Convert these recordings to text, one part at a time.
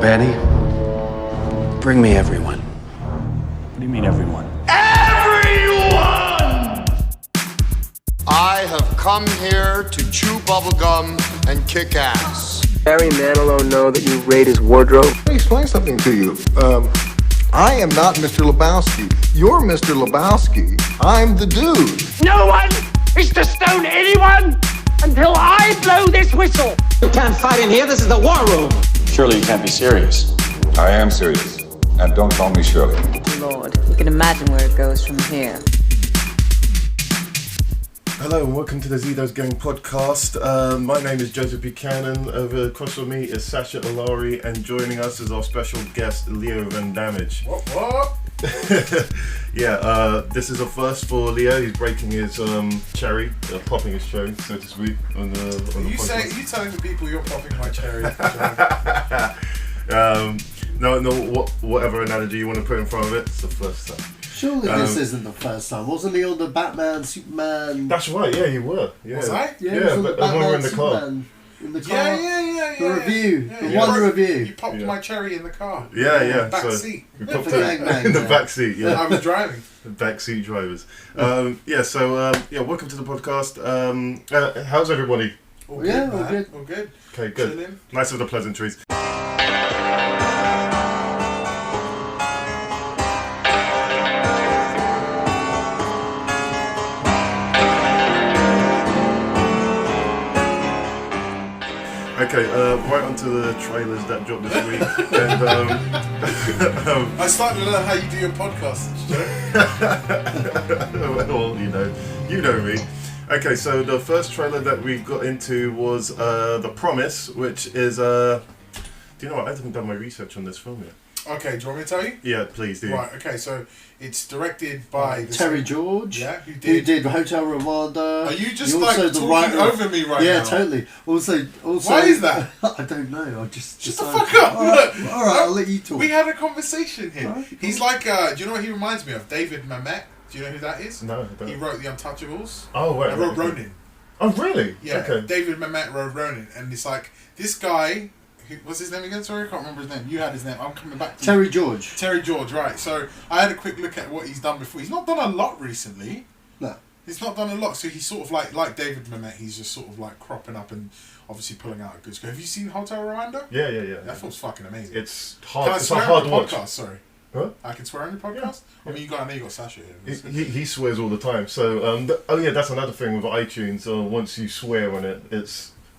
Vanny, bring me everyone. What do you mean, everyone? Everyone! I have come here to chew bubblegum and kick ass. Barry Manilow know that you raid his wardrobe? Let me explain something to you. I am not Mr. Lebowski. You're Mr. Lebowski. I'm the dude. No one is to stone anyone until I blow this whistle. You can't fight in here. This is the war room. Surely you can't be serious. I am serious. And don't call me Shirley. Lord, you can imagine where it goes from here. Hello and welcome to the Zedos Gang podcast. My name is Joseph Buchanan. Over across from me is Sacha Allari, and joining us is our special guest, Leo Van-Dammage. What? This is a first for Leo. He's breaking his cherry, popping his cherry, so to speak, on the podcast. You telling the people you're popping my cherry? Whatever analogy you want to put in front of it, it's the first time. Surely this isn't the first time. Wasn't he on the Batman, Superman? That's right, yeah, you were. Yeah. Was I? Yeah, but when we were in the car. In the car. Yeah. The review. Yeah, the one review. You popped my cherry in the car. Yeah. Back seat. We popped it in the back seat, yeah. I was driving. Backseat drivers. Welcome to the podcast. How's everybody? All good. Okay, good. Chilling. Nice of the pleasantries. Okay, right onto the trailers that dropped this week. And I started to learn how you do your podcast, Joe. well, you know me. Okay, so the first trailer that we got into was The Promise, which is do you know what? I haven't done my research on this film yet. Okay, do you want me to tell you? Yeah, please do. Right, okay, so it's directed by Terry George. Yeah, who did Hotel Rwanda. Are you just also talking over me right now? Yeah, totally. Also, why is that? I don't know. I just shut the fuck up. All right, I'll let you talk. We had a conversation here. Right, He's like, do you know what he reminds me of? David Mamet. Do you know who that is? No, I don't. He wrote The Untouchables. Oh, right. I wrote Ronin. Oh, really? Yeah. Okay. David Mamet wrote Ronin, and it's like this guy. What's his name again? Sorry, I can't remember his name. You had his name. I'm coming back to Terry George. Terry George, right. So I had a quick look at what he's done before. He's not done a lot recently. No. He's not done a lot. So he's sort of like David Mamet, he's just sort of like cropping up and obviously pulling out a good score. Have you seen Hotel Rwanda? Yeah. That film's fucking amazing. It's hard. It's a swear hard on watch. Podcast? Sorry. Huh? I can swear on your podcast? Yeah. I mean, I know you got Sacha here. He swears all the time. So, that's another thing with iTunes. Once you swear on it,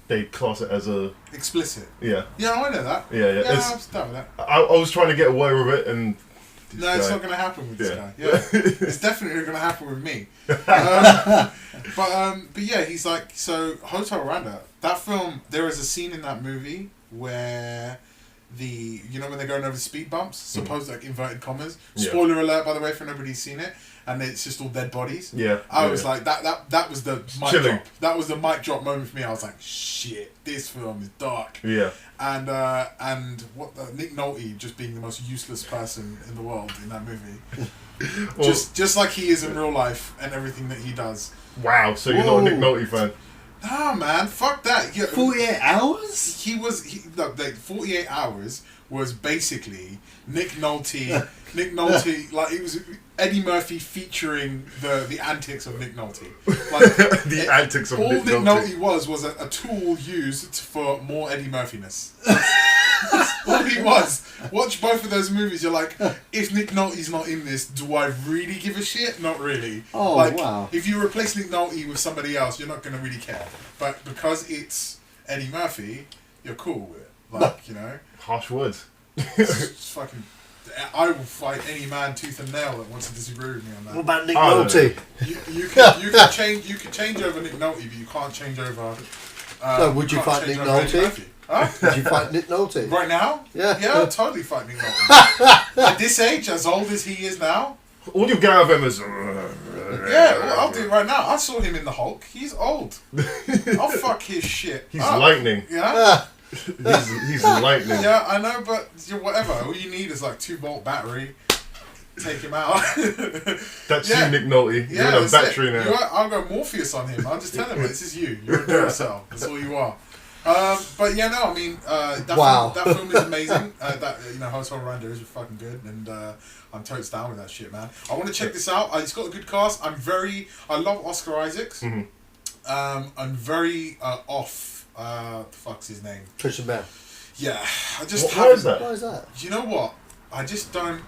they class it as a... explicit. Yeah. Yeah, I know that. Yeah. Yeah, I'm done with that. I was trying to get away with it, and... No, it's not going to happen with this guy. Yeah. It's definitely going to happen with me. But yeah, he's like... So, Hotel Rwanda, that film, there is a scene in that movie where... when they're going over speed bumps, supposed like inverted commas. Spoiler alert, by the way, for nobody's seen it, and it's just all dead bodies. Yeah. I was like, that was the mic chilling. drop. That was the mic drop moment for me. I was like, shit, this film is dark. Yeah. And Nick Nolte just being the most useless person in the world in that movie. Well, just like he is in real life and everything that he does. Wow, so you're not a Nick Nolte fan? Nah, man, fuck that. 48 hours? 48 hours was basically Nick Nolte, like it was Eddie Murphy featuring the antics of Nick Nolte. Like the antics of Nick Nolte. All Nick Nolte was a tool used for more Eddie Murphy-ness. That's all he was. Watch both of those movies, you're like, if Nick Nolte's not in this, do I really give a shit? Not really. Oh, wow. If you replace Nick Nolte with somebody else, you're not going to really care. But because it's Eddie Murphy, you're cool with it. Like, Harsh words. It's fucking... I will fight any man tooth and nail that wants to disagree with me on that. What about Nick Nolte? You can change over Nick Nolte, but you can't change over... would you fight Nick Nolte? Huh? Would you fight Nick Nolte? Right now? Yeah. Yeah, I'll totally fight Nick Nolte. At this age, as old as he is now... All you get out of him is... Yeah, well, I'll do it right now. I saw him in the Hulk. He's old. I'll fuck his shit. He's lightning. Yeah? He's lightning. Yeah, I know, but whatever. All you need is like 2-volt battery. Take him out. That's you, Nick Nolte. Yeah, you're in a battery now. I'll go Morpheus on him. I'll just tell him, this is you. You're a Duracell. That's all you are. But yeah, no, I mean, that film is amazing. Hotel Rwanda is fucking good, and I'm totes down with that shit, man. I want to check this out. It's got a good cast. I love Oscar Isaacs. Mm-hmm. I'm very off. The fuck's his name? Christian Bale. Yeah, I just. Why is that? Why is that? Do you know what? I just don't.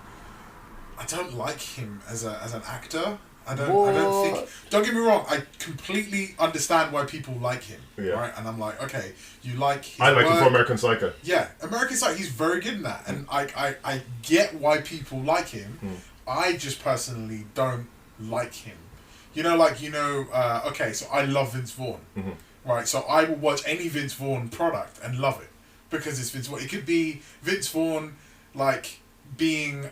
I don't like him as an actor. I don't think. Don't get me wrong. I completely understand why people like him. Yeah. Right, and I'm like, okay, you like his I like him work. for American Psycho. Yeah, American Psycho. He's very good in that, and I get why people like him. I just personally don't like him. Okay, so I love Vince Vaughn. Right, so I will watch any Vince Vaughn product and love it because it's Vince Vaughn. It could be Vince Vaughn like being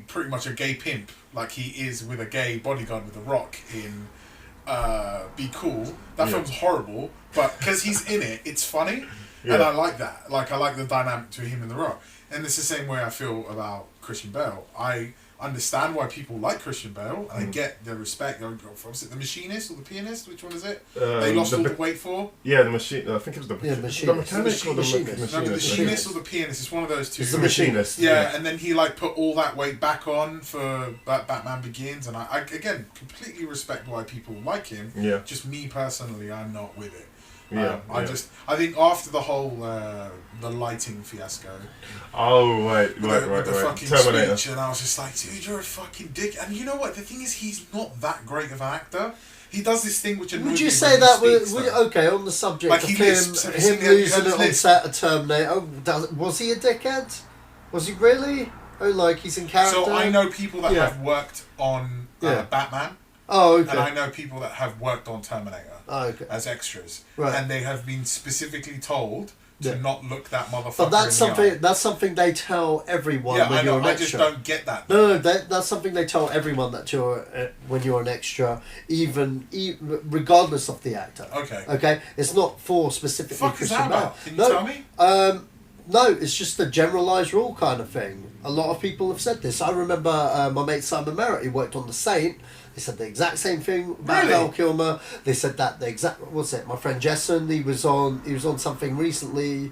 pretty much a gay pimp, like he is with a gay bodyguard with a rock in Be Cool. That film's horrible, but because he's in it, it's funny, and I like that. Like I like the dynamic between him and the Rock, and it's the same way I feel about Christian Bale. I understand why people like Christian Bale, and I get the respect. Was it The Machinist or The Pianist? Which one is it? They lost all the weight for? Yeah, The Machine. I think it was the Machinist. The Mechanic or the Machinist. No, The Machinist or The Pianist. It's one of those two. It's The Machinist. Yeah, and then he like put all that weight back on for Batman Begins, and I again completely respect why people like him. Yeah. Just me personally, I'm not with it. I think after the whole the lighting fiasco. Oh right. With the fucking Terminator. speech, and I was just like, dude, you're a fucking dick. And you know what? The thing is, he's not that great of an actor. He does this thing which annoys me. Would you say that okay on the subject like of him losing it on set of Terminator? Was he a dickhead? Was he really? Oh, like he's in character. So I know people that have worked on Batman. Oh, okay. And I know people that have worked on Terminator as extras, and they have been specifically told to not look that motherfucker. But that's something they tell everyone when you're an extra. I just don't get that. No, that's something they tell everyone that you're when you're an extra, even regardless of the actor. Okay, it's not for specifically Fuck Christian is that Bale. about? Can you tell me? No, it's just a generalised rule kind of thing. A lot of people have said this. I remember my mate Simon Merritt, he worked on The Saint. They said the exact same thing about Val Kilmer. They said that the exact my friend Jessen, he was on something recently.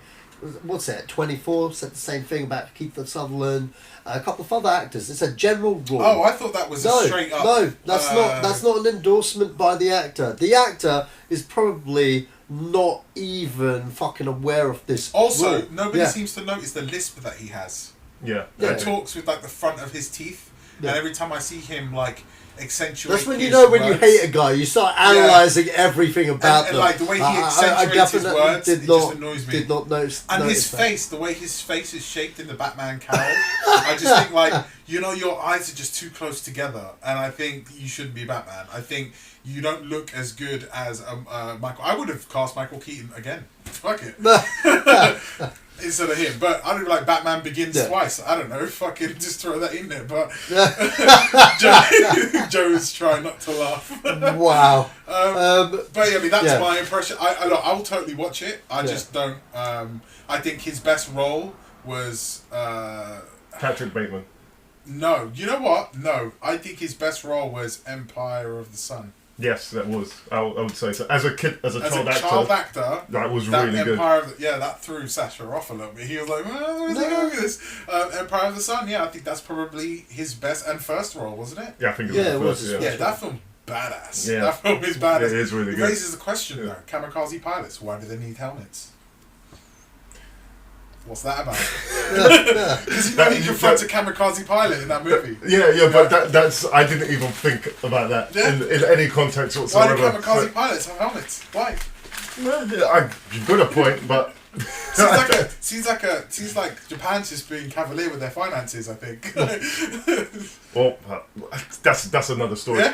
24 said the same thing about Keith Sutherland. A couple of other actors. It's a general rule. Oh, I thought that was a straight up. No, that's not an endorsement by the actor. The actor is probably not even fucking aware of this. Also, rule. nobody seems to notice the lisp that he has. Yeah. He talks with like the front of his teeth, and every time I see him like accentuate. That's when you know when you hate a guy, you start analysing everything about them. And like the way he accentuates his words, it just annoys me. Did not notice. And his face, the way his face is shaped in the Batman cowl, I just think like, your eyes are just too close together, and I think you shouldn't be Batman. I think you don't look as good as Michael. I would have cast Michael Keaton again. Fuck it. Instead of him, but I don't like Batman Begins twice. I don't know, fucking just throw that in there. But Joe's trying not to laugh. Wow. But yeah, I mean that's my impression. I will totally watch it. I just don't. I think his best role was Patrick Bateman. No, you know what? No, I think his best role was Empire of the Sun. Yes, that was. I would say so. As a child actor, that was really good. That threw Sacha off a little bit. He was like, "Where's he going with this?" Empire of the Sun. Yeah, I think that's probably his best and first role, wasn't it? Yeah, I think it was. Yeah, that film's badass. Yeah. That film is badass. It is really good. It raises the question though: kamikaze pilots. Why do they need helmets? What's that about? Because he confronts a kamikaze pilot in that movie. Yeah, but that's I didn't even think about that in any context whatsoever. Why do kamikaze pilots have helmets? Why? You've got a point, but seems like Japan's just being cavalier with their finances. I think. Well, that's another story. Yeah?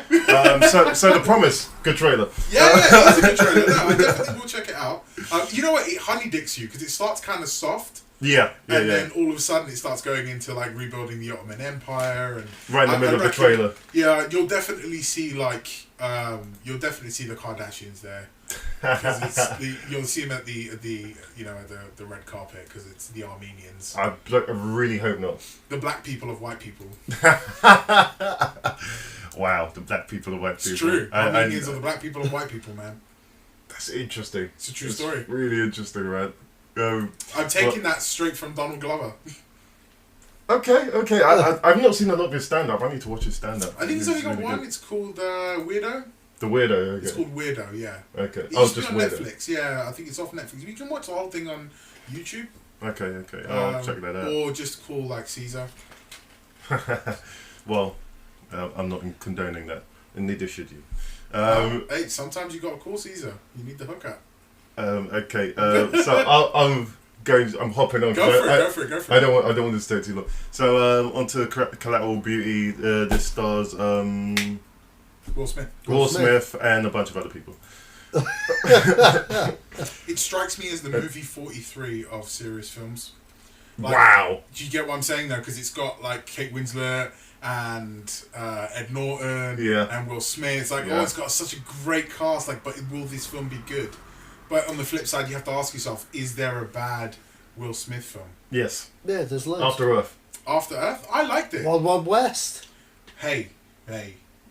So The Promise, good trailer. Yeah, it's a good trailer. No, I definitely will check it out. You know what? It honey dicks you because it starts kind of soft. Yeah. Then all of a sudden it starts going into like rebuilding the Ottoman Empire and right in the middle of the trailer. Yeah, you'll definitely see the Kardashians there. You'll see them at the red carpet because it's the Armenians. I really hope not. The black people of white people. Wow, the black people of white people. It's true. Armenians are the black people of white people, man. That's interesting. It's a true story. Really interesting, man. I'm taking that straight from Donald Glover. Okay. I've not seen a lot of his stand-up. I need to watch his stand-up. I think he's only got really one. good. It's called Weirdo. The Weirdo, okay. It's called Weirdo, yeah. Okay. It used to just be on Weirdo. Netflix. Yeah, I think it's off Netflix. You can watch the whole thing on YouTube. Okay. I'll check that out. Or just call like Caesar. Well, I'm not condoning that, and neither should you. Hey, sometimes you gotta call Caesar. You need the hookup. Okay. So I'm hopping on. Go for it. I don't want to stay too long. So onto Collateral Beauty. This stars Will Smith and a bunch of other people. It strikes me as the movie 43 of serious films. Like, wow. Do you get what I'm saying though? Because it's got like Kate Winslet and Ed Norton and Will Smith. It's like, it's got such a great cast. Like, but will this film be good? But on the flip side, you have to ask yourself: is there a bad Will Smith film? Yes. Yeah, there's loads. After Earth. After Earth, I liked it. Wild Wild West. Hey.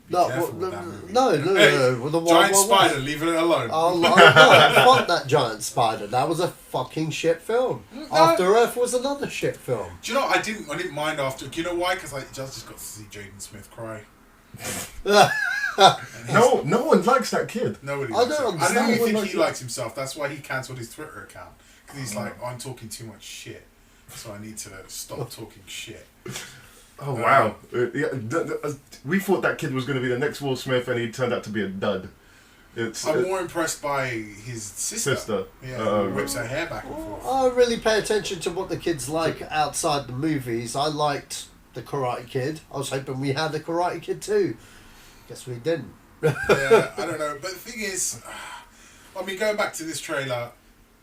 No. The Giant Spider, leave it alone. Fuck that Giant Spider. That was a fucking shit film. After Earth was another shit film. Do you know? I didn't mind After. Do you know why? Because I just got to see Jaden Smith cry. No one likes that kid. Nobody. I don't understand. I don't even think he likes himself. That's why he cancelled his Twitter account. Because he's like, I'm talking too much shit, so I need to stop talking shit. Oh wow! We thought that kid was going to be the next Will Smith, and he turned out to be a dud. I'm more impressed by his sister. Yeah, who whips her hair back and forth. I really pay attention to what the kids like outside the movies. I liked the Karate Kid. I was hoping we had the Karate Kid too. Guess we didn't. Yeah, I don't know. But the thing is, I mean, going back to this trailer,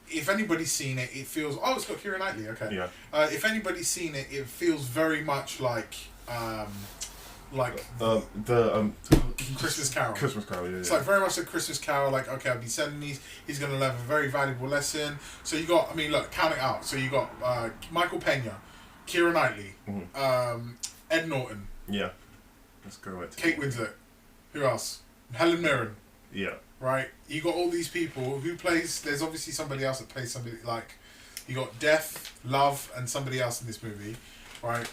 if anybody's seen it, it feels... Oh, it's got Keira Knightley, okay. Yeah. If anybody's seen it, it feels very much like the Christmas Carol. Christmas Carol, yeah. It's like very much a Christmas Carol, like, okay, I'll be sending these, he's going to learn a very valuable lesson. So you got, I mean, look, count it out. So you got Michael Pena, Keira Knightley, Ed Norton. Yeah. That's correct. Kate Winslet. Who else? Helen Mirren. Yeah. Right? You got all these people who plays... There's obviously somebody else that plays somebody like... You got Death, Love, and somebody else in this movie. Right?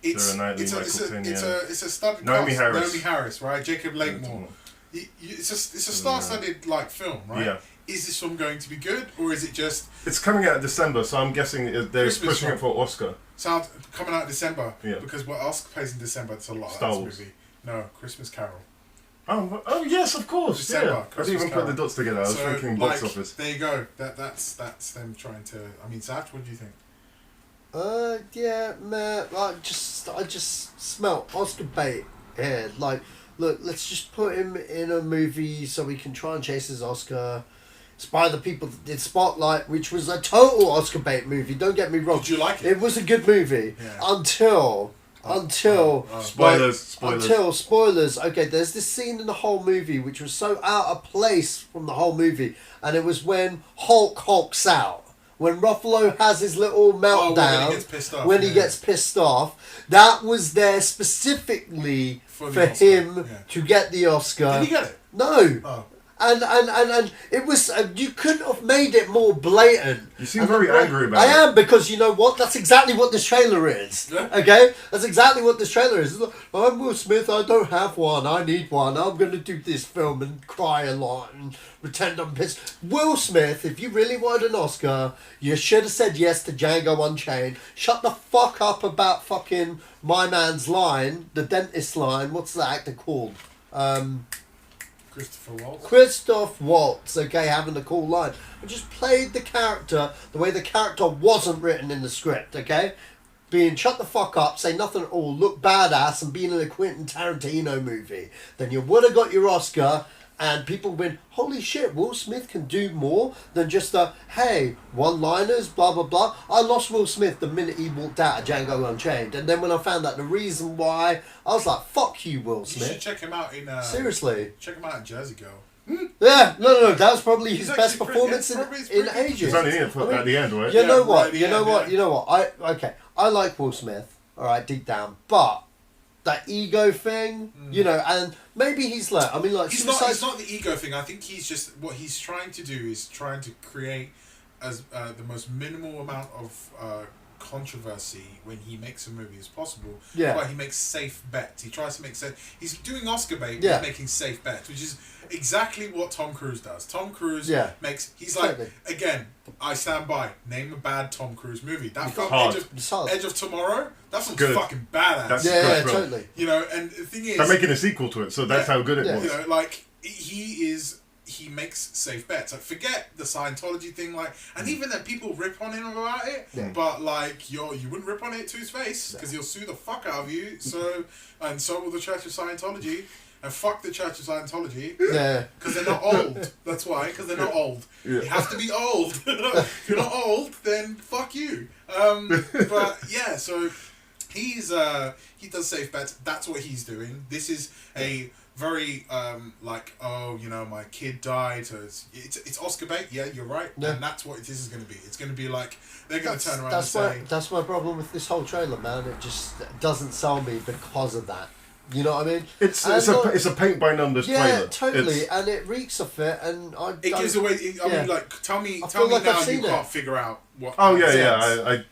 It's a studded Naomi cast. Harris. Naomi Harris, right? Jacob Lakemore. It's a star-studded like film, right? Yeah. Is this film going to be good, or is it just... It's coming out in December, so I'm guessing they're Christmas pushing it for Oscar. Sounds coming out in December. Yeah. Because what Oscar plays in December, it's a lot Star of Wars. this movie. No, Christmas Carol. Oh yes, of course. December, Yeah. I didn't even put the dots together. I was thinking box office. There you go. That's them trying to... I mean, Zach, what do you think? Yeah, man. I just smell Oscar bait here. Like, look, let's just put him in a movie so we can try and chase his Oscar. It's by the people that did Spotlight, which was a total Oscar bait movie. Don't get me wrong. Did you like it? It was a good movie until spoilers. Okay, there's this scene in the whole movie which was so out of place from the whole movie, and it was when Hulk hulks out. When Ruffalo has his little meltdown, when he gets pissed off, that was there specifically for him to get the Oscar. Did he get it? No. Oh. And it was you couldn't have made it more blatant. You seem very angry about it. I am, because you know what? That's exactly what this trailer is. Yeah. Okay? That's exactly what this trailer is. I'm Will Smith, I don't have one, I need one. I'm going to do this film and cry a lot and pretend I'm pissed. Will Smith, if you really wanted an Oscar, you should have said yes to Django Unchained. Shut the fuck up about fucking my man's line, the dentist line. What's the actor called? Christoph Waltz, okay, having a cool line. I just played the character the way the character wasn't written in the script, okay? Being shut the fuck up, say nothing at all, look badass, and being in a Quentin Tarantino movie. Then you would have got your Oscar, and people went, holy shit, Will Smith can do more than just hey, one-liners, blah, blah, blah. I lost Will Smith the minute he walked out of Django Unchained. And then when I found out the reason why, I was like, fuck you, Will Smith. You should check him out in... Seriously. Check him out in Jersey Girl. Yeah, no, that was probably his best performance in ages. He's only in at the end, right? You know what? I like Will Smith, alright, deep down, but that ego thing, you know, and Maybe he's like, I mean, like, He's not the ego thing. I think he's just, what he's trying to do is trying to create as the most minimal amount of controversy when he makes a movie as possible. Yeah. But he makes safe bets. He tries to make he's doing Oscar bait, Yeah. he's making safe bets, which is exactly what Tom Cruise does. Tom Cruise he's like, again, I stand by, name a bad Tom Cruise movie. That film, Edge of Tomorrow, that film's fucking badass. That's yeah, totally. You know, and the thing is, they're making a sequel to it, so that's how good it was. You know, like, he makes safe bets. Like, forget the Scientology thing, like, and even then people rip on him about it, but like, you wouldn't rip on it to his face because he'll sue the fuck out of you. So, and so will the Church of Scientology, and fuck the Church of Scientology. Yeah, because they're not old. That's why, because they're not old. You have to be old. If you're not old, then fuck you. But yeah, so he does safe bets. That's what he's doing. This is a very like, oh, you know, my kid died. So it's Oscar bait. Yeah, you're right. Yeah. And that's what this is going to be. It's going to be like they're going to turn around and say, that's my problem with this whole trailer, man. It just doesn't sell me because of that. You know what I mean? It's a paint by numbers trailer. Yeah, totally, and it reeks of it, and it gives away. I mean, like, tell me like now you can't figure out what. Oh yeah.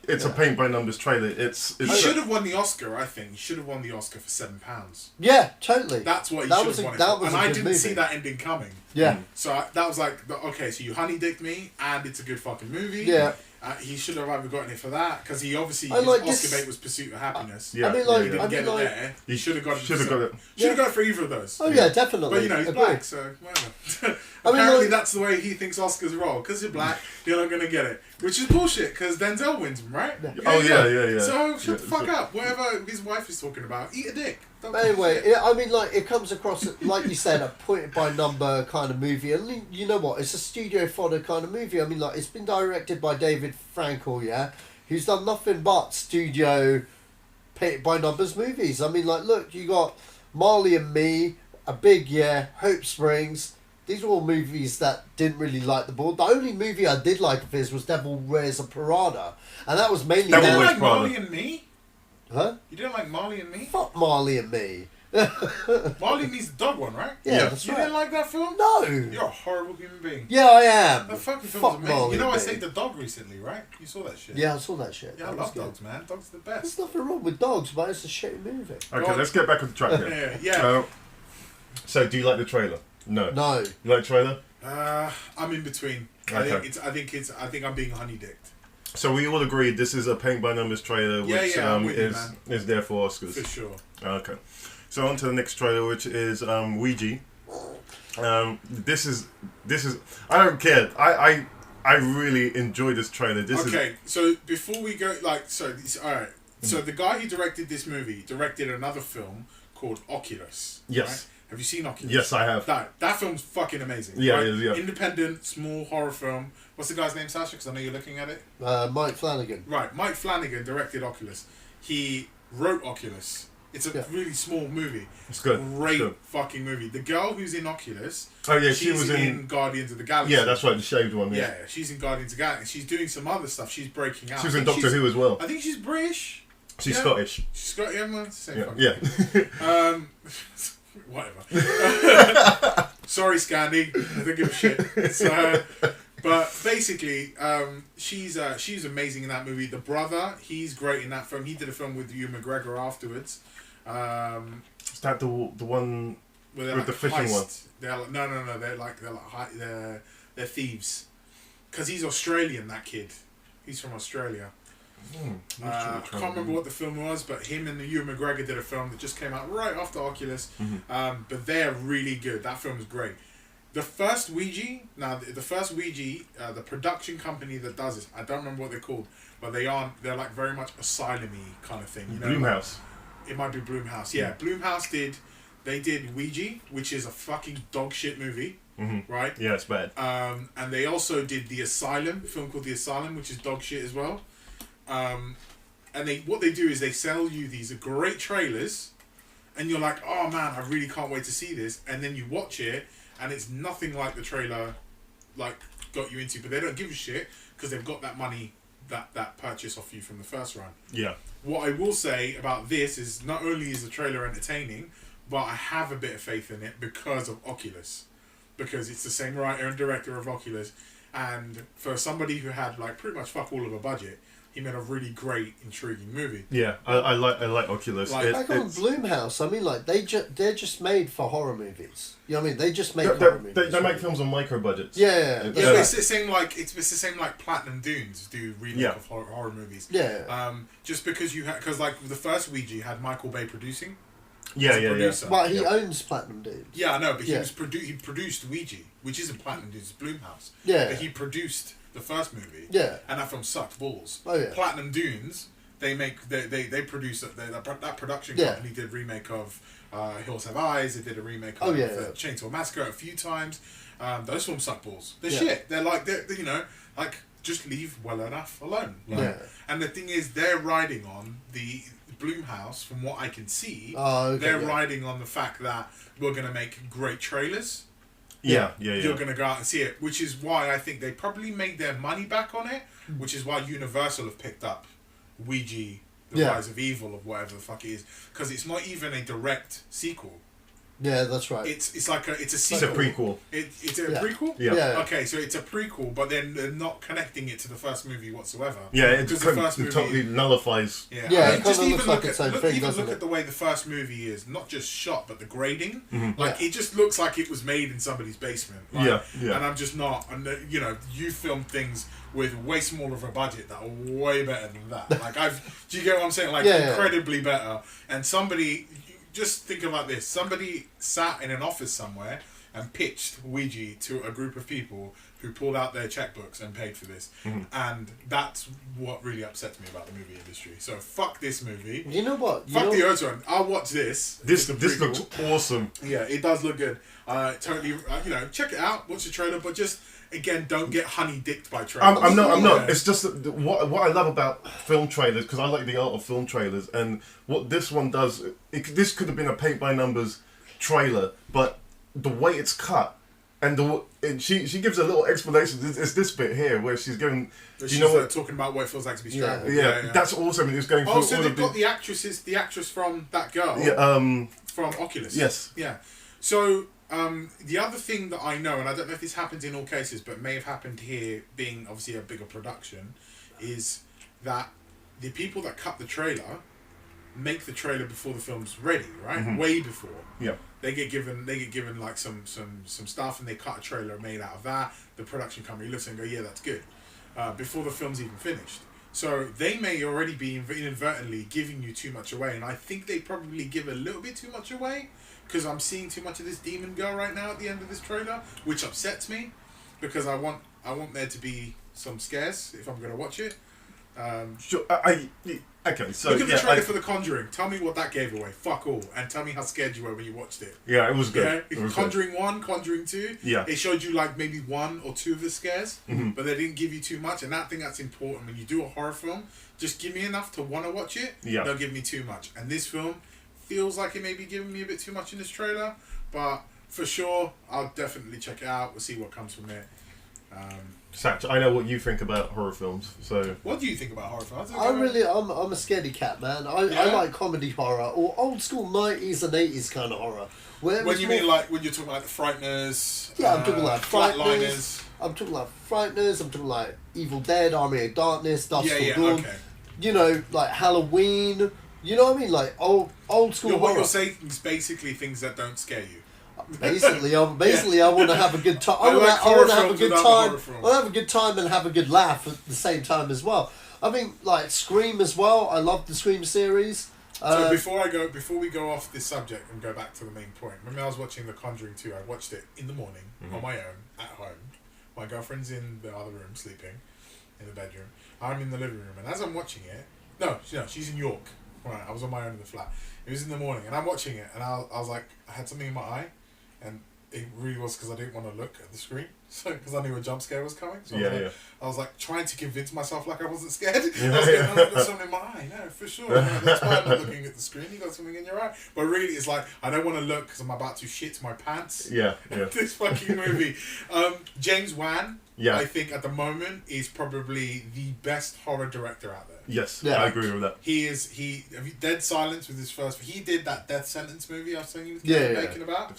It's a paint by numbers trailer. He should have won the Oscar. I think he should have won the Oscar for £7. Yeah, totally. That's what he should have won it for. And I didn't see that ending coming. Yeah. So that was like, okay, so you honey-dicked me, and it's a good fucking movie. Yeah. He should have either gotten it for that, because he obviously, his Oscar bait was Pursuit of Happiness. I mean, like, he didn't get it there. He should have got it. Should have got it for either of those. Oh yeah, definitely. But you know, he's black, so whatever. Apparently that's the way he thinks Oscars roll. Because you're black, you're not going to get it. Which is bullshit, because Denzel wins them, right? Yeah. So shut the fuck up. Whatever his wife is talking about, eat a dick. Anyway, I mean, like, it comes across, like you said, a point-by-number kind of movie. And you know what? It's a studio fodder kind of movie. I mean, like, it's been directed by David Frankel, yeah? Who's done nothing but studio point-by-numbers movies. I mean, like, look, you got Marley and Me, A Big Year, Hope Springs. These are all movies that didn't really like the board. The only movie I did like of his was Devil Wears a Prada. And that was mainly... You didn't like Marley and Me? Huh? You didn't like Marley and Me? Fuck Marley and Me. Marley and Me's the dog one, right? Yeah, that's you right. didn't like that film? No. You're a horrible human being. Yeah, I am. That fucking film's amazing. Marley You know, I and saved a dog recently, right? You saw that shit? Yeah, I saw that shit. Yeah, I love dogs, man. Dogs are the best. There's nothing wrong with dogs, but it's a shitty movie. Okay, let's get back on the track here. Yeah. So, do you like the trailer? No. No. You like the trailer? I'm in between. Okay. I think I'm being honey-dicked. So we all agreed this is a paint by numbers trailer, which is there for Oscars. For sure. Okay. So on to the next trailer, which is Ouija. This is I don't care. I really enjoy this trailer. So before we go, all right. So the guy who directed this movie directed another film called Oculus. Yes. Right? Have you seen Oculus? Yes, I have. That film's fucking amazing. Yeah, right? it is, yeah. Independent, small horror film. What's the guy's name, Sasha? Because I know you're looking at it. Mike Flanagan. Right, Mike Flanagan directed Oculus. He wrote Oculus. It's a really small movie. It's good. Great fucking movie. The girl who's in Oculus. Oh yeah, she was in Guardians of the Galaxy. Yeah, that's right, the shaved one. Yeah, she's in Guardians of the Galaxy. She's doing some other stuff. She's breaking out. She was in Doctor Who as well. I think she's British. She's Scottish. She's Scottish. Yeah, same yeah. Whatever. Sorry, Scandi. I don't give a shit. So, but basically, she's amazing in that movie. The brother, he's great in that film. He did a film with Ewan McGregor afterwards. Is that the one with the fishing heist. One? They're thieves. Because he's Australian, that kid. He's from Australia. I can't remember what the film was, but him and Ewan McGregor did a film that just came out right after Oculus. But they're really good. That film is great. The first Ouija, the production company that does this, I don't remember what they're called, but they're like very much asylum-y kind of thing. You know, Blumhouse. It might be Blumhouse. Yeah, Blumhouse did Ouija, which is a fucking dog shit movie. Right? Yeah, it's bad. And they also did The Asylum, a film called The Asylum, which is dog shit as well. And what they do is they sell you these great trailers, and you're like, oh man, I really can't wait to see this. And then you watch it, and it's nothing like the trailer got you into. But they don't give a shit because they've got that money, that purchase off you from the first run. Yeah. What I will say about this is not only is the trailer entertaining, but I have a bit of faith in it because of Oculus, because it's the same writer and director of Oculus, and for somebody who had like pretty much fuck all of a budget, he made a really great, intriguing movie. Yeah, I like Oculus. Like on Blumhouse, I mean, like they're just made for horror movies. You know what I mean? They just make horror movies. They make films on micro budgets. Yeah. But it's the same it's the same like Platinum Dunes do remake of horror movies. Yeah. Just because because like the first Ouija had Michael Bay producing. Yeah. But he owns Platinum Dunes. Yeah, I know, but he produced Ouija, which isn't Platinum Dunes, it's Blumhouse. Yeah. But he produced the first movie. Yeah. And that film sucked balls. Oh yeah. Platinum Dunes, they produce that production company did a remake of Hills Have Eyes. They did a remake of Chainsaw Massacre a few times. Those films suck balls. They're shit. They're like you know, like just leave well enough alone. Like, and the thing is, they're riding on the Blumhouse, from what I can see. They're riding on the fact that we're gonna make great trailers. Yeah. You're going to go out and see it, which is why I think they probably made their money back on it, which is why Universal have picked up Ouija, The Rise of Evil, or whatever the fuck it is, because it's not even a direct sequel. Yeah, that's right. It's a sequel. It's a prequel. It's a prequel? Yeah. Okay, so it's a prequel, but then they're not connecting it to the first movie whatsoever. Yeah, it totally nullifies. Yeah, I mean, just even look at the way the first movie is, not just shot, but the grading. Like, it just looks like it was made in somebody's basement. Like, and I'm just not. And you know, you film things with way smaller of a budget that are way better than that. Like do you get what I'm saying? Like incredibly better. And somebody. Just think about this. Somebody sat in an office somewhere and pitched Ouija to a group of people who pulled out their checkbooks and paid for this. And that's what really upsets me about the movie industry. So fuck this movie. You know what? Fuck the other one. I'll watch this. This looks awesome. Yeah, it does look good. Totally, you know, check it out. Watch the trailer, but just... Again, don't get honey-dicked by trailers. I'm not. It's just what I love about film trailers, because I like the art of film trailers, and what this one does, this could have been a paint-by-numbers trailer, but the way it's cut, and she gives a little explanation. It's this bit here where she's giving... She's talking about what it feels like to be strangled. Yeah, that's awesome. It's going through so they've got the actress from that girl. Yeah, from Oculus. Yes. Yeah. So... the other thing that I know, and I don't know if this happens in all cases, but may have happened here, being obviously a bigger production, is that the people that cut the trailer make the trailer before the film's ready, right? Way before. Yeah. They get given like some stuff, and they cut a trailer made out of that. The production company looks and go, yeah, that's good, before the film's even finished. So they may already be inadvertently giving you too much away, and I think they probably give a little bit too much away. Because I'm seeing too much of this demon girl right now at the end of this trailer, which upsets me, because I want there to be some scares if I'm going to watch it. Sure. Okay, so look at the trailer for The Conjuring. Tell me what that gave away. Fuck all, and tell me how scared you were when you watched it. Yeah, it was good. Yeah? Conjuring 1, Conjuring 2. Yeah. It showed you like maybe 1 or 2 of the scares, but they didn't give you too much, and I think that's important when you do a horror film. Just give me enough to want to watch it. Yeah. Don't give me too much. And this film feels like it may be giving me a bit too much in this trailer, but for sure, I'll definitely check it out. We'll see what comes from it. Satch, I know what you think about horror films, so... What do you think about horror films? I'm a scaredy cat, man. I like comedy horror, or old school 90s and 80s kind of horror. When you mean like, when you're talking like The Frighteners? Yeah, I'm talking like Flatliners. I'm talking like Frighteners, I'm talking like Evil Dead, Army of Darkness, Dusk Till Dawn. Okay. You know, like Halloween... You know what I mean? Like old school horror. What you're saying is basically things that don't scare you. Basically, I want to have a good time. I want to have a good time. I want to have a good time and have a good laugh at the same time as well. I mean, like Scream as well. I love the Scream series. So before we go off this subject and go back to the main point, when I was watching The Conjuring 2, I watched it in the morning on my own at home. My girlfriend's in the other room sleeping in the bedroom. I'm in the living room, and as I'm watching it, no, she's in York. Right, I was on my own in the flat. It was in the morning, and I'm watching it, and I was like, I had something in my eye, and it really was because I didn't want to look at the screen. So, because I knew a jump scare was coming. So I was like trying to convince myself like I wasn't scared. I was going, oh, I've got something in my eye. No, for sure. No, that's why I'm not looking at the screen. You got something in your eye. But really, it's like, I don't want to look because I'm about to shit my pants. Yeah. This fucking movie. James Wan, I think at the moment, is probably the best horror director out there. Yes, I agree with that. Dead Silence with his first. He did that Death Sentence movie I was saying he was making about.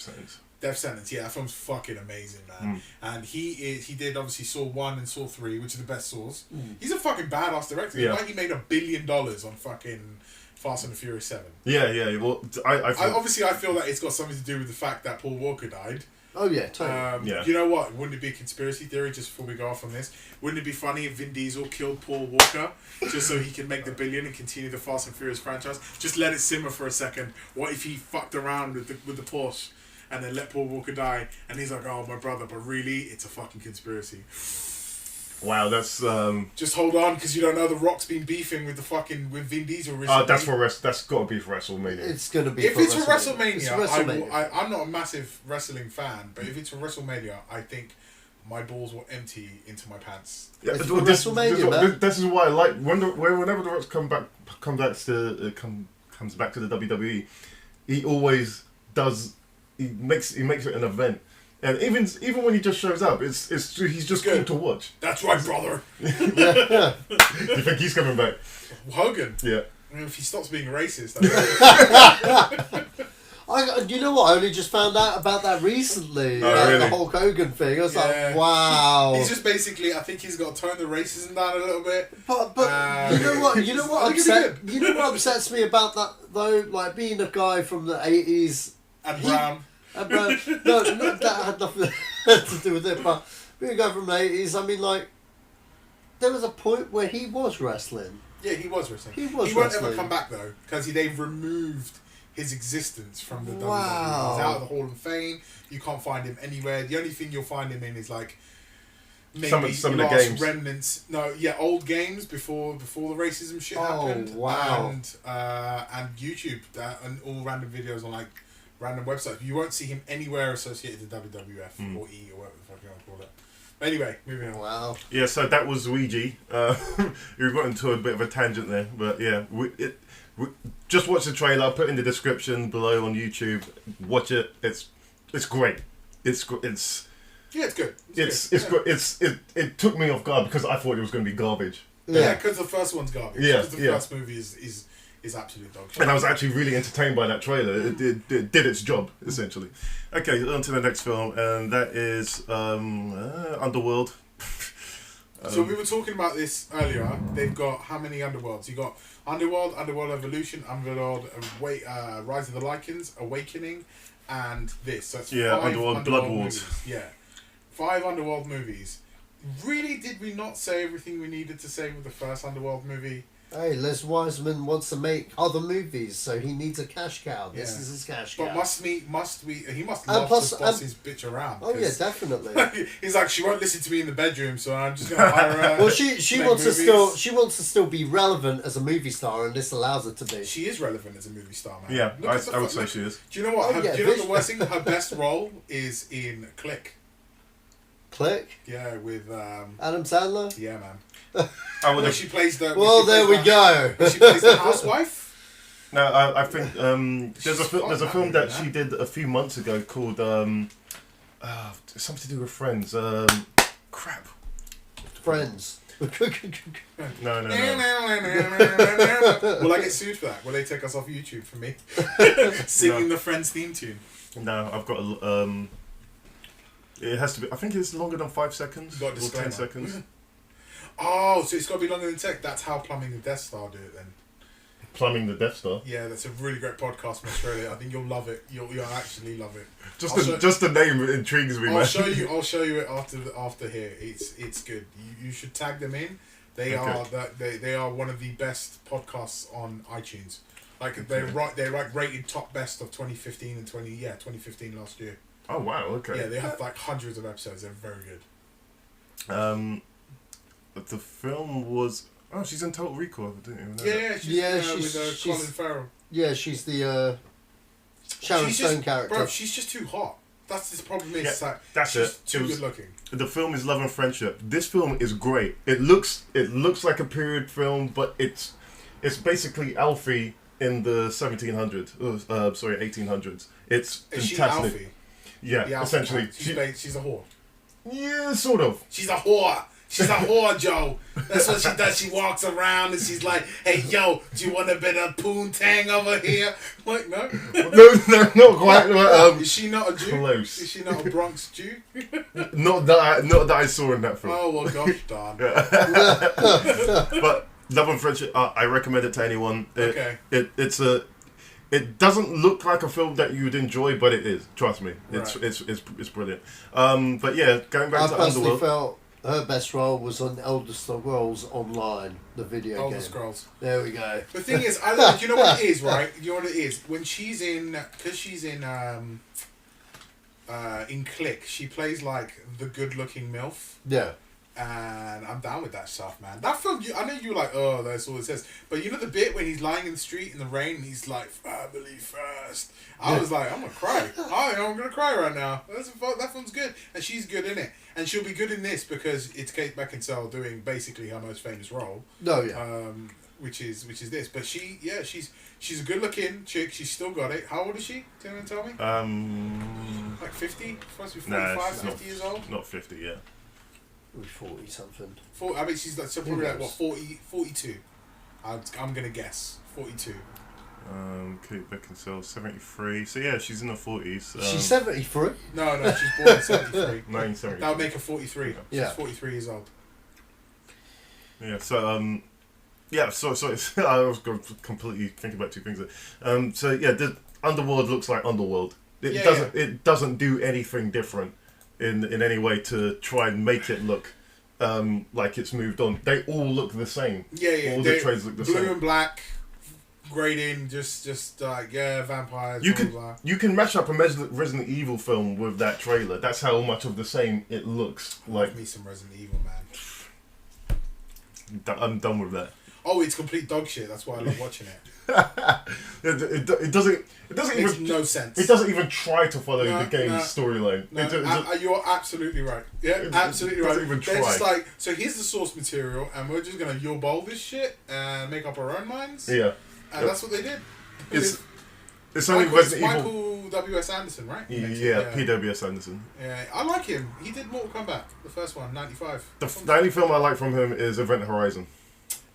Death Sentence, yeah, that film's fucking amazing, man. And he did obviously Saw 1 and Saw 3, which are the best Saws. He's a fucking badass director. Yeah. Like he made $1 billion on fucking Fast and the Furious 7. Yeah. Well, I feel that it's got something to do with the fact that Paul Walker died. Oh yeah, totally. You know what? Wouldn't it be a conspiracy theory, just before we go off on this? Wouldn't it be funny if Vin Diesel killed Paul Walker just so he can make the $1 billion and continue the Fast and Furious franchise? Just let it simmer for a second. What if he fucked around with the Porsche and then let Paul Walker die, and he's like, "Oh, my brother," but really, it's a fucking conspiracy. Wow, that's Just hold on, because you don't know The Rock's been beefing with with Vin Diesel recently. That's got to be for WrestleMania. It's going to be. If it's for WrestleMania, I'm not a massive wrestling fan, but if it's for WrestleMania, I think my balls will empty into my pants. Yeah, this is why I like whenever The Rock comes back to the WWE, he always does. He makes it an event. And even when he just shows up, he's just cool to watch. That's right, brother. Do you think he's coming back? Hogan. Yeah. I mean, if he stops being racist. You know what? I only just found out about that recently. Really? The Hulk Hogan thing. I was like, wow. He's just basically. I think he's got to tone the racism down a little bit. But you know what upsets me about that though? Like being a guy from the 80s and brown. No, that had nothing to do with it. But being a guy from the 80s, I mean, like, there was a point where he was wrestling. Yeah, he was wrestling. He won't ever come back though, because they've removed his existence from the WWE. He's out of the Hall of Fame. You can't find him anywhere. The only thing you'll find him in is like maybe some of the games. Remnants. No, yeah, old games before the racism shit happened. Wow. And YouTube and all random videos on like random websites. You won't see him anywhere associated to WWF or E or whatever the fuck you want to call it. But anyway, moving on. Wow. Yeah, so that was Ouija. We got into a bit of a tangent there, but yeah, just watch the trailer. I'll put in the description below on YouTube. Watch it. It's great. It's good. It took me off guard because I thought it was going to be garbage. Yeah, because the first one's garbage. Yeah, the first movie is absolute dog shit. And I was actually really entertained by that trailer. It did its job, essentially. Okay, on to the next film, and that is Underworld. So we were talking about this earlier. They've got how many Underworlds? You got Underworld, Underworld Evolution, Underworld Rise of the Lycans, Awakening, and this. So that's 5 Underworld Blood Wars. Movies. Yeah, 5 Underworld movies. Really, did we not say everything we needed to say with the first Underworld movie? Hey, Les Wiseman wants to make other movies, so he needs a cash cow. This is his cash cow. But he must love to boss his bitch around. Oh yeah, definitely. He's like, she won't listen to me in the bedroom, so I'm just gonna hire her. Well, she wants to still be relevant as a movie star, and this allows her to be. She is relevant as a movie star, man. Yeah, I would say she is. Do you know what? Do you know the worst thing? Her best role is in Click. Click? Yeah, with Adam Sandler. Yeah, man. Where she plays the. Well, there we go. She plays the housewife. No, I think there's a film that she did a few months ago called something to do with Friends. Crap. Friends. No. Will I get sued for that? Will they take us off YouTube for me singing the Friends theme tune? No, I've got a. It has to be. I think it's longer than 5 seconds or 10 seconds. Oh, so it's got to be longer than tech. That's how Plumbing the Death Star do it then. Plumbing the Death Star? Yeah, that's a really great podcast from Australia. I think you'll love it. You'll actually love it. Just the name intrigues me, man. I'll show you it after here. It's good. You should tag them in. They are one of the best podcasts on iTunes. Like they're rated top best of 2015 and 2015 last year. Oh wow, okay. Yeah, they have like hundreds of episodes. They're very good. But the film was... Oh, she's in Total Recall. I didn't even know she's with Colin Farrell. Yeah, she's the Sharon Stone character. Bro, she's just too hot. That's his problem. Is that's she's it. too good looking. The film is Love and Friendship. This film is great. It looks like a period film, but it's basically Alfie in the 1700s. 1800s. It's Is fantastic. she Alfie? Yeah, The Alfie essentially. type? She's a whore. Yeah, sort of. She's a whore. She's a whore, Joe. That's what she does. She walks around and she's like, "Hey, yo, do you want a bit of poontang over here?" Like, no, not quite. Is she not a Jew? Close. Is she not a Bronx Jew? Not that I saw in that film. Oh well, gosh darn. But Love and Friendship, I recommend it to anyone. Okay. It doesn't look like a film that you would enjoy, but it is. Trust me, it's brilliant. But yeah, going back to I personally Underworld. felt her best role was on Elder Scrolls Online, the video game. Elder Scrolls. There we go. The thing is, I like. You know what it is, right? You know what it is when she's in, because she's in Click. She plays like the good-looking MILF. Yeah. And I'm down with that stuff, man. That film, I know you're like, oh, that's all it says. But you know the bit when he's lying in the street in the rain and he's like, family first. I was like, I'm going to cry. I'm going to cry right now. That film's good. And she's good in it. And she'll be good in this because it's Kate Beckinsale doing basically her most famous role. Oh, yeah. Which is this. But she's a good looking chick. She's still got it. How old is she? Can you tell me? Like 50? Supposed to be 45, 50 years old? Not 50, yeah. 40 something. I mean, she's like, so probably like, what, 42? I'm going to guess. 42. Kate Beckinsale, 73. So yeah, she's in her 40s. She's 73? No, she's born in 73. 1973. That would make her 43. Yeah. She's 43 years old. Yeah, so, I was going to completely think about two things there. So yeah, the Underworld looks like Underworld. It doesn't do anything different in any way to try and make it look like it's moved on. They all look the same. Yeah. All the trades look the same. Blue and black, grading, just like, vampires. You can match up a Resident Evil film with that trailer. That's how much of the same it looks like. Give me some Resident Evil, man. I'm done with that. Oh, it's complete dog shit. That's why I love watching it. It doesn't makes even no sense. It doesn't even try to follow the game's storyline. No, you're absolutely right. Yeah, absolutely right. Doesn't even They're try. just like, so here's the source material, and we're just gonna yo-bowl this shit and make up our own minds. Yeah, and that's what they did. It's only Michael W.S. Anderson, right? Yeah, P.W.S. Anderson. Yeah, I like him. He did Mortal Kombat, the first one, 95. The only film I like from him is Event Horizon.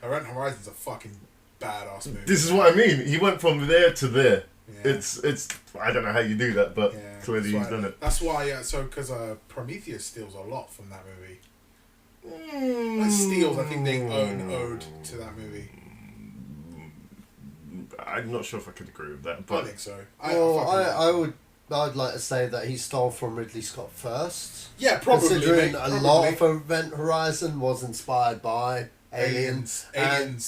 Event Horizon's a fucking badass movie. This is what I mean. He went from there to there. Yeah. It's. I don't know how you do that, but clearly he's done it. That's why. Because Prometheus steals a lot from that movie. Not steals. I think they owed to that movie. I'm not sure if I could agree with that, but I think so. I'd like to say that he stole from Ridley Scott first. Yeah, probably. Considering a lot of Event Horizon was inspired by Aliens. And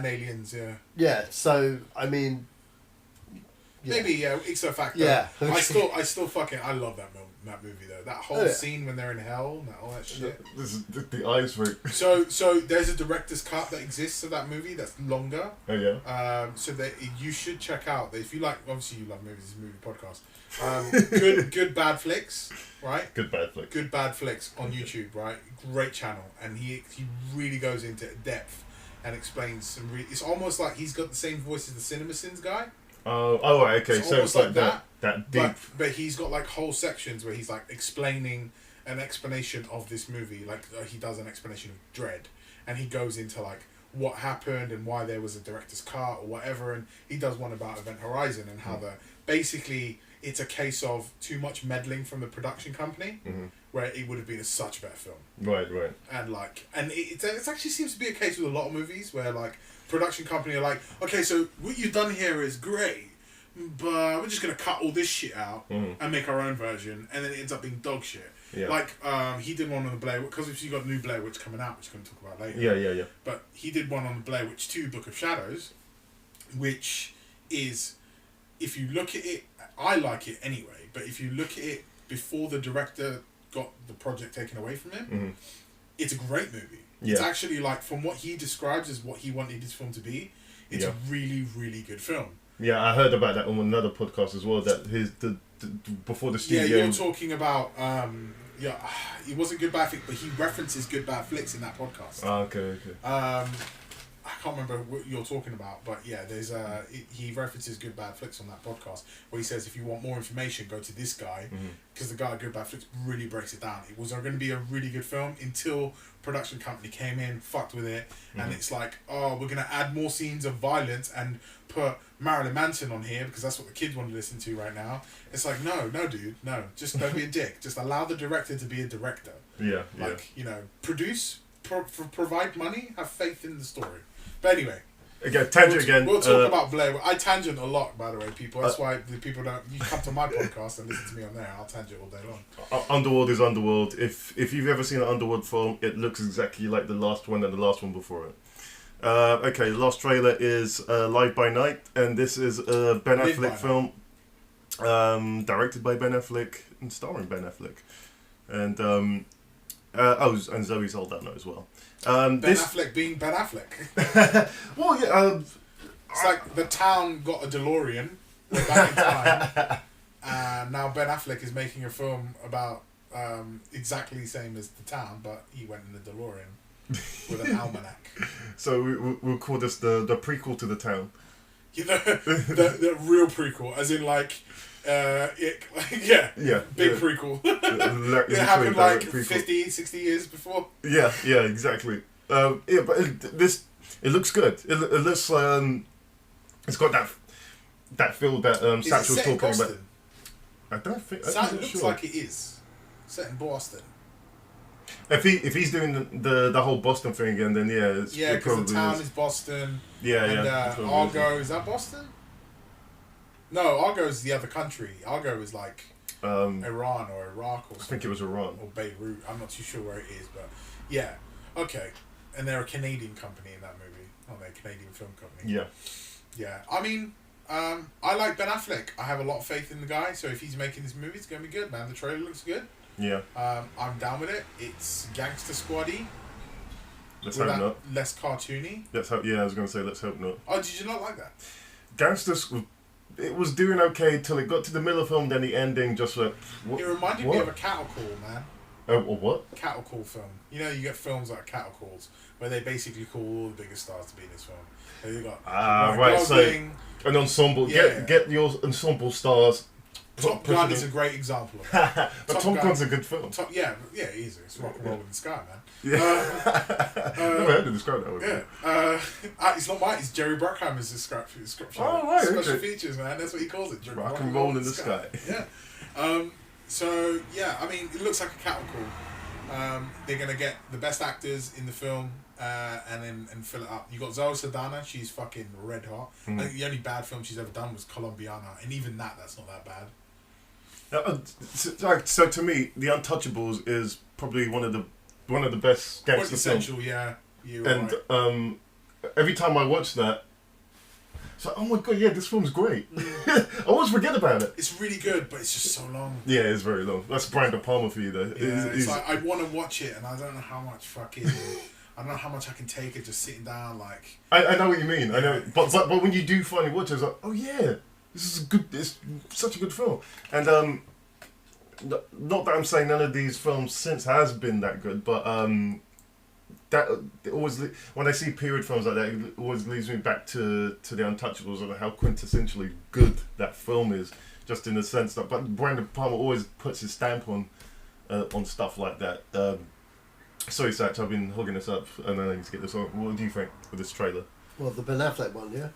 Aliens, yeah. Yeah, so, I mean... Yeah. Maybe, it's a factor. Yeah. I still fucking... I love that movie, though. That whole scene when they're in hell and all that shit. This is the eyes for it. So there's a director's cut that exists of that movie that's longer. Oh, yeah? So that you should check out. If you like... Obviously, you love movies. It's a movie podcast. Good Bad Flicks, right? Good Bad Flicks on YouTube, right? Great channel. And he really goes into depth and explains some... it's almost like he's got the same voice as the CinemaSins guy. Oh, right, okay. So it's like that deep. But he's got like whole sections where he's like explaining an explanation of this movie. Like he does an explanation of Dread. And he goes into like what happened and why there was a director's cut or whatever. And he does one about Event Horizon and how basically it's a case of too much meddling from the production company where it would have been such a better film. Right. And it actually seems to be a case with a lot of movies where like production company are like, okay, so what you've done here is great, but we're just going to cut all this shit out and make our own version, and then it ends up being dog shit. Yeah. Like, he did one on the Blair, because you got a new Blair Witch coming out, which we're going to talk about later. Yeah. But he did one on the Blair Witch 2 Book of Shadows, which is, if you look at it, I like it anyway, but if you look at it before the director got the project taken away from him, it's a great movie. It's actually like, from what he describes as what he wanted his film to be, it's a really, really good film. Yeah, I heard about that on another podcast as well, that the before the studio. Yeah, you're talking about it wasn't Good Bad Flicks, but he references Good Bad Flicks in that podcast. Oh, okay. I can't remember what you're talking about, but yeah, there's he references Good Bad Flicks on that podcast where he says if you want more information, go to this guy because the guy at Good Bad Flicks really breaks it down. It was going to be a really good film until production company came in, fucked with it, and it's like, oh, we're going to add more scenes of violence and put Marilyn Manson on here because that's what the kids want to listen to right now. It's like, no, dude, no, just don't be a dick. Just allow the director to be a director. Yeah, Produce, provide money, have faith in the story. But anyway, again, tangent again. We'll talk about Blair. I tangent a lot, by the way, people. That's why the people don't. You come to my podcast and listen to me on there. I'll tangent all day long. Underworld is Underworld. If you've ever seen an Underworld film, it looks exactly like the last one and the last one before it. Okay, the last trailer is Live by Night, and this is a Ben Affleck film, directed by Ben Affleck and starring Ben Affleck, and and Zoe Saldana as well. Affleck being Ben Affleck. Well, yeah. It's like the town got a DeLorean. We're back in time. And now Ben Affleck is making a film about exactly the same as the town, but he went in the DeLorean with an almanac. So we'll call this the prequel to the town. You know, the real prequel, as in like, big prequel. It happened like 50, 60 years before. Yeah, exactly. But it looks good. It looks it's got that feel that Sacha was talking about. I don't think. It looks like it is set in Boston. If he's doing the whole Boston thing again, then because the town is Boston. And Argo, is that Boston? No, Argo is the other country. Argo is like Iran or Iraq or something. I think it was Iran. Or Beirut. I'm not too sure where it is, but yeah. Okay. And they're a Canadian company in that movie. Aren't they? A Canadian film company. Yeah. Yeah. I mean, I like Ben Affleck. I have a lot of faith in the guy, so if he's making this movie, it's going to be good, man. The trailer looks good. Yeah. I'm down with it. It's gangster squad-y. Let's hope not. Less cartoony. Let's hope. Yeah, I was going to say let's hope not. Oh, did you not like that? Gangsters. It was doing okay till it got to the middle of the film. Then the ending just went. It reminded me of a Cattle Call, man. A what? Cattle Call film. You know, you get films like Cattle Calls where they basically call all the biggest stars to be in this film. So you got right. So an ensemble. Get your ensemble stars. Top Gun is a great example of that. But Top Gun's a good film. Easy. It's rock and roll in the sky, man. Yeah. Never heard of describe that one. Yeah. It's not mine. It's Jerry Bruckheimer's description. Oh, right. Special features, man. That's what he calls it. Rock and roll in the sky. Yeah. So yeah, I mean, it looks like a Cattle Call. They're gonna get the best actors in the film and fill it up. You got Zoe Saldana. She's fucking red hot. I think the only bad film she's ever done was Colombiana, and even that's not that bad. So to me, The Untouchables is probably one of the best gangster films. Yeah. And every time I watch that, it's like, oh my god, yeah, this film's great. I always forget about it. It's really good, but it's just so long. Yeah, it's very long. That's Brian De Palma for you, though. Yeah, it's like I want to watch it, and I don't know how much I don't know how much I can take it just sitting down like. I know what you mean. I know, but when you do finally watch it, it's like, oh yeah, this is good. It's such a good film, and not that I'm saying none of these films since has been that good, but that it always, when I see period films like that, it always leads me back to The Untouchables and how quintessentially good that film is, just in the sense that. But Brandon Palmer always puts his stamp on stuff like that. Sorry, Satch, I've been hogging this up, and I need to get this on. What do you think of this trailer? Well, the Ben Affleck one, yeah?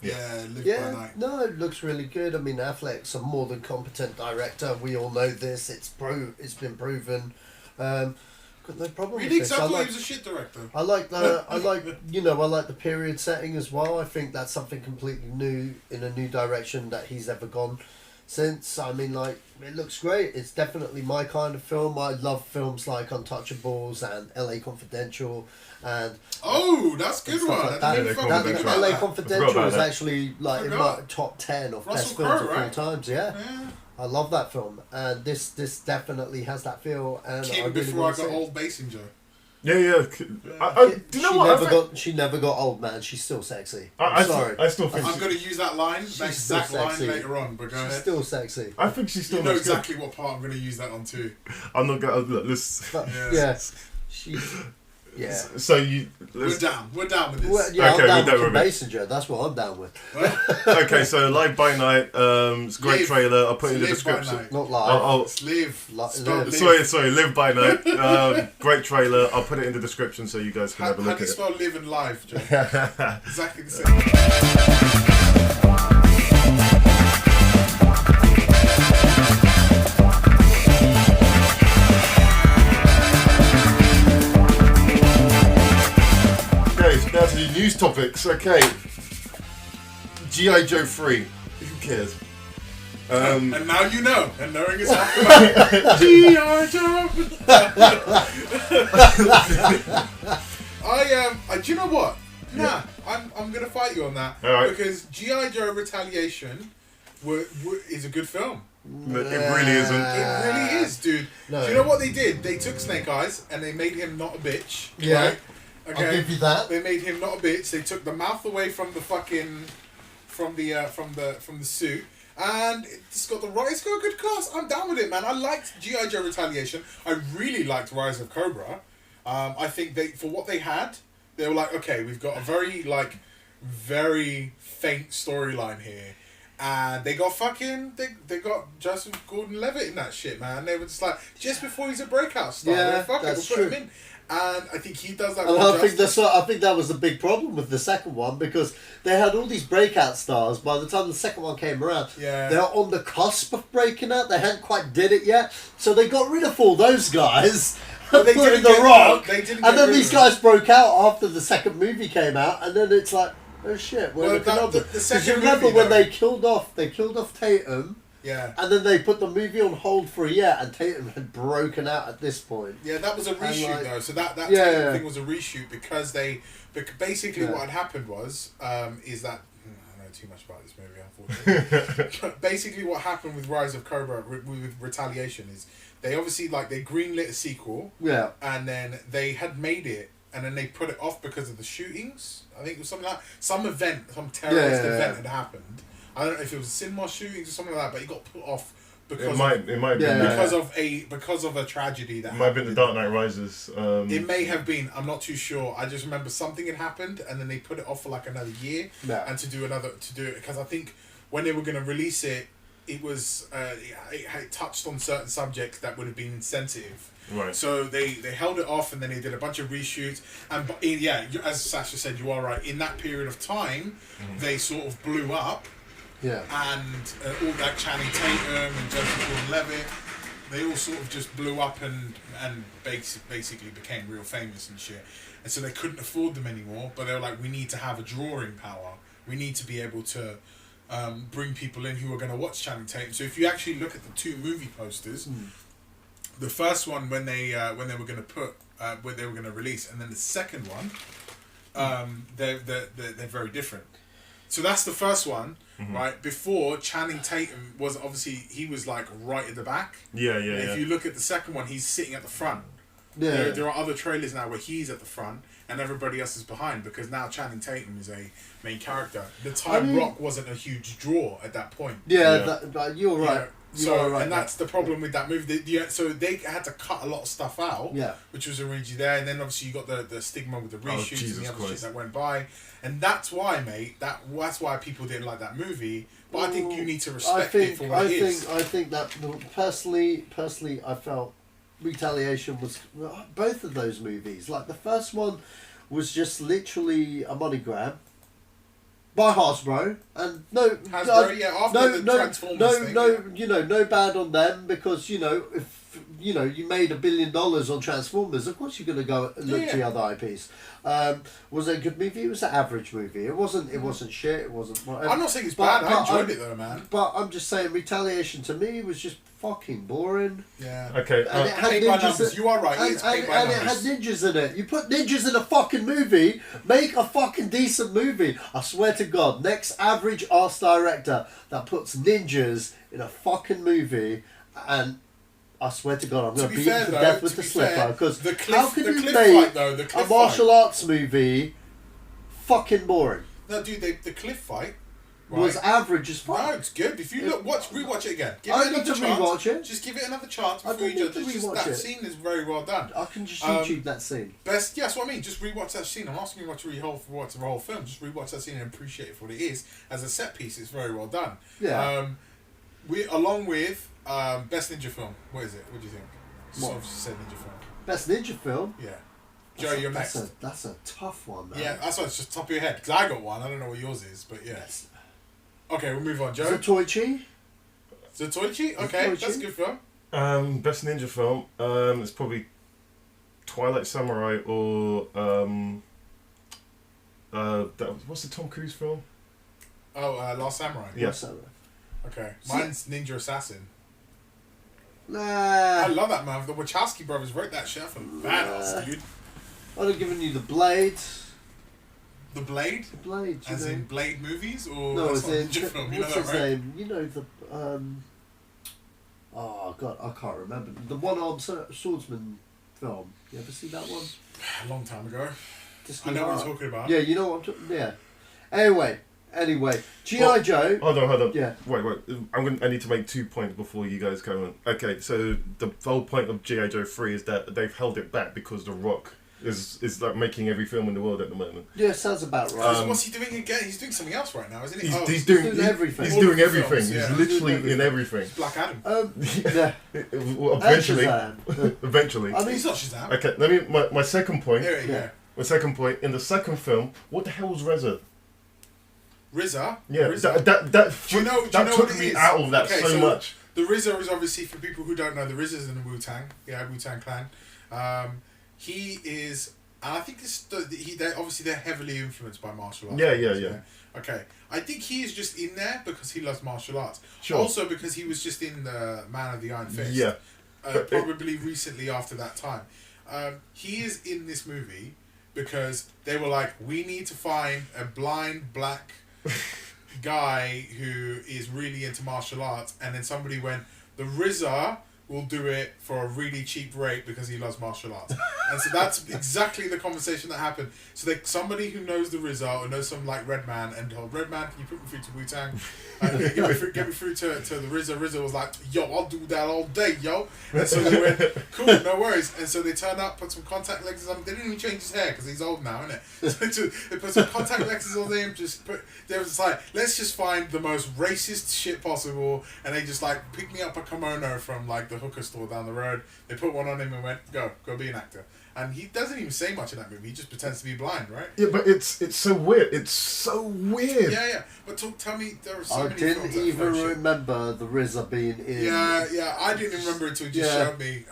Live by Night. No, it looks really good. I mean, Affleck's a more than competent director. We all know this. It's been proven. Got no problem with this. I thought he was a shit director. I like the period setting as well. I think that's something completely new in a new direction that he's ever gone since. I mean, like, it looks great. It's definitely my kind of film. I love films like Untouchables and LA Confidential and that's a good one. Like that. LA Confidential is actually like in my top 10 of best films of all times. Yeah. I love that film, and this definitely has that feel. And Came before I got Old Basinger. Yeah. Do you know what? She never got old, man. She's still sexy. Sorry. I still think I'm going to use that line, that exact line later on. But go ahead. Still sexy. I think she's still. You know exactly what part I'm going to use that on too. I'm not going to look. Listen. Yes. Yeah. So we're down with this. Well, yeah, okay, I'm down with with Messenger. That's what I'm down with. Okay, so Live by Night. It's a great trailer. I'll put it in the description. Not live. It's live. Sorry. Live by Night. Great trailer. I'll put it in the description so you guys can have a look at it. How do you spell live and live, Joe? Exactly the same. Now to the news topics. Okay. G.I. Joe 3. Who cares? And now you know. And knowing is half the battle. G.I. Joe. Do you know what? Nah, I'm gonna fight you on that. All right. Because G.I. Joe Retaliation is a good film. It really isn't. It really is, dude. No. Do you know what they did? They took Snake Eyes and they made him not a bitch. Yeah. Right? Okay. I'll give you that. They made him not a bitch. They took the mouth away from the fucking, from the suit, and it's got a good cast. I'm down with it, man. I liked G.I. Joe Retaliation. I really liked Rise of Cobra. I think for what they had, they were like, okay, we've got a very faint storyline here. And they got they got Joseph Gordon-Levitt in that shit, man. They were just like, just before he's a breakout star. Yeah, we'll that's put him true. in. And I think he does that. And I think that was the big problem with the second one, because they had all these breakout stars. By the time the second one came around, yeah, they were on the cusp of breaking out. They hadn't quite did it yet, so they got rid of all those guys. Well, they put in didn't the Rock, they didn't and then these guys broke out after the second movie came out, and then it's like, oh shit, we're looking up. Because you remember when they killed off Tatum. Yeah. And then they put the movie on hold for a year, and Tatum had broken out at this point. Yeah, that was a reshoot though. So that yeah, thing was a reshoot because basically what had happened was is that I know too much about this movie, unfortunately. Basically, what happened with Rise of Cobra with Retaliation is they obviously they greenlit a sequel. Yeah. And then they had made it, and then they put it off because of the shootings. I think it was something like some terrorist event had happened. I don't know if it was cinema shootings or something like that, but it got put off because it might be because of a tragedy that might have been the Dark Knight Rises. It may have been. I'm not too sure. I just remember something had happened, and then they put it off for another year, and to do it because I think when they were going to release it, it was it touched on certain subjects that would have been insensitive. Right. So they held it off, and then they did a bunch of reshoots. And as Sacha said, you are right. In that period of time, they sort of blew up. Yeah. And all that Channing Tatum and Joseph Gordon-Levitt, they all sort of just blew up and basically became real famous and shit. And so they couldn't afford them anymore. But they were like, we need to have a drawing power. We need to be able to bring people in who are going to watch Channing Tatum. So if you actually look at the two movie posters, the first one when they were going to release, and then the second one, they're very different. So that's the first one, right? Before, Channing Tatum was he was right at the back. Yeah. If you look at the second one, he's sitting at the front. Yeah. There are other trailers now where he's at the front and everybody else is behind, because now Channing Tatum is a main character. The time Rock wasn't a huge draw at that point. Yeah. You're right. And that's the problem with that movie. So they had to cut a lot of stuff out, which was already there, and then obviously you got the stigma with the reshoots and the other shit that went by, and that's why, mate. That's why people didn't like that movie. But I think you need to respect it for what it is. I think that personally, I felt Retaliation was both of those movies. The first one was just literally a money grab. By Hasbro, and no bad on them, because if you made $1 billion on Transformers, of course you're going to go look to the other IPs. Was it a good movie? It was an average movie. It wasn't shit. It wasn't whatever. I'm not saying it's bad. I enjoyed it though, man. But I'm just saying, Retaliation to me was just fucking boring. Yeah. Okay. And it had ninjas. You are right. It's paid by numbers. It had ninjas in it. You put ninjas in a fucking movie, make a fucking decent movie. I swear to God, next average ass director that puts ninjas in a fucking movie and I swear to God, I'm going to be beat him fair, to though, death with to the be slipper. fair, Because the how can the you cliff make fight, though, the a cliff martial fight. arts movie fucking boring? No, dude, the cliff fight. Right. Was average as fuck. No, it's good. If you rewatch it again. Give I it need to another chance. rewatch it. Just give it another chance I before don't you need to judge. rewatch That it. scene is very well done. I can just YouTube that scene. Best, yeah, that's what I mean. Just rewatch that scene. I'm asking you to watch the whole film. Just rewatch that scene and appreciate it for what it is. As a set piece, it's very well done. Yeah. We along with best ninja film. What is it? What do you think? What? Sort of said ninja film. Best ninja film? Yeah. Joe, you're next. That's a tough one, man. Yeah, that's why it's just top of your head. Because I got one. I don't know what yours is, but yeah. Yes. Okay, we'll move on, Joe. Zatoichi? Zatoichi? Okay, that's a good film. Best ninja film. It's probably Twilight Samurai or what's the Tom Cruise film? Oh, Last Samurai. Yeah. Last Samurai. Okay, mine's Ninja Assassin. Nah. I love that, man. The Wachowski brothers wrote that shit for badass, dude. I'd have given you The Blade. The Blade? The Blade, As in Blade movies? Or no, that's as not a in... ninja film, you What's know his that, right? name? You know, the... oh, God, I can't remember. The one-armed swordsman film. You ever see that one? A long time ago. Just I know what you're talking about. Yeah, you know what I'm talking... Yeah. Anyway, G.I. Joe... Hold on. Yeah. Wait. I need to make 2 points before you guys go on. Okay, so the whole point of G.I. Joe 3 is that they've held it back because The Rock is like making every film in the world at the moment. Yeah, sounds about right. What's he doing again? He's doing something else right now, isn't he? He's doing everything. He's doing everything. Films, yeah. He's literally in everything. It's Black Adam. Yeah. Well, eventually. I mean, he's not Shazam. Okay, let me... My second point... Yeah. My second point, in the second film, what the hell was RZA? RZA? Yeah, RZA. that took me out of that so much. The RZA is obviously, for people who don't know, the RZA is in the Wu-Tang. Yeah, Wu-Tang Clan. He is... And I think they're heavily influenced by martial arts. Yeah. Okay. I think he is just in there because he loves martial arts. Sure. Also because he was just in the Man of the Iron Fist. Yeah. Probably recently after that time. He is in this movie because they were like, we need to find a blind black guy who is really into martial arts. And then somebody went, the RZA will do it for a really cheap rate because he loves martial arts. And so that's exactly the conversation that happened. So somebody who knows the RZA or knows some like Red Man and told Red Man, can you put me through to Wu-Tang? Get me through to the RZA. RZA was like, yo, I'll do that all day, yo. And so they went, cool, no worries. And so they turned up, put some contact lenses on. They didn't even change his hair because he's old now, isn't it? So they put some contact lenses on him. They was like, let's just find the most racist shit possible. And they just like picked me up a kimono from like the hooker store down the road. They put one on him and went, go be an actor. And he doesn't even say much in that movie. He just pretends to be blind, right? Yeah, but it's so weird. It's so weird. Yeah. But tell me, there are so many I films didn't even remember the RZA being in. Yeah. I didn't remember until you just showed me.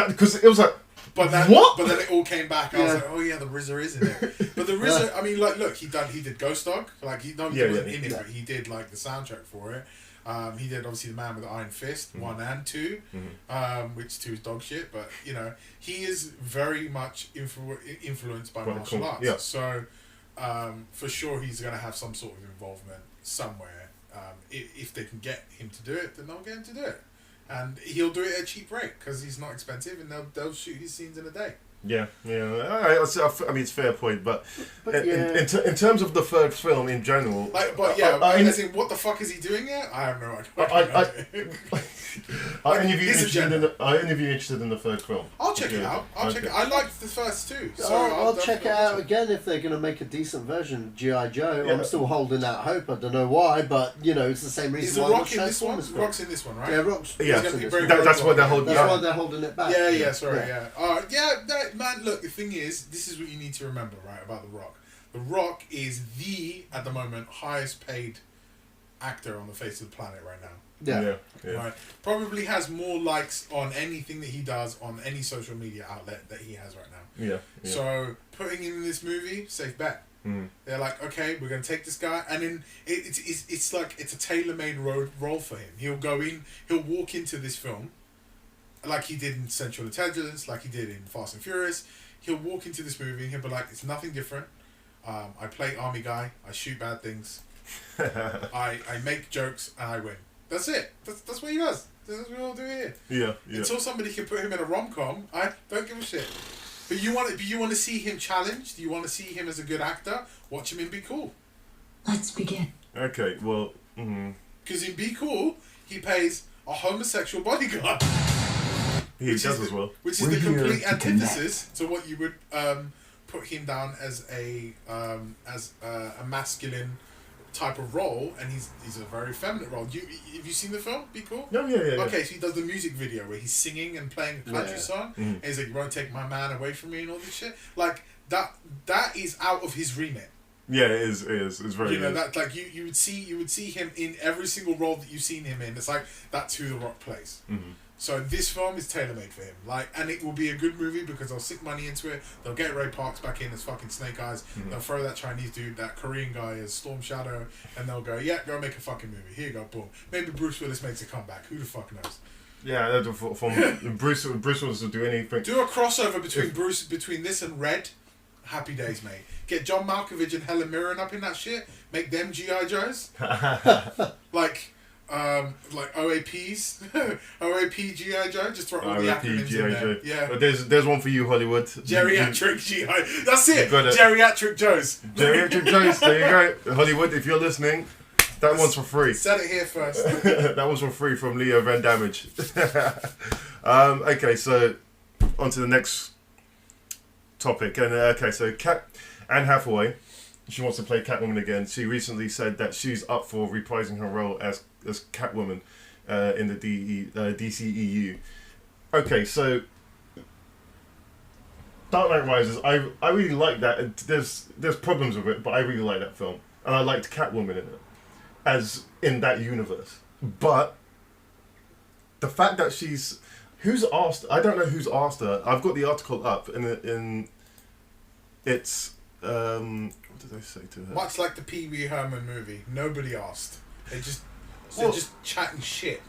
Because it was like, what? But then it all came back. I was like, oh yeah, the RZA is in it. But the RZA, I mean, like, look, he did Ghost Dog. Like he wasn't in it, but he did like the soundtrack for it. He did obviously The Man with the Iron Fist 1 and 2, which 2 is dog shit, but you know he is very much influenced by martial arts. Yeah. So for sure he's going to have some sort of involvement somewhere. If they can get him to do it, then they'll get him to do it, and he'll do it at a cheap rate because he's not expensive, and they'll shoot his scenes in a day. Yeah. I mean, it's a fair point, but in terms of the third film in general... as in, what the fuck is he doing here? I have no idea. Are any of you interested in the third film? I'll check it out. Check it. I liked the first two. So I'll check it out again if they're going to make a decent version of G.I. Joe. Yeah. I'm still holding out hope. I don't know why, but you know, it's the same reason. Is The Rock in this one? Rock's in this one, right? Yeah, Rock's. Yeah, that's why they're holding. That's why they're holding it back. Man, look, the thing is, this is what you need to remember, right, about The Rock. The Rock is at the moment, highest paid actor on the face of the planet right now. Yeah. Right. Probably has more likes on anything that he does on any social media outlet that he has right now. Yeah. So putting him in this movie, safe bet. They're like, okay, we're gonna take this guy, and then it's like it's a tailor-made role for him. He'll walk into this film like he did in Central Intelligence, like he did in Fast and Furious. He'll walk into this movie and he'll be like, it's nothing different. I play army guy. I shoot bad things. I make jokes and I win. That's it. That's what he does. That's what we all do here. Yeah. Until somebody can put him in a rom-com, I don't give a shit. But you want to see him challenged? You want to see him as a good actor? Watch him in Be Cool. Let's begin. Okay, well... Because in Be Cool, he plays a homosexual bodyguard. He does as well. Which is the complete antithesis to what you would put him down as a masculine type of role, and he's a very feminine role. Have you seen the film? Be Cool? No, yeah. Okay, so he does the music video where he's singing and playing a country song, and he's like, "You won't take my man away from me," and all this shit. Like that is out of his remit. Yeah, it is. It's very. You know that like you would see him in every single role that you've seen him in. It's like that's who The Rock plays. Mm-hmm. So this film is tailor-made for him. Like, and it will be a good movie because they'll sink money into it. They'll get Ray Parks back in as fucking Snake Eyes. Mm-hmm. They'll throw that Chinese dude, that Korean guy as Storm Shadow, and they'll go, yeah, go make a fucking movie. Here you go, boom. Maybe Bruce Willis makes a comeback. Who the fuck knows? Yeah, from Bruce Willis will do anything. Do a crossover between this and Red. Happy days, mate. Get John Malkovich and Helen Mirren up in that shit. Make them G.I. Joes. like OAPs, OAP G.I. Joe. Just throw all the acronyms in there. Yeah. But there's one for you, Hollywood. Geriatric G.I. That's it. Geriatric Joes. Geriatric Joes. There you go, Hollywood. If you're listening, that one's for free. Said it here first. That one's for free from Leo Van-Dammage. Okay, so on to the next topic. And so Anne Hathaway, she wants to play Catwoman again. She recently said that she's up for reprising her role as Catwoman in the DCEU. Okay, so Dark Knight Rises, I really like that. There's problems with it, but I really like that film, and I liked Catwoman in it, as in that universe. But the fact that who's asked? I don't know who's asked her. I've got the article up, and it's what did they say to her? Much like the Pee Wee Herman movie, nobody asked. They're just chatting shit.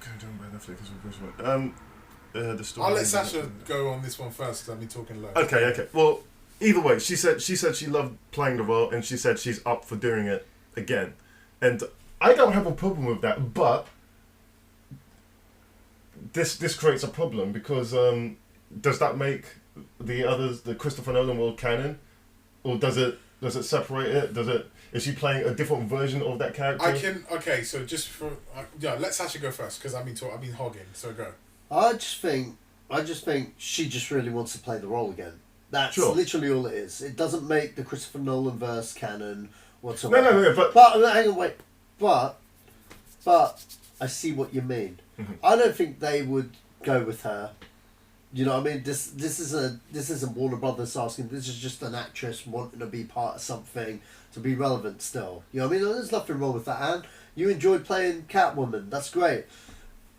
The story. I'll let Sacha go on this one first because I've been talking low. Okay. Well, either way, she said she loved playing the role, and she said she's up for doing it again, and I don't have a problem with that. But this creates a problem because does that make the Christopher Nolan world canon, or does it separate it? Is she playing a different version of that character? So just for let Sacha go first because I've been hogging. So go. I just think she just really wants to play the role again. That's literally all it is. It doesn't make the Christopher Nolan verse canon whatsoever. No, but hang on, wait. But I see what you mean. Mm-hmm. I don't think they would go with her. You know what I mean? This isn't Warner Brothers asking. This is just an actress wanting to be part of something to be relevant still. You know what I mean? There's nothing wrong with that, Anne. You enjoyed playing Catwoman. That's great.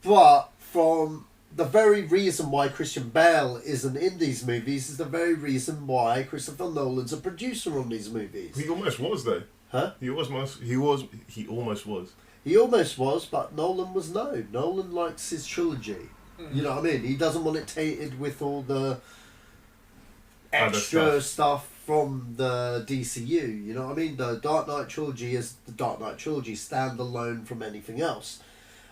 But from the very reason why Christian Bale isn't in these movies is the very reason why Christopher Nolan's a producer on these movies. He almost was, though. Huh? He almost was. He almost was, but Nolan was no. Nolan likes his trilogy. You know what I mean? He doesn't want it tainted with all the extra stuff from the DCU. You know what I mean? The Dark Knight trilogy is the Dark Knight trilogy, standalone from anything else.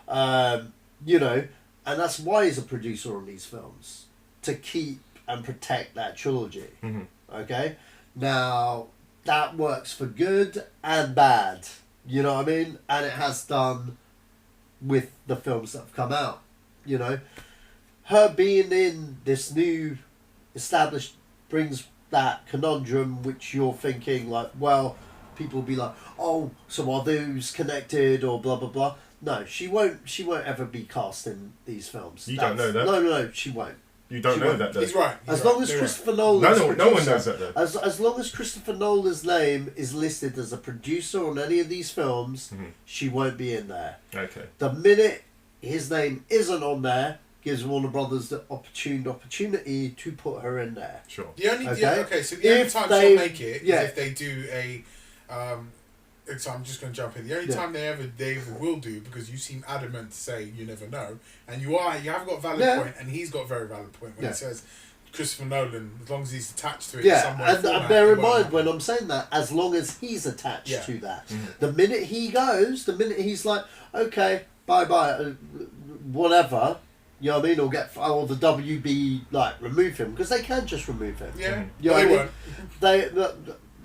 You know, and that's why he's a producer on these films, to keep and protect that trilogy. Mm-hmm. Okay? Now, that works for good and bad. You know what I mean? And it has done with the films that have come out. You know, her being in this new established brings that conundrum which you're thinking like, well, people will be like, oh, so are those connected or blah blah blah. No, she won't ever be cast in these films. You don't know that? No, she won't. You don't know that, though. He's right. As long as Christopher Nolan's producer, no one knows that, though. As long as Christopher Nolan's name is listed as a producer on any of these films, she won't be in there. Okay. The minute his name isn't on there, gives Warner Brothers the opportunity to put her in there. Sure. The only time she'll make it is if they do a. So I'm just going to jump in. The only time they ever will do, because you seem adamant to say you never know, and you have got a valid point, and he's got a very valid point when he says Christopher Nolan, as long as he's attached to it. Yeah, and bear in mind when I'm saying that, as long as he's attached to that. Mm-hmm. The minute he's like, okay, whatever. You know what I mean? Or the WB remove him because they can just remove him. Yeah, you know they what I mean? won't.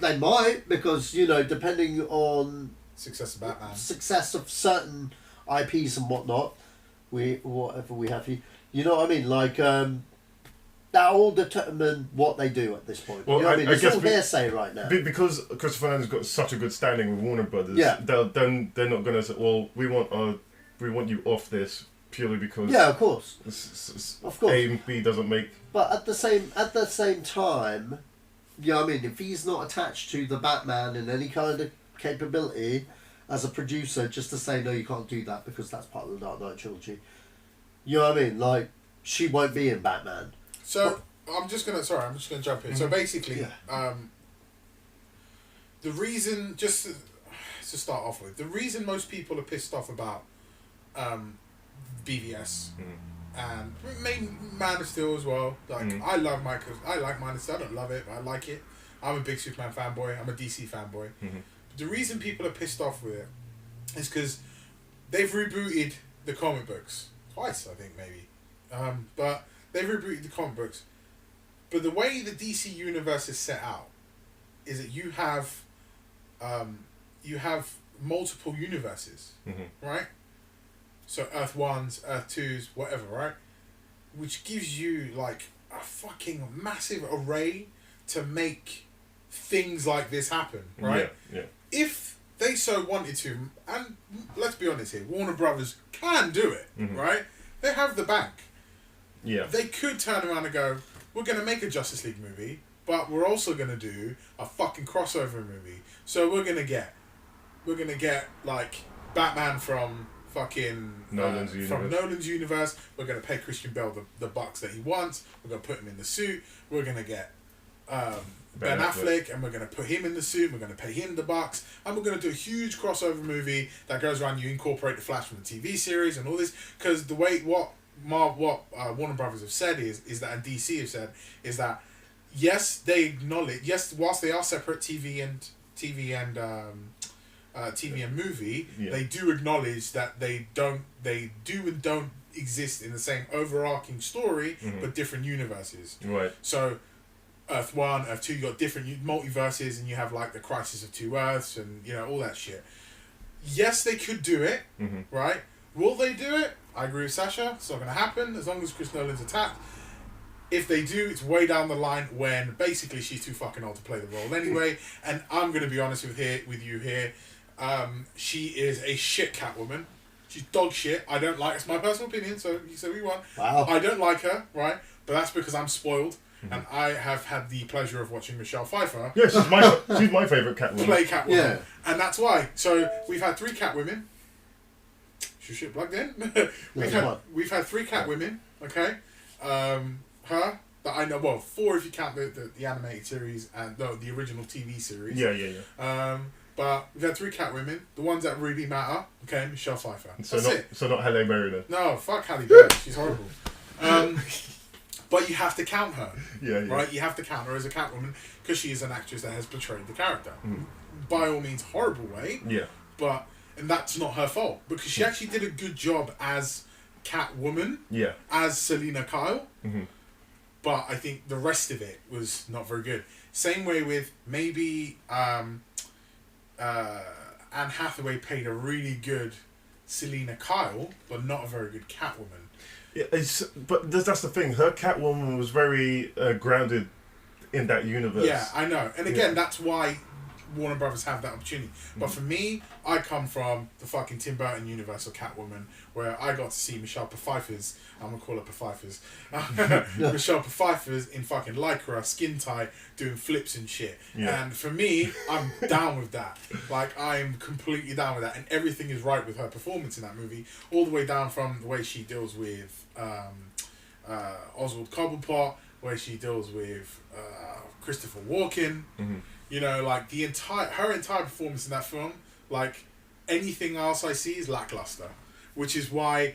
They might because depending on success of Batman, success of certain IPs and whatnot, whatever we have here. You know what I mean? That all determine what they do at this point. Well, you know what I mean? It's all hearsay right now. Because Christopher Nolan's got such a good standing with Warner Brothers. Yeah. They're not going to say, well, we want you off this purely because. Yeah, of course. Of course. A and B doesn't make. But at the same time, you know what I mean? If he's not attached to the Batman in any kind of capability as a producer, just to say no, you can't do that because that's part of the Dark Knight trilogy. You know what I mean? She won't be in Batman. So I'm just gonna jump in. Mm-hmm. So basically, the reason, just to start off with, the reason most people are pissed off about BVS and maybe Man of Steel as well. I like Man of Steel. I don't love it, but I like it. I'm a big Superman fanboy. I'm a DC fanboy. Mm-hmm. The reason people are pissed off with it is because they've rebooted the comic books twice, I think maybe, but. They've rebooted the comic books, but the way the DC universe is set out is that you have multiple universes, right? So Earth 1s, Earth 2s, whatever, right? Which gives you a fucking massive array to make things like this happen, right? Yeah. If they so wanted to, and let's be honest here, Warner Brothers can do it, right? They have the bank. Yeah. They could turn around and go, we're going to make a Justice League movie, but we're also going to do a fucking crossover movie. So we're going to get Batman from fucking Nolan's universe. We're going to pay Christian Bale the bucks that he wants. We're going to put him in the suit. We're going to get Ben Affleck, and we're going to put him in the suit. We're going to pay him the bucks, and we're going to do a huge crossover movie that goes around. You incorporate the Flash from the TV series and all this, because the way what Warner Brothers have said is that, and DC have said is that they acknowledge whilst they are separate TV and movie, they do acknowledge that they do and don't exist in the same overarching story, but different universes. Right. So Earth 1, Earth 2, you got different multiverses, and you have the Crisis of Two Earths and all that shit. Yes, they could do it, right? Will they do it? I agree with Sacha. It's not going to happen as long as Chris Nolan's attacked. If they do, it's way down the line when basically she's too fucking old to play the role anyway. And I'm going to be honest with you here. She is a shit Catwoman. She's dog shit. I don't like. It's my personal opinion. So you say what you want. Wow. I don't like her, right? But that's because I'm spoiled, and I have had the pleasure of watching Michelle Pfeiffer. Yeah, she's my favorite Catwoman. Play Catwoman. Yeah. And that's why. So we've had 3 Catwomen. Shit plugged in. We've had 3 Catwomen, okay? Her that I know, 4 if you count the animated series and the original TV series. Yeah. But we've had 3 Catwomen. The ones that really matter, okay, Michelle Pfeiffer. So not Halle Berry. No, fuck Halle Berry. She's horrible. But you have to count her. Yeah. Right? You have to count her as a Catwoman because she is an actress that has portrayed the character. By all means, horrible way. Yeah. And that's not her fault because she actually did a good job as Catwoman. Yeah. As Selina Kyle. But I think the rest of it was not very good. Same way with maybe Anne Hathaway played a really good Selina Kyle, but not a very good Catwoman. Yeah, but that's the thing. Her Catwoman was very grounded in that universe. Yeah, I know. And again, that's why Warner Brothers have that opportunity. But for me, I come from the fucking Tim Burton universe of Catwoman, where I got to see Michelle Pfeiffer's, I'm going to call her Pfeiffer's, Michelle Pfeiffer's in fucking lycra, skin tight, doing flips and shit. Yeah. And for me, I'm down with that. I'm completely down with that. And everything is right with her performance in that movie, all the way down from the way she deals with Oswald Cobblepot, where she deals with Christopher Walken. Her entire performance in that film, anything else I see is lackluster, which is why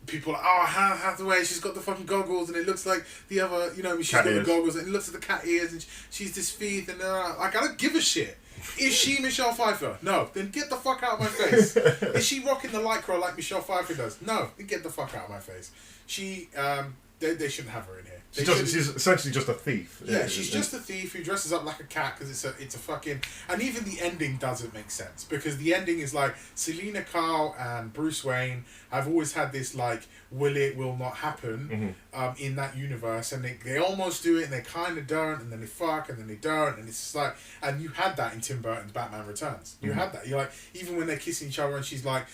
people are, Hathaway, she's got the fucking goggles and it looks like the other, she's got the goggles and it looks like the cat ears and she's this feet and I don't give a shit. Is she Michelle Pfeiffer? No. Then get the fuck out of my face. Is she rocking the lycra like Michelle Pfeiffer does? No. Then get the fuck out of my face. She, they shouldn't have her in here. She's essentially just a thief. Yeah, she's just a thief who dresses up like a cat because it's a fucking... And even the ending doesn't make sense because the ending is like Selena Kyle and Bruce Wayne have always had this like will it, will not happen in that universe, and they almost do it and they kind of don't, and then they fuck and then they don't, and it's just like... And you had that in Tim Burton's Batman Returns. You had that. You're like, even when they're kissing each other and she's like,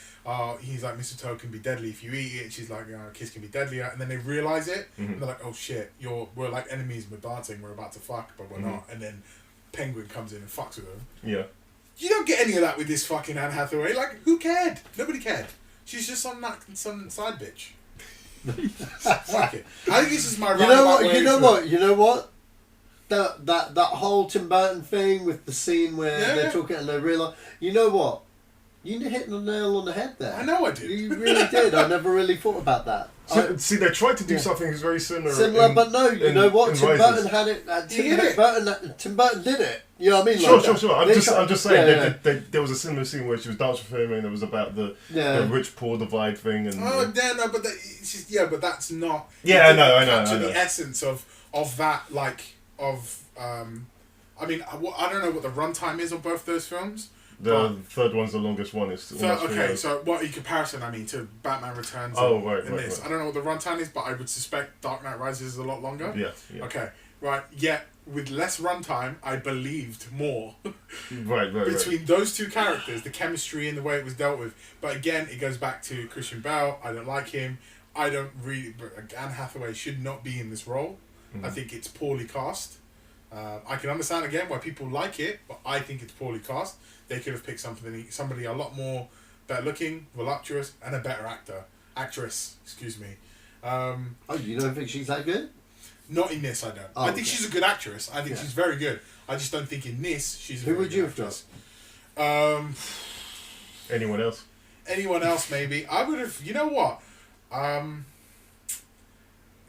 he's like, mistletoe can be deadly if you eat it, and she's like, a kiss can be deadlier, and then they realise it, and they're like, oh shit, we're like enemies, we're dancing, we're about to fuck, but we're not, and then Penguin comes in and fucks with them. Yeah. You don't get any of that with this fucking Anne Hathaway. Like, who cared? Nobody cared. She's just some side bitch. Fuck it. I think this is my You know what? That whole Tim Burton thing with the scene where they're talking and they realise... You know what? You hit the nail on the head there. I know I did. You really did. I never really thought about that. See, they tried to do something very similar. But no, you know what? Tim Burton had it. Tim Burton did it. You know what I mean? Sure. I'm just saying there was a similar scene where she was dancing with him, and it was about the rich poor divide thing. And but that's not. Yeah, I know. The essence of that, like I mean, I don't know what the runtime is on both those films. The third one's the longest one. So what in comparison, I mean, to Batman Returns and this? Right. I don't know what the runtime is, but I would suspect Dark Knight Rises is a lot longer. Yeah. Okay, right. Yet, with less runtime, I believed more. Between those two characters, the chemistry and the way it was dealt with. But again, it goes back to Christian Bale. I don't like him. I don't really... Anne Hathaway should not be in this role. I think it's poorly cast. I can understand, again, why people like it, but I think it's poorly cast. They could have picked somebody a lot more better looking, voluptuous, and a better actress. Excuse me. You don't think she's that good? Not in this, I don't. I think she's a good actress. I think she's very good. I just don't think in this she's a very good actress. Who would you have done? Anyone else? Anyone else, maybe. I would have. You know what?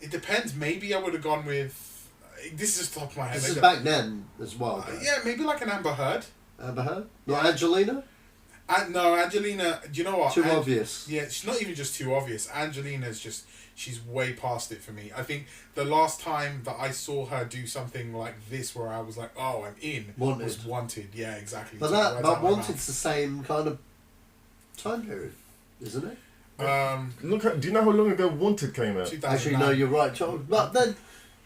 It depends. Maybe I would have gone with. This is just top of my head. This is back then as well. Yeah, maybe like an Amber Heard. Amber Heard? Not Angelina? No, Angelina, do you know what? Too obvious. Yeah, she's not even just too obvious. Angelina's just, she's way past it for me. I think the last time that I saw her do something like this where I was like, oh, I'm in, was Wanted. Yeah, exactly. But Wanted's the same kind of time period, isn't it? Do you know how long ago Wanted came out? Actually, no, you're right, Charles. But then,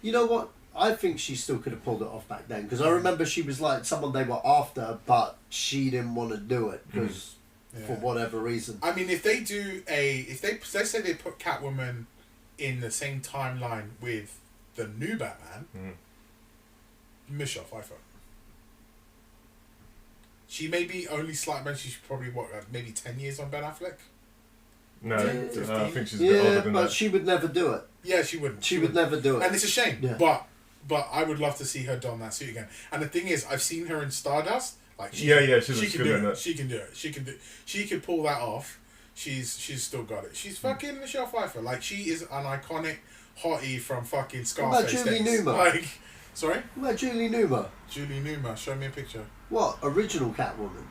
you know what? I think she still could have pulled it off back then because I remember she was like someone they were after, but she didn't want to do it because for whatever reason. I mean, if they do let's say they put Catwoman in the same timeline with the new Batman, Michelle Pfeiffer. She may be only slightly, she's probably maybe 10 years on Ben Affleck. No, I think she's a bit older than that. But she would never do it. Yeah, she wouldn't. She would never do it, and it's a shame. Yeah. But I would love to see her don that suit again. And the thing is, I've seen her in Stardust. Like she can do it. She can do it. She could pull that off. She's still got it. She's fucking Michelle Pfeiffer. Like she is an iconic hottie from fucking Scarface. What about Julie Newmar? Like, sorry. What about Julie Newmar? Julie Newmar. Show me a picture. What original Catwoman?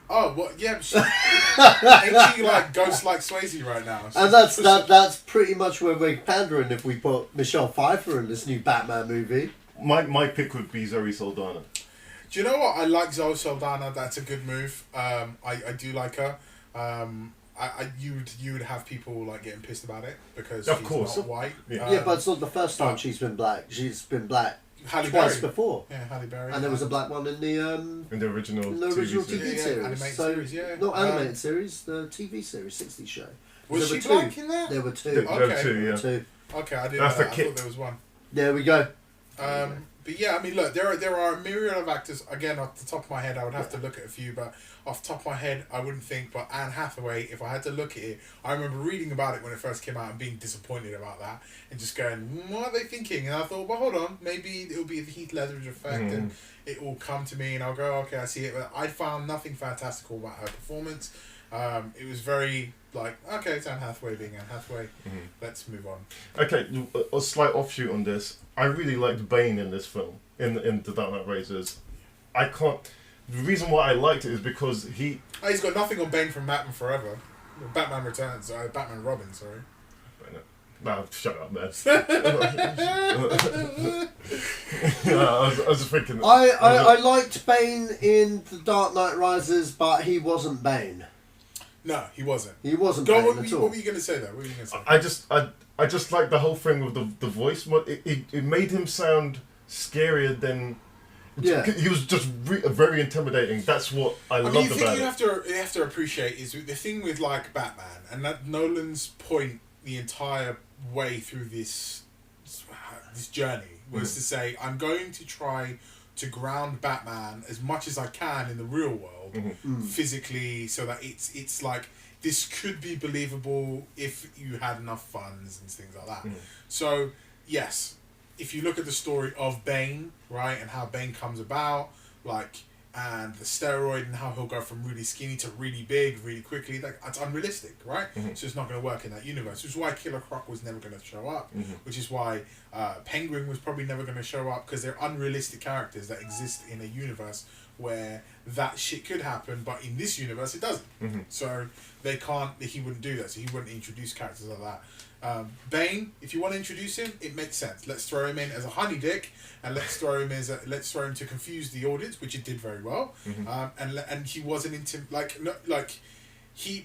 Oh, what? Yeah, ain't she like ghost like Swayze right now? And that's pretty much where we're pandering if we put Michelle Pfeiffer in this new Batman movie. My pick would be Zoe Saldana. Do you know what? I like Zoe Saldana. That's a good move. I do like her. You would have people like getting pissed about it because she's not white. Yeah, but it's not the first time she's been black. She's been black. Halle twice Berry. Before. Yeah, Halle Berry. And there was a black one in the original TV series. Animated series, yeah. Not animated series, the TV series, 60s show. Was she black in that? There were two. There were two. Okay, I didn't know that. I thought there was one. There we go. But yeah, I mean, look, there are a myriad of actors. Again, off the top of my head, I would have to look at a few, but off the top of my head, I wouldn't think. But Anne Hathaway, if I had to look at it, I remember reading about it when it first came out and being disappointed about that and just going, what are they thinking? And I thought, well, hold on, maybe it'll be the Heath Ledger effect and it will come to me and I'll go, okay, I see it. But I found nothing fantastical about her performance. It was very like, okay, it's Anne Hathaway being Anne Hathaway. Let's move on. Okay, a slight offshoot on this. I really liked Bane in this film, in The Dark Knight Rises. the reason why I liked it is because he's got nothing on Bane from Batman Forever. Batman Returns. Batman Robin, sorry. No, shut up, man. I was just thinking. I liked Bane in The Dark Knight Rises, but he wasn't Bane. No, he wasn't. He wasn't Bane at all. What were you going to say there? What were you going to say? I just like the whole thing with the voice. It made him sound scarier than. Yeah. He was just very intimidating. That's what I loved about it. You have to appreciate is the thing with like Batman, and that Nolan's point the entire way through this journey was to say, I'm going to try to ground Batman as much as I can in the real world, physically, so that it's like this could be believable if you had enough funds and things like that. So yes, if you look at the story of Bane, right, and how Bane comes about, like, and the steroid and how he'll go from really skinny to really big really quickly, like, it's unrealistic, right? So it's not going to work in that universe, which is why Killer Croc was never going to show up, which is why Penguin was probably never going to show up, because they're unrealistic characters that exist in a universe where that shit could happen, but in this universe it doesn't. So he wouldn't do that, so he wouldn't introduce characters like that. Bane, if you want to introduce him, it makes sense. Let's throw him in as a honey dick, and let's throw him to confuse the audience, which it did very well. And he wasn't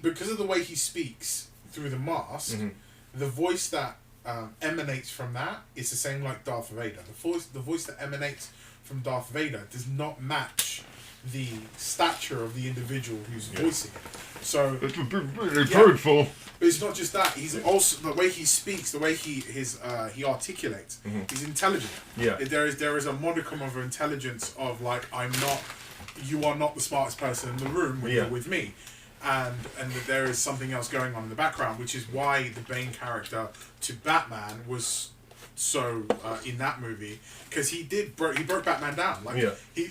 because of the way he speaks through the mask, the voice that emanates from that is the same like Darth Vader. The voice that emanates from Darth Vader does not match the stature of the individual who's voicing it. So it's really painful. But it's not just that. He's also the way he speaks, the way he articulates. He's intelligent. Yeah. There is a modicum of intelligence of like, you are not the smartest person in the room when you're with me, and that there is something else going on in the background, which is why the Bane character to Batman was so in that movie, because he broke Batman down. Like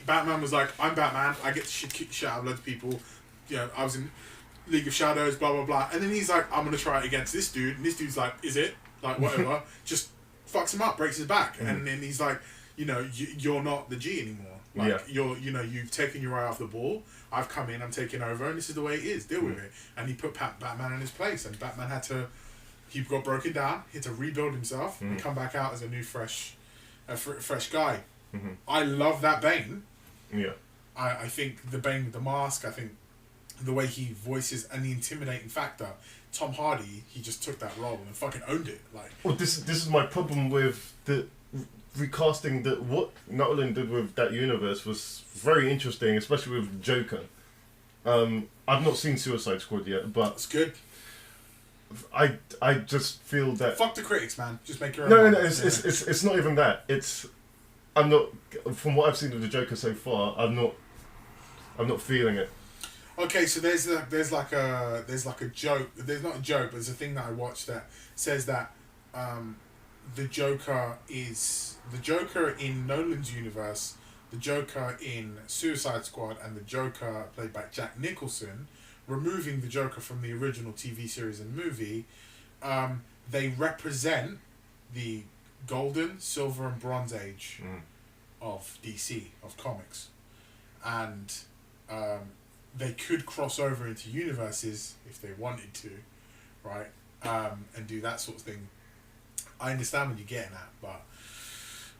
Batman was like, I'm Batman, I get to shit out of loads of people. You know, I was in League of Shadows, blah blah blah, and then he's like, I'm gonna try it against this dude, and this dude's like, is it like whatever? Just fucks him up, breaks his back, and then he's like, you know, you're not the G anymore. Like you've taken your eye off the ball. I've come in, I'm taking over, and this is the way it is. Deal with it. And he put Batman in his place, and Batman he got broken down. He had to rebuild himself and come back out as a new fresh guy. I love that Bane. Yeah. I think the Bane with the mask. I think the way he voices and the intimidating factor. Tom Hardy, he just took that role and fucking owned it. Like, well, this is my problem with the recasting. That what Nolan did with that universe was very interesting, especially with Joker. I've not seen Suicide Squad yet, but it's good. I just feel that fuck the critics, man. Just make your own. No. It's not even that. I'm not. From what I've seen of the Joker so far, I'm not feeling it. Okay, so there's like a joke. There's not a joke, but there's a thing that I watched that says that the Joker in Nolan's universe, the Joker in Suicide Squad, and the Joker played by Jack Nicholson, removing the Joker from the original TV series and movie, they represent the golden, silver, and bronze age of DC, of comics, and they could cross over into universes if they wanted to, right? And do that sort of thing. I understand what you're getting at, but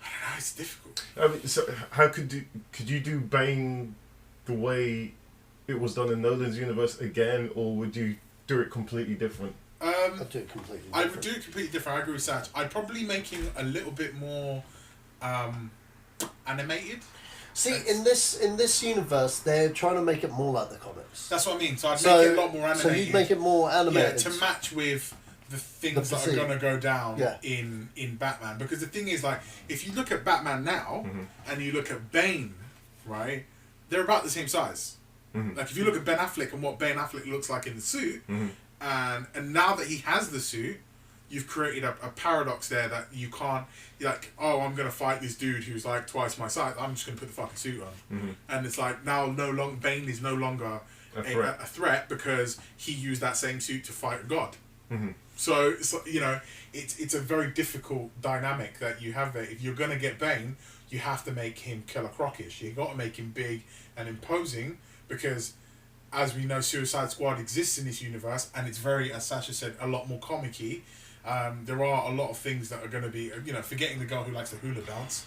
I don't know, it's difficult. I mean, so how could you do Bane the way it was done in Nolan's universe again, or would you do it completely different? I'd do it completely different. I would do it completely different. I agree with Satch. I'd probably make him a little bit more animated. See, in this universe, they're trying to make it more like the comics. That's what I mean. So I'd make it a lot more animated. So you'd make it more animated. Yeah, to match with the things that are going to go down in Batman. Because the thing is, like, if you look at Batman now, and you look at Bane, right, they're about the same size. Like, if you look at Ben Affleck and what Ben Affleck looks like in the suit, and now that he has the suit, you've created a paradox there that you can't, like, oh, I'm going to fight this dude who's like twice my size, I'm just going to put the fucking suit on. And it's like, now Bane is no longer a threat because he used that same suit to fight a god. So, you know, it's a very difficult dynamic that you have there. If you're going to get Bane, you have to make him Killer Crocish. You got to make him big and imposing because, as we know, Suicide Squad exists in this universe, and it's very, as Sacha said, a lot more comic-y. There are a lot of things that are going to be, forgetting the girl who likes the hula dance.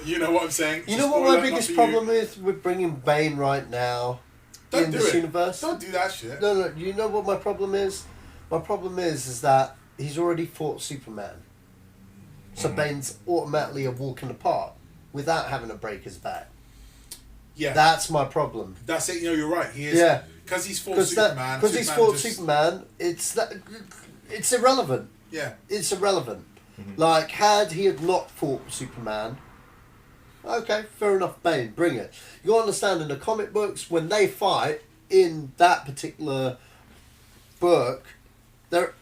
You know what I'm saying? You know what my biggest problem is with bringing Bane right now in this universe? Don't do that shit. No. You know what my problem is? My problem is that he's already fought Superman. So Bane's automatically a walk in the park without having to break his back. Yeah. That's my problem. That's it. You're right. He is. Yeah. Because he's fought Superman. Because he's fought Superman, it's irrelevant. Yeah. It's irrelevant. Like, had he had not fought Superman, okay, fair enough, Bane, bring it. You understand, in the comic books, when they fight in that particular book,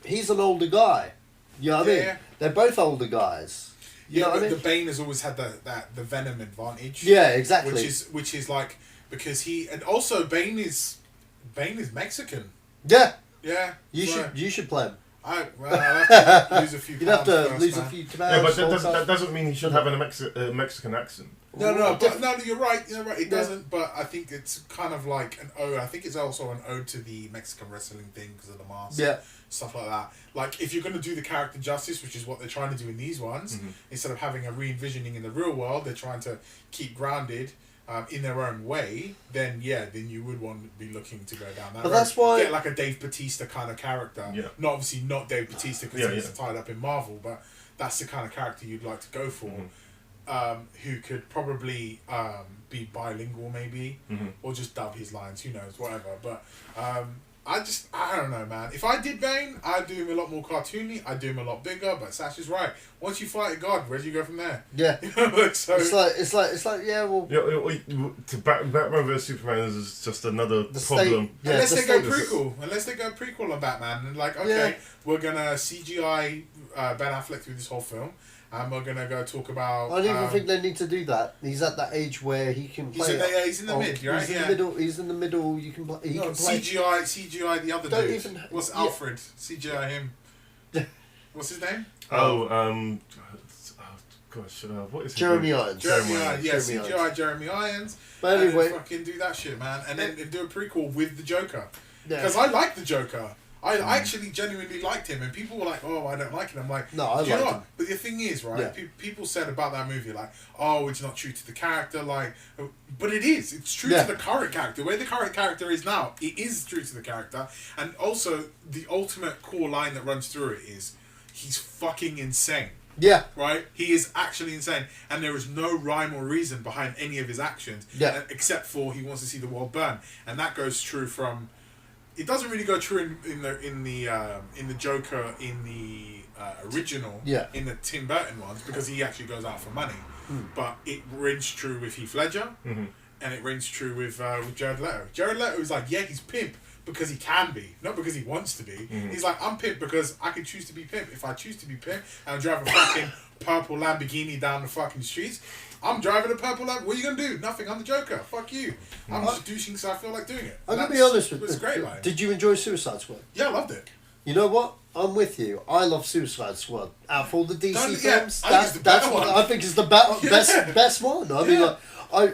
he's an older guy. You know what I mean? Yeah. They're both older guys. You know what I mean? The Bane has always had the Venom advantage. Yeah, exactly. Which is like, because and also Bane is Mexican. Yeah. Yeah. You should play him. I'll have to lose a few pounds. You'd have to first, lose man. a few pounds. Yeah, but that doesn't mean he should have a Mexican accent. No, you're right. It doesn't, but I think it's kind of like an ode. I think it's also an ode to the Mexican wrestling thing because of the mask. Yeah. Stuff like that. Like, if you're going to do the character justice, which is what they're trying to do in these ones, instead of having a re-envisioning in the real world, they're trying to keep grounded in their own way, then you would want to be looking to go down that road. That's why... Get like a Dave Bautista kind of character. Yeah. Not obviously not Dave Bautista because he's tied up in Marvel, but that's the kind of character you'd like to go for. Who could probably be bilingual maybe, or just dub his lines, who knows, whatever. But I don't know, man. If I did Bane, I'd do him a lot more cartoony, I'd do him a lot bigger, but Sacha's right. Once you fight a god, where do you go from there? Yeah. So it's like yeah, well... To Batman vs Superman is just another problem. Unless they go prequel on Batman, and like, okay, we're going to CGI Ben Affleck through this whole film, and we're going to go talk about... I don't even think they need to do that. He's at that age where he can play... He's in the mid, right? He's in the middle. You can play... He can play... CGI the other don't dude. Even, What's Alfred? CGI him. What's his name? Gosh, what is Jeremy Irons. Jeremy Irons, yeah, CGI Jeremy Irons. But anyway... fucking do that shit, man. And then do a prequel with the Joker. Because I like the Joker. I actually genuinely liked him, and people were like, "Oh, I don't like it." I'm like, "No, I like him." But the thing is, right? People said about that movie, like, "Oh, it's not true to the character," like, but it is. It's true to the current character. The way the current character is now, it is true to the character. And also, the ultimate core line that runs through it is, he's fucking insane. Yeah. Right? He is actually insane, and there is no rhyme or reason behind any of his actions, except for he wants to see the world burn, and that goes true from. It doesn't really go true in the Joker in the original, in the Tim Burton ones, because he actually goes out for money. But it rings true with Heath Ledger, and it rings true with Jared Leto. Jared Leto is like, he's pimp because he can be, not because he wants to be. He's like, I'm pimp because I can choose to be pimp. If I choose to be pimp and I drive a fucking purple Lamborghini down the fucking streets, I'm driving a purple Lamborghini. What are you going to do? Nothing. I'm the Joker. Fuck you. I'm just douching because I feel like doing it. I'm going to be honest with you. It's great, man. Did you enjoy Suicide Squad? Yeah, I loved it. You know what? I'm with you. I love Suicide Squad. Out of all the DC films, that's what I think is the best one. I mean, like,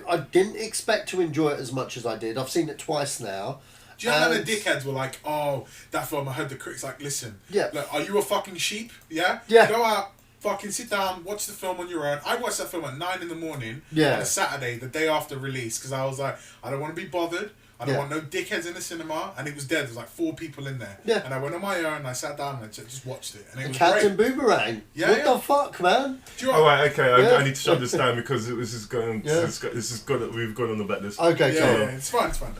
I didn't expect to enjoy it as much as I did. I've seen it twice now. Do you know how the dickheads were like, "Oh, that film," I heard the critics like, "Listen, like, are you a fucking sheep? Yeah? Go out, fucking sit down, watch the film on your own." I watched that film at 9 a.m. on a Saturday, the day after release, because I was like, I don't want to be bothered. I don't want no dickheads in the cinema, and it was dead. There was like 4 people in there. Yeah. And I went on my own, and I sat down, and I just watched it. And it was Captain great. Boomerang. What the fuck, man? I need to shut this down because this is going. This is good. We've gone on the bet list. Okay, it's fine. It's fine.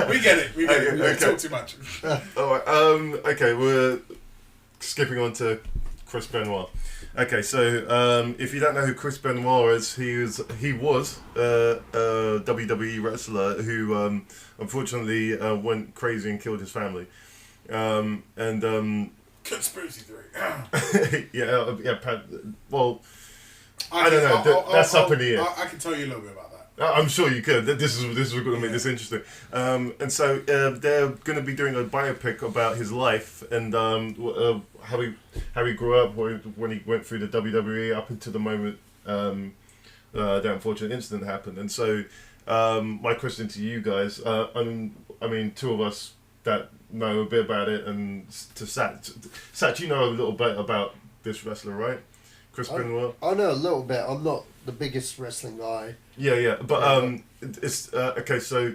We get it. We don't talk too much. All right. Okay, we're skipping on to Chris Benoit. Okay, so if you don't know who Chris Benoit is, he was a WWE wrestler who unfortunately went crazy and killed his family. Conspiracy theory. Well, I don't know. That's up in the air. I can tell you a little bit about that. I'm sure you could. This is going to make this interesting. And so they're going to be doing a biopic about his life and how he grew up when he went through the WWE up until the moment the unfortunate incident happened. And so my question to you guys, I mean, two of us that know a bit about it, and to Sach, you know a little bit about this wrestler, right? Chris Benoit? I know a little bit. I'm not the biggest wrestling guy. Yeah. But it's okay. So,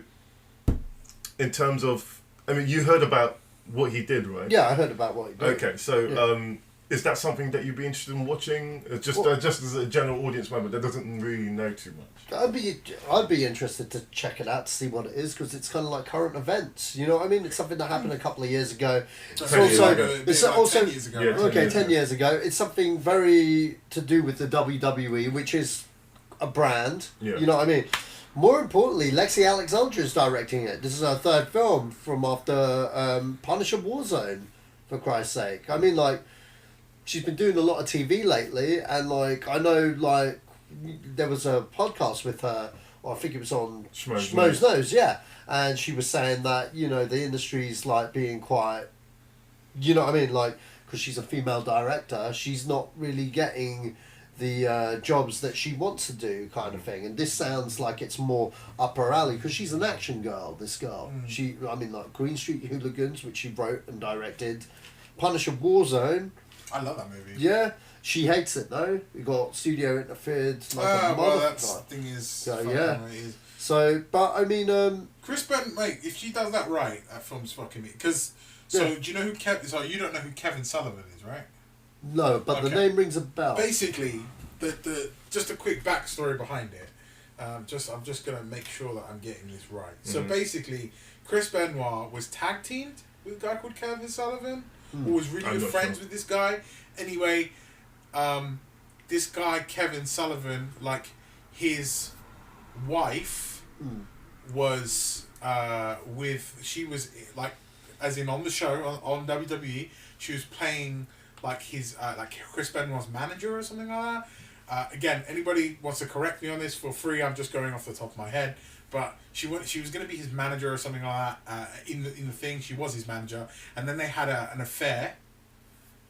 in terms of, I mean, you heard about what he did, right? Yeah, I heard about what he did. Okay, so is that something that you'd be interested in watching? Just as a general audience member that doesn't really know too much. I'd be interested to check it out to see what it is, because it's kind of like current events. You know what I mean? It's something that happened a couple of years ago. It's 10 years ago. Okay, 10 years ago. It's something very to do with the WWE, which is a brand. Yeah. You know what I mean? More importantly, Lexi Alexandra is directing it. This is her third film from after Punisher Warzone, for Christ's sake. I mean, like, she's been doing a lot of TV lately, and, like, I know, like, there was a podcast with her, or I think it was on Schmo's Nose, yeah. And she was saying that, you know, the industry's, like, being quite, you know what I mean? Like, because she's a female director, she's not really getting the jobs that she wants to do, kind of thing. And this sounds like it's more up her alley, because she's an action girl, this girl. I mean, like Green Street Hooligans, which she wrote and directed, Punisher Warzone. I love that movie. Yeah, she hates it though. We got studio interfered like a well, that motherfucker. thing is. So yeah. It is. So, but I mean, Chris Benoit, mate, if she does that right, that film's fucking me. Because do you know who Kevin? So you don't know who Kevin Sullivan is, right? No, but the name rings a bell. Basically, the just a quick backstory behind it. I'm just gonna make sure that I'm getting this right. So basically, Chris Benoit was tag teamed with a guy called Kevin Sullivan, who was really good friends with this guy. Anyway, this guy Kevin Sullivan, like his wife, was she was like, as in on the show on WWE, she was playing like his like Chris Benoit's manager or something like that. Again, anybody wants to correct me on this, for free. I'm just going off the top of my head. But she was going to be his manager or something like that. In the thing, she was his manager, and then they had an affair.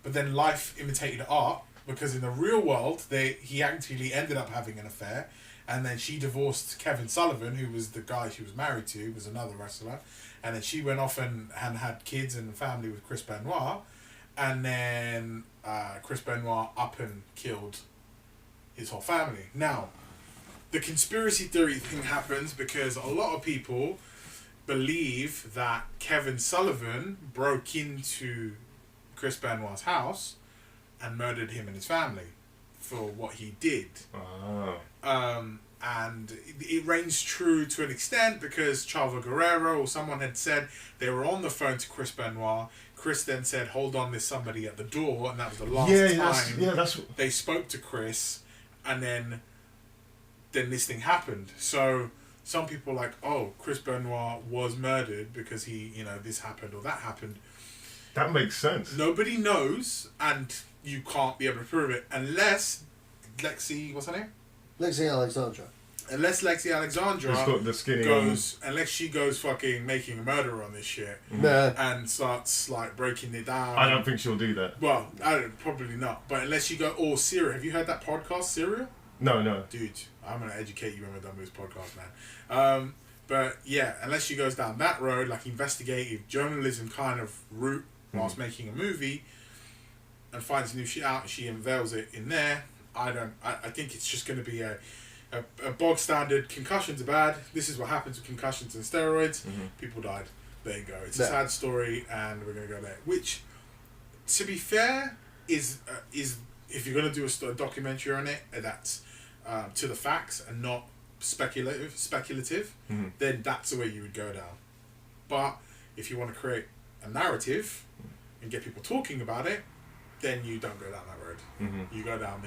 But then life imitated art, because in the real world, he actually ended up having an affair, and then she divorced Kevin Sullivan, who was the guy she was married to, was another wrestler, and then she went off and had kids and family with Chris Benoit, and then Chris Benoit up and killed his whole family. Now, the conspiracy theory thing happens because a lot of people believe that Kevin Sullivan broke into Chris Benoit's house and murdered him and his family for what he did. And it rings true to an extent, because Chavo Guerrero or someone had said they were on the phone to Chris Benoit. Chris then said, "Hold on, there's somebody at the door," and that was the last time they spoke to Chris. And then this thing happened. So some people are like, oh, Chris Benoit was murdered because he, this happened or that happened. That makes sense. Nobody knows, and you can't be able to prove it unless what's her name? Lexi Alexandra. Unless Lexi Alexandra unless she goes fucking making a murder on this shit and starts like breaking it down. I don't think she'll do that. Well, probably not. But unless you go, Serial. Have you heard that podcast, Serial? No. Dude, I'm going to educate you when we're done with this podcast, man. But yeah, unless she goes down that road, like investigative journalism kind of route whilst making a movie, and finds new shit out and she unveils it in there, I think it's just going to be a bog standard. Concussions are bad. This is what happens with concussions and steroids. People died. There you go. It's a sad story, and we're going to go there. Which, to be fair, is if you're going to do a documentary on it, that's to the facts and not speculative, then that's the way you would go down. But if you want to create a narrative and get people talking about it, then you don't go down that road. You go down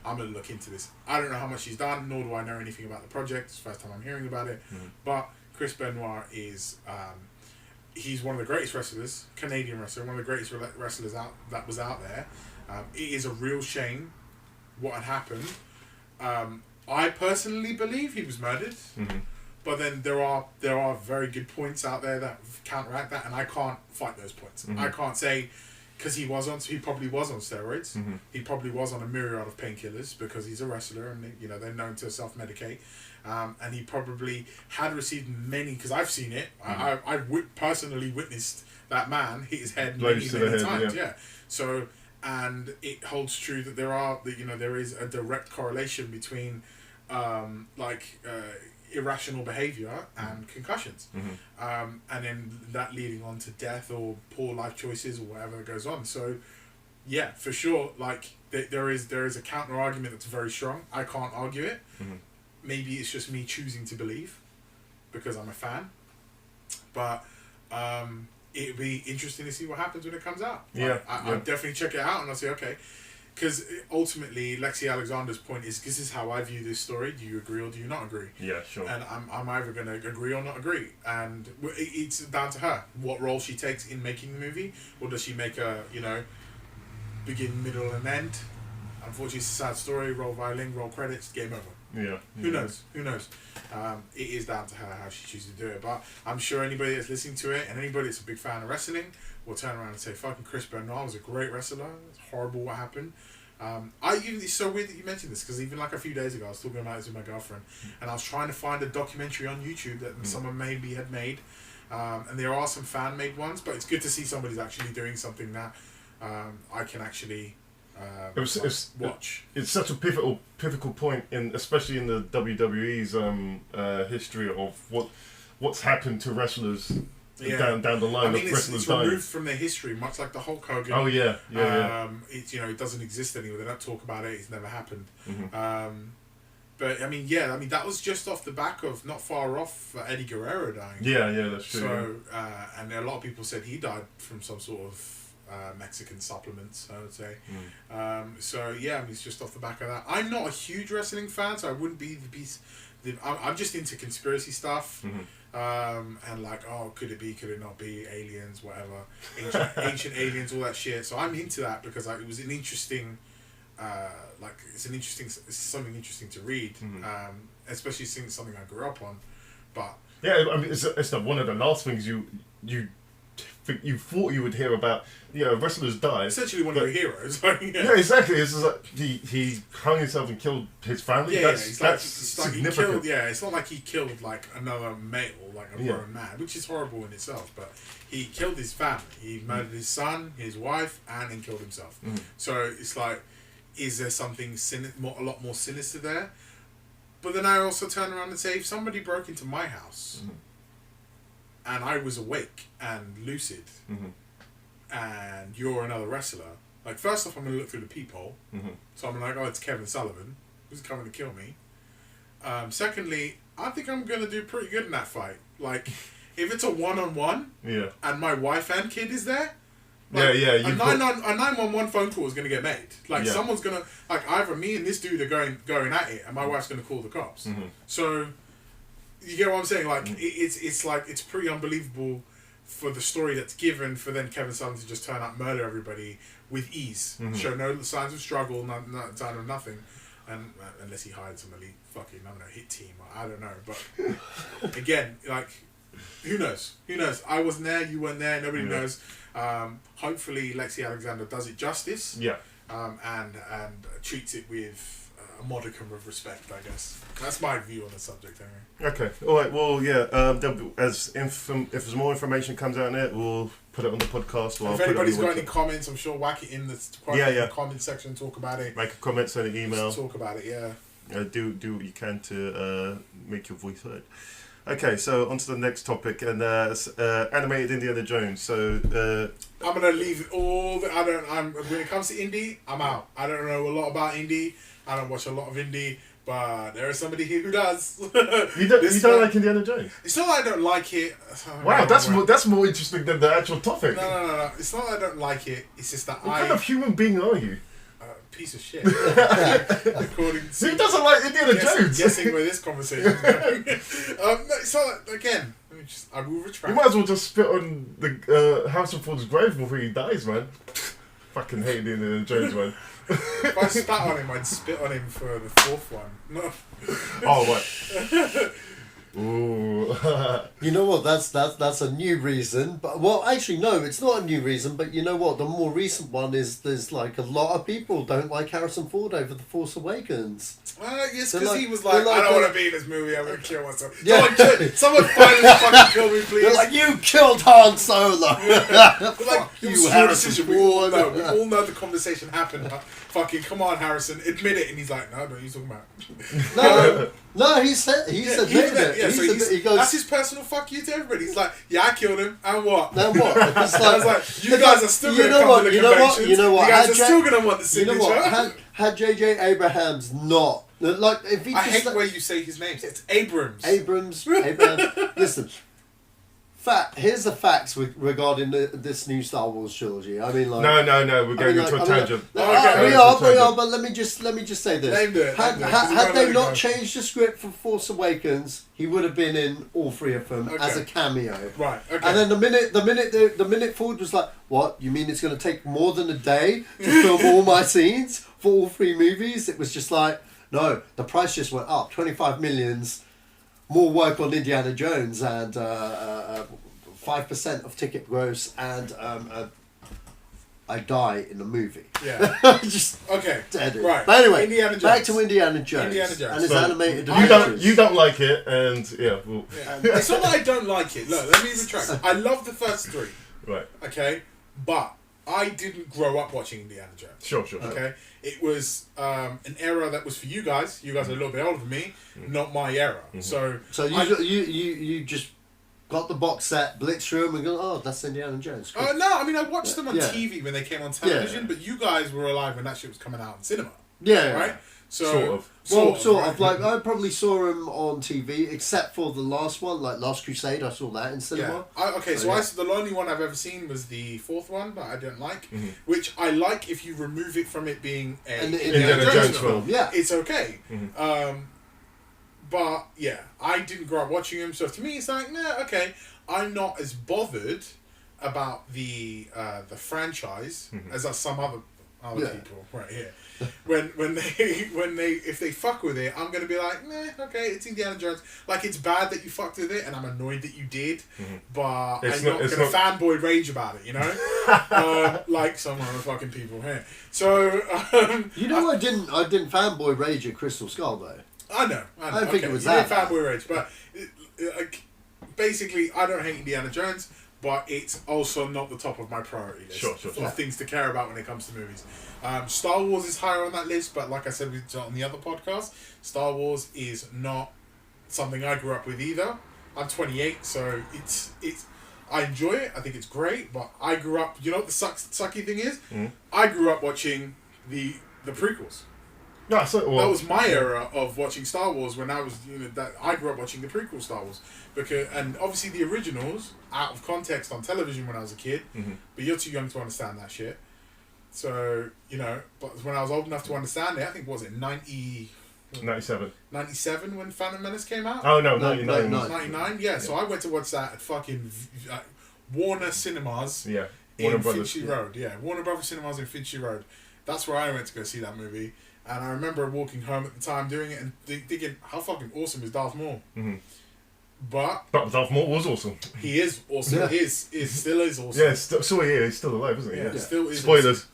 I'm going to look into this. I don't know how much she's done, nor do I know anything about the project. It's the first time I'm hearing about it. But Chris Benoit is, he's one of the greatest wrestlers, Canadian wrestler, one of the greatest wrestlers that was out there. It is a real shame what had happened. I personally believe he was murdered. But then there are very good points out there that counteract that, and I can't fight those points. I can't say because he probably was on steroids. Mm-hmm. He probably was on a myriad of painkillers because he's a wrestler and they're known to self-medicate. And he probably had received many, because I've seen it. Mm-hmm. I've personally witnessed that man hit his head Blows to the many head, times. yeah. Yeah. So, and it holds true that there is a direct correlation between irrational behavior and concussions, and then that leading on to death or poor life choices or whatever that goes on. So, yeah, for sure, like there is a counter argument that's very strong. I can't argue it. Maybe it's just me choosing to believe because I'm a fan, but it'd be interesting to see what happens when it comes out. I'll definitely check it out and I'll say okay. Because ultimately, Lexi Alexander's point is, this is how I view this story. Do you agree or do you not agree? Yeah, sure. And I'm either going to agree or not agree. And it's down to her. What role she takes in making the movie. Or does she make a, begin, middle, and end? Unfortunately, it's a sad story. Roll violin, roll credits, game over. Yeah. Who knows? It is down to her how she chooses to do it. But I'm sure anybody that's listening to it and anybody that's a big fan of wrestling will turn around and say, fucking Chris Benoit was a great wrestler. It's horrible what happened. It's so weird that you mentioned this because even like a few days ago I was talking about this with my girlfriend and I was trying to find a documentary on YouTube that someone maybe had made, and there are some fan made ones, but it's good to see somebody's actually doing something that I can actually watch. It's such a pivotal point especially in the WWE's history of what's happened to wrestlers. Down the line, it's removed from their history, much like the Hulk Hogan. Oh yeah. It doesn't exist anymore. They don't talk about it. It's never happened. But that was just off the back of not far off Eddie Guerrero dying. Yeah, that's true. So and a lot of people said he died from some sort of Mexican supplements, I would say. It's just off the back of that. I'm not a huge wrestling fan, so I wouldn't be I'm just into conspiracy stuff. And like, could it be, could it not be, aliens, whatever, ancient aliens, all that shit. So I'm into that because it was an interesting, it's something interesting to read, especially seeing something I grew up on. But yeah, I mean, it's one of the last things you thought you would hear about. Wrestlers die. Essentially one of your heroes. Yeah, exactly. It's just like he hung himself and killed his family. That's significant. It's not like he killed like another male, like a grown man, which is horrible in itself. But he killed his family. He murdered his son, his wife, and then killed himself. So it's like, is there something a lot more sinister there? But then I also turn around and say, if somebody broke into my house. And I was awake and lucid, and you're another wrestler. Like, first off, I'm going to look through the peephole. So I'm like, it's Kevin Sullivan, who's coming to kill me. Secondly, I think I'm going to do pretty good in that fight. Like, if it's a one-on-one, and my wife and kid is there, like, a 911 phone call is going to get made. Like, someone's going to, like, either me and this dude are going at it, and my wife's going to call the cops. So... You get what I'm saying? Like, it's pretty unbelievable for the story that's given for then Kevin Sullivan to just turn up, murder everybody with ease, show no signs of struggle, no sign of nothing, and unless he hired some elite fucking, I don't know, hit team, I don't know. But again, like, who knows? I wasn't there, you weren't there, nobody knows. Hopefully, Lexi Alexander does it justice. And treats it with a modicum of respect, I guess. That's my view on the subject, anyway. Okay, all right. Well, if there's more information comes out on it, we'll put it on the podcast. Or if anybody's got any comments, I'm sure whack it in the comment section. Talk about it. Make a comment, send an email. Just talk about it. Do what you can to make your voice heard. Okay, so on to the next topic, and animated Indiana Jones. So I'm gonna leave all the. When it comes to indie, I'm out. I don't know a lot about indie. I don't watch a lot of indie, but there is somebody here who does. You don't like Indiana Jones? It's not that I don't like it. Wow, that's more interesting than the actual topic. No. It's not that I don't like it. It's just that what kind of human being are you? Piece of shit. According to who doesn't like Indiana Jones? Guessing where this conversation is going. It's not that, again. I will retract. You might as well just spit on the Harrison Ford's grave before he dies, man. Fucking hate Indiana Jones, man. If I spat on him, I'd spit on him for the fourth one. No. Oh, right. Ooh. You know what? That's a new reason. But well, actually, no, it's not a new reason. But you know what? The more recent one is there's like a lot of people don't like Harrison Ford over The Force Awakens. Yes, because he was like, I don't want to be in this movie. I'm gonna kill myself. Yeah. Someone finally fucking kill me, please. They're like, you killed Han Solo. Like, you, Harrison Ford. We all know the conversation happened. Fucking come on, Harrison, admit it. And he's like, no, what are you talking about? No, he's admitted it. Yeah, He goes, that's his personal fuck you to everybody. He's like, yeah, I killed him, and what? Then what? It's I was like, you guys are still going to come to the conventions. You know what? You guys are still going to want the signature. You know what? Had J.J. Abrams not... Like, if he I hate the way you say his name. It's Abrams. Abrams. Listen. Here's the facts regarding this new Star Wars trilogy. I mean, like no, we're going into a tangent. We are, but let me just say this. Had they not changed the script for Force Awakens, he would have been in all three of them as a cameo. Right. Okay. And then the minute Ford was like, "What? You mean it's going to take more than a day to film all my scenes for all three movies?" It was just like, no, the price just went up. 25 millions. More work on Indiana Jones and 5% of ticket gross, and I die in the movie. Yeah. Just okay. Dead. Right. But anyway, Indiana Jones. back to Indiana Jones. And his animated adventures. You don't like it, and yeah. Well. It's not that I don't like it. Look, let me retract. I love the first three. Right. Okay, but I didn't grow up watching Indiana Jones. Sure. Okay, it was an era that was for you guys. You guys are a little bit older than me, not my era. So you just got the box set, blitzed through them, and go, oh, that's Indiana Jones. Cool. No, I mean I watched them on TV when they came on television, but you guys were alive when that shit was coming out in cinema. Yeah. Right. So sort of. Like I probably saw him on TV, except for the last one, like Last Crusade. I saw that in cinema. Yeah. The only one I've ever seen was the fourth one that I didn't like, which I like if you remove it from it being an Indiana Jones film. Yeah, it's okay. But yeah, I didn't grow up watching him, so to me it's like, nah, okay. I'm not as bothered about the franchise as are some other people right here. When they if they fuck with it, I'm gonna be like, nah, okay, it's Indiana Jones. Like, it's bad that you fucked with it, and I'm annoyed that you did, but I'm not gonna fanboy rage about it, you know, like some other fucking people here. So you know, I didn't fanboy rage at Crystal Skull though. I know. I don't think it was that fanboy rage, but basically, I don't hate Indiana Jones. But it's also not the top of my priority list of things to care about when it comes to movies. Star Wars is higher on that list, but like I said on the other podcast, Star Wars is not something I grew up with either. I'm 28, so it's I enjoy it. I think it's great, but I grew up. You know what the sucky thing is? I grew up watching the prequels. No, that was my era of watching Star Wars when I was, that I grew up watching the prequel Star Wars, and obviously the originals out of context on television when I was a kid, but you're too young to understand that shit. So but when I was old enough to understand it, I think was it 97 when Phantom Menace came out. Oh no, 99. Yeah, so I went to watch that at fucking Warner Cinemas. Yeah, in Finchley Road. Yeah, Warner Brothers Cinemas in Finchley Road. That's where I went to go see that movie. And I remember walking home at the time doing it and thinking, how fucking awesome is Darth Maul? But Darth Maul was awesome. He is awesome. Yeah. He still is awesome. Yeah, he's still alive, isn't he? Yeah. Still is. Spoilers.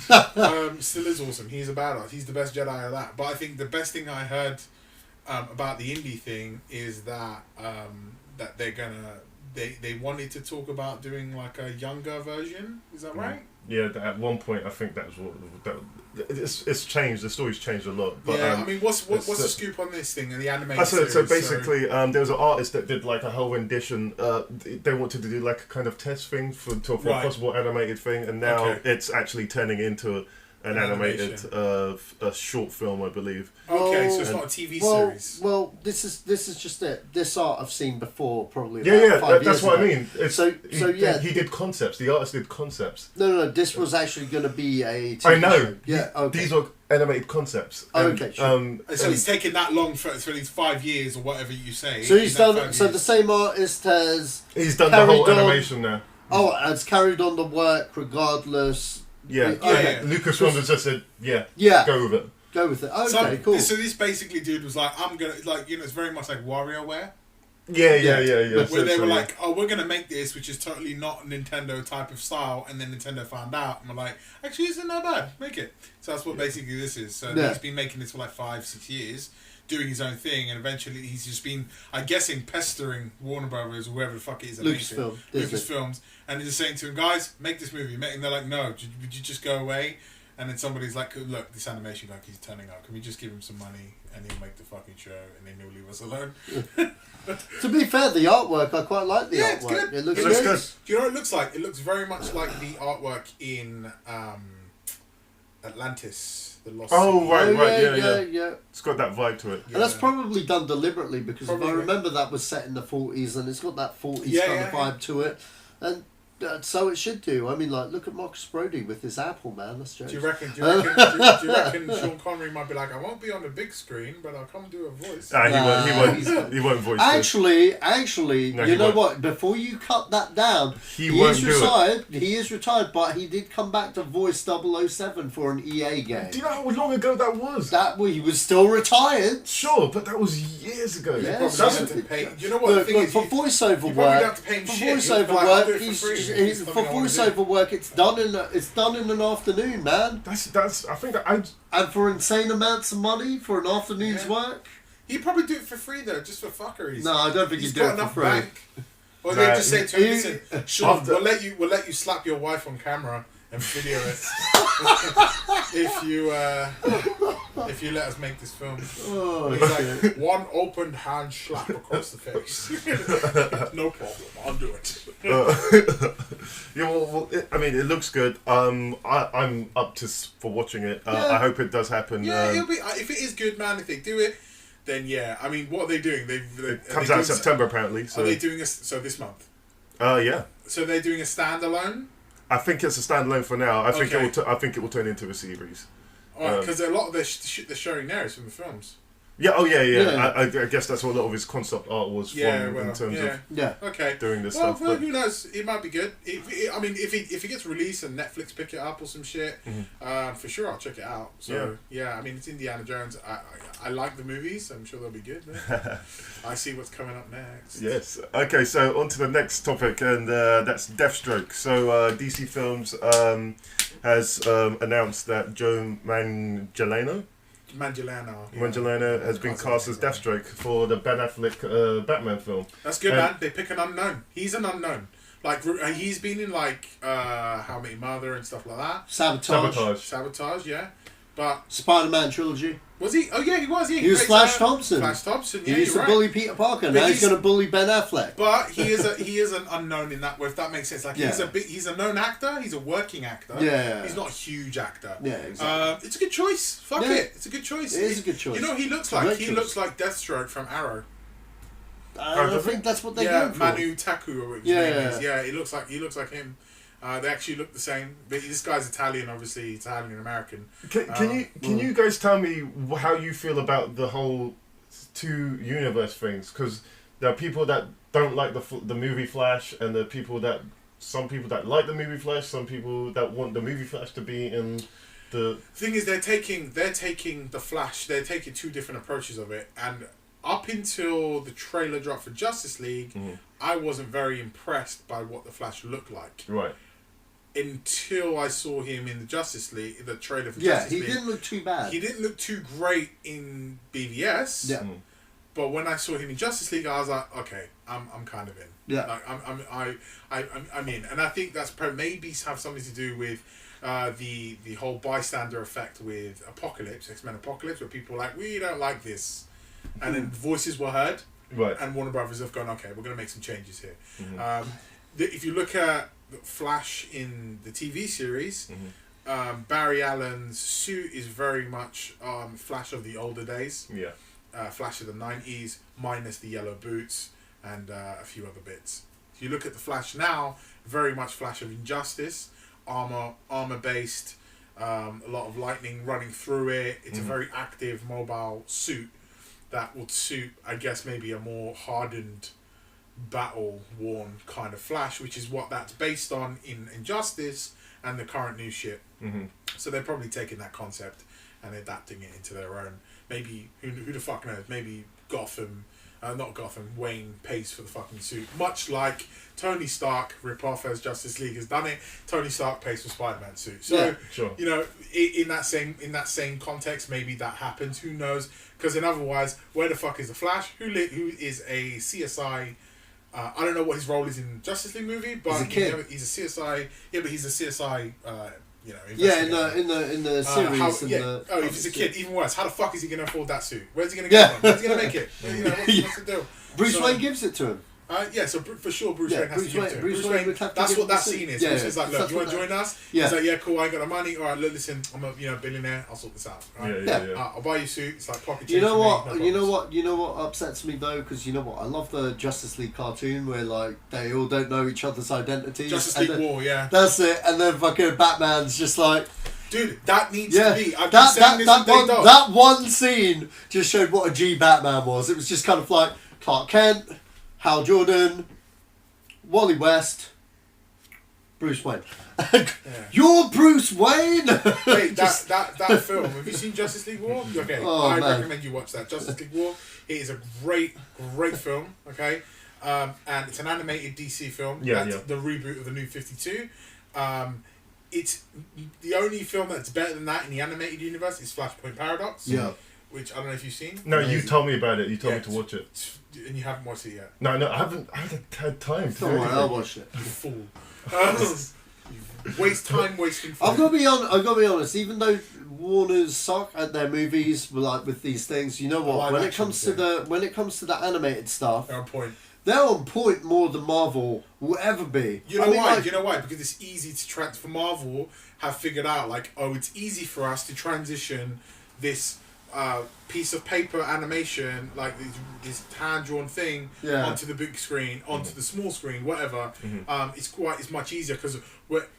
Awesome. Still is awesome. He's a badass. He's the best Jedi of that. But I think the best thing I heard about the indie thing is that that they're gonna they wanted to talk about doing like a younger version. Is that right? Yeah, at one point I think that's what it's changed. The story's changed a lot. But, I mean, what's the scoop on this thing and the animated series? So basically, there was an artist that did like a whole rendition. They wanted to do like a kind of test thing for a possible animated thing, and now it's actually turning into an animated a short film, I believe. Okay, so it's not a TV series. Well, this is just it. This art I've seen before, probably. That's what I mean. He did concepts. The artist did concepts. No. This was actually going to be a TV I know. show. Yeah. Okay. These are animated concepts. Okay. Sure. So it's taken that long for these 5 years or whatever you say. So he's done. So the same artist has. He's done the whole animation now. Oh, has carried on the work regardless. Yeah. Lucas Rondon just said, go with it. Go with it. Okay, cool. So this basically dude was like, I'm gonna it's very much like WarioWare. Yeah. Where they were like, oh, we're going to make this, which is totally not Nintendo type of style, and then Nintendo found out, and we're like, actually, it's not bad, make it. So that's what basically this is. So he's been making this for like 5-6 years, doing his own thing, and eventually he's just been, I'm guessing, pestering Warner Brothers, or whoever the fuck it is. Lucasfilms. And he's just saying to him, guys, make this movie. And they're like, no, would you just go away? And then somebody's like, look, this animation guy keeps turning up. Can we just give him some money and he'll make the fucking show and then he'll leave us alone? To be fair, the artwork, I quite like the artwork. It's good. It looks good. Do you know what it looks like? It looks very much like the artwork in Atlantis. The Lost City. Yeah. It's got that vibe to it. And that's probably done deliberately because if I remember that was set in the 40s and it's got that 40s kind of vibe to it. And so it should do. I mean, like, look at Marcus Brody with his apple, man. That's strange. Do you reckon Sean Connery might be like, I won't be on the big screen, but I'll come do a voice? He won't voice Actually, no, you know what? Before you cut that down, he is retired. He is retired, but he did come back to voice 007 for an EA game. Do you know how long ago that was? He was still retired. Sure, but that was years ago. Yeah, you know what? For voiceover work, it's done in an afternoon, man. And for insane amounts of money for an afternoon's work. He'd probably do it for free though, just for fuckeries. No, I don't think he'd do it for free. Bank. Or they just say to him, listen, Sean, we'll let you slap your wife on camera and video it if you let us make this film. Oh, he's like, one open hand slap across the face. No problem, I'll do it. I mean, it looks good. I'm up for watching it. I hope it does happen. Yeah, it'll be. If it is good, man. If they do it, then yeah. I mean, what are they doing? It comes out in September apparently. So. Are they doing this month? Yeah. So they're doing a standalone. I think it's a standalone for now. I think it will turn into a series. Because a lot of the shit they're showing there is from the films. Yeah. Oh yeah. I guess that's what a lot of his concept art was from in terms of doing this stuff. Well, who knows? It might be good. If it gets released and Netflix pick it up or some shit, for sure I'll check it out. So yeah, I mean it's Indiana Jones. I like the movies. I'm sure they'll be good. I see what's coming up next. Yes. Okay. So on to the next topic, and that's Deathstroke. So DC Films has announced that Joe Manganiello has been cast as Deathstroke for the Ben Affleck Batman film. That's good, man. They pick an unknown. He's an unknown. Like, he's been in, like, How I Met Your Mother and stuff like that. Sabotage, yeah. But Spider-Man trilogy. Was he? Oh, yeah, he was. Yeah, he was Flash Thompson. Flash Thompson, yeah, he used to bully Peter Parker. Now he's going to bully Ben Affleck. But he is an unknown in that way, if that makes sense. Like, he's a known actor. He's a working actor. Yeah. He's not a huge actor. Yeah, exactly. It's a good choice. Fuck it. It's a good choice. It is a good choice. You know what he looks like? He looks like Deathstroke from Arrow. I think that's what they go for. Manu Taku, or whatever his name is. Yeah, he looks like him. They actually look the same. But this guy's Italian, obviously Italian and American. Can you guys tell me how you feel about the whole two universe things? Because there are people that don't like the movie Flash, and there are some people that like the movie Flash, some people that want the movie Flash to be in the thing is they're taking the Flash. They're taking two different approaches of it, and up until the trailer dropped for Justice League, I wasn't very impressed by what the Flash looked like. Right. Until I saw him in the Justice League, the trailer for Justice League. Yeah, he didn't look too bad. He didn't look too great in BVS. Yeah. But when I saw him in Justice League, I was like, okay, I'm kind of in. Yeah. Like I'm in, and I think that's maybe have something to do with the whole bystander effect with Apocalypse, X-Men Apocalypse, where people were like, we don't like this, and then voices were heard. Right. And Warner Brothers have gone, okay, we're going to make some changes here. If you look at Flash in the TV series, Barry Allen's suit is very much Flash of the older days. Yeah. Flash of the 90s, minus the yellow boots and a few other bits. If you look at the Flash now, very much Flash of Injustice, armor based, a lot of lightning running through it. It's a very active, mobile suit that would suit, I guess, maybe a more hardened, battle-worn kind of Flash, which is what that's based on in Injustice and the current new shit. So they're probably taking that concept and adapting it into their own. Maybe, who the fuck knows, maybe Gotham not Gotham, Wayne pays for the fucking suit. Much like Tony Stark, rip-off as Justice League has done it, Tony Stark pays for Spider-Man's suit. So, you know, in that same context, maybe that happens. Who knows? Because in otherwise, where the fuck is the Flash? Who is a CSI... I don't know what his role is in Justice League movie, but he's a CSI. Yeah, but he's a CSI. You know. Yeah, in the series. If he's a kid, even worse. How the fuck is he gonna afford that suit? Where's he gonna get it from? Where's he gonna make it? You know, what's the deal? Bruce Wayne gives it to him. So for sure, Bruce Wayne has to give it to him. Bruce Wayne would have to that's give what him that the scene is. suit. Bruce is like, look, you want to join us? Yeah. He's like, yeah, cool. I ain't got the money. All right, look, listen, I'm a billionaire. I'll sort this out. Right? I'll buy you a suit. It's like pocket change. You know what? You know what upsets me though, because you know what? I love the Justice League cartoon where like they all don't know each other's identities. Justice League War, yeah. That's it, and then fucking Batman's just like. Dude, that needs to be. I've been saying this from day dot. That one scene just showed what a G Batman was. It was just kind of like Clark Kent, Hal Jordan, Wally West, Bruce Wayne. You're Bruce Wayne. Wait, that film. Have you seen Justice League War? Okay, I recommend you watch that. Justice League War. It is a great film. Okay, and it's an animated DC film. That's the reboot of the New 52. It's the only film that's better than that in the animated universe is Flashpoint Paradox. Yeah. Which I don't know if you've seen. No, you told me about it. You told me to watch it. And you haven't watched it yet. No, I haven't had time. Don't worry, I'll watch it. You fool. Wasting. I've got to be honest. Even though Warner's suck at their movies, like with these things, you know what? When it comes to the animated stuff, they're on point. They're on point more than Marvel will ever be. You know why? You know why? Because it's easy to transfer. Marvel have figured out like, it's easy for us to transition this piece of paper animation, like this hand-drawn thing, onto the big screen, onto the small screen, whatever. It's much easier because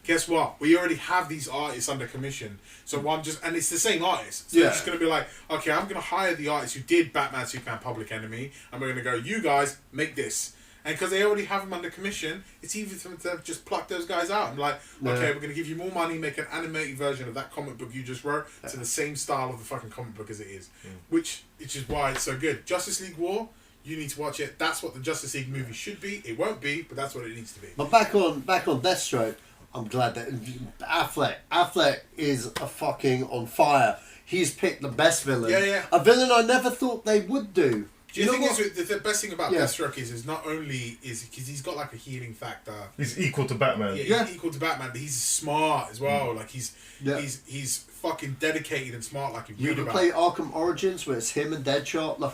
guess what? We already have these artists under commission. So and it's the same artist. So it's just going to be like, okay, I'm going to hire the artists who did Batman, Superman, Public Enemy, and we're going to go, you guys, make this. And because they already have them under commission, it's easy for them to just pluck those guys out. And like, okay, we're going to give you more money, make an animated version of that comic book you just wrote to the same style of the fucking comic book as it is. Which is why it's so good. Justice League War, you need to watch it. That's what the Justice League movie should be. It won't be, but that's what it needs to be. But back on Deathstroke, I'm glad that Affleck is a fucking on fire. He's picked the best villain. Yeah. A villain I never thought they would do. Do you think the best thing about Deathstroke is not only is because he's got like a healing factor. He's equal to Batman. Yeah, he's equal to Batman, but he's smart as well. Like he's fucking dedicated and smart. Like you ever play Arkham Origins where it's him and Deadshot? Like,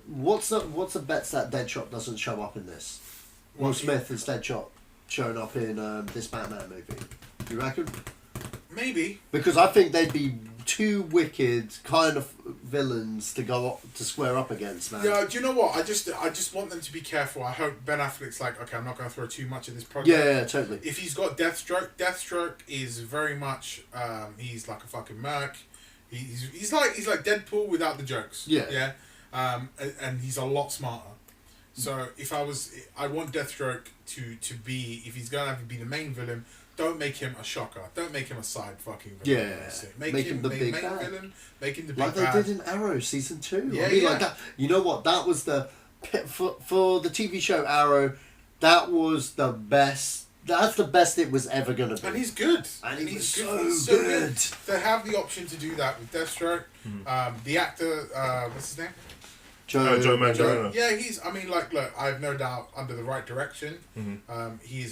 what's the bets that Deadshot doesn't show up in this? Will Smith is Deadshot showing up in this Batman movie. You reckon? Maybe. Because I think they'd be two wicked kind of villains to go up, to square up against, man. Yeah, do you know what? I just want them to be careful. I hope Ben Affleck's like, okay, I'm not going to throw too much in this project. Yeah, totally. If he's got Deathstroke is very much he's like a fucking merc. He's like Deadpool without the jokes. Yeah. And he's a lot smarter. So I want Deathstroke to be, if he's going to be the main villain, don't make him a shocker. Don't make him a side fucking villain. Yeah. Make him the big main villain. Make him the big bad. Like they did in Arrow season 2. Yeah, like that. You know what? That was for the TV show Arrow. That was the best. That's the best it was ever gonna be. And he's good. And he's so good. They have the option to do that with Deathstroke. The actor, what's his name? Joe Manganiello. Yeah, look, I have no doubt under the right direction. He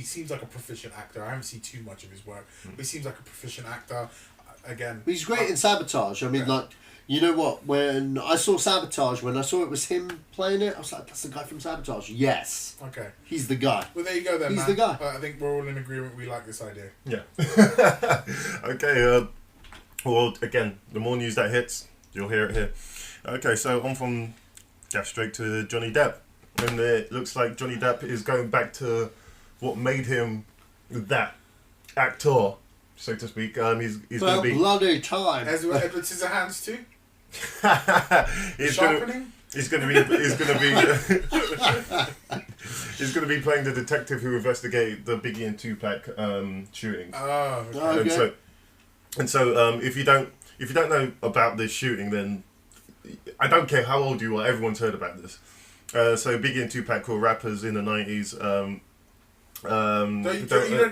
seems like a proficient actor. I haven't seen too much of his work, but he seems like a proficient actor. Again, he's great in Sabotage. I mean, like, you know what? When I saw Sabotage, when I saw it was him playing it, I was like, that's the guy from Sabotage. Yes. Okay. He's the guy. Well, there you go then, He's the guy. I think we're all in agreement. We like this idea. Yeah. Okay. Well, again, the more news that hits, you'll hear it here. Okay, so on from Deathstroke to Johnny Depp. And it looks like Johnny Depp is going back to what made him that actor, so to speak. He's going to be... bloody time. As well, Edward Scissorhands too? He's going to be playing the detective who investigated the Biggie and Tupac shooting. Oh, okay. And so if you don't know about this shooting, then I don't care how old you are, everyone's heard about this. So Biggie and Tupac were rappers in the 90s.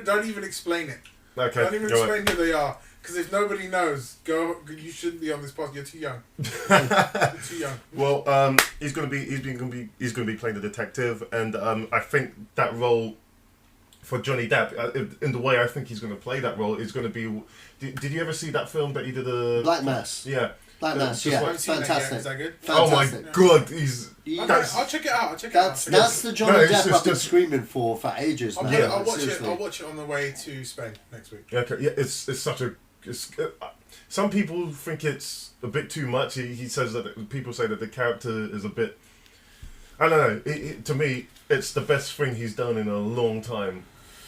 Don't even explain it. Okay. Don't even explain who they are. Because if nobody knows, you shouldn't be on this podcast. You're too young. You're too young. Well, he's gonna be playing the detective, and I think that role for Johnny Depp, in the way I think he's gonna play that role, is gonna be. Did you ever see that film that he did? Black Mass. Yeah. Black Mass. Yeah, fantastic. Is that good? Oh my god, I'll check it out. That's the Johnny Depp I've been screaming for ages now. I'll watch it. I'll watch it on the way to Spain next week. Okay, yeah, it's such a. Some people think it's a bit too much. He says that people say that the character is a bit. I don't know. To me, it's the best thing he's done in a long time,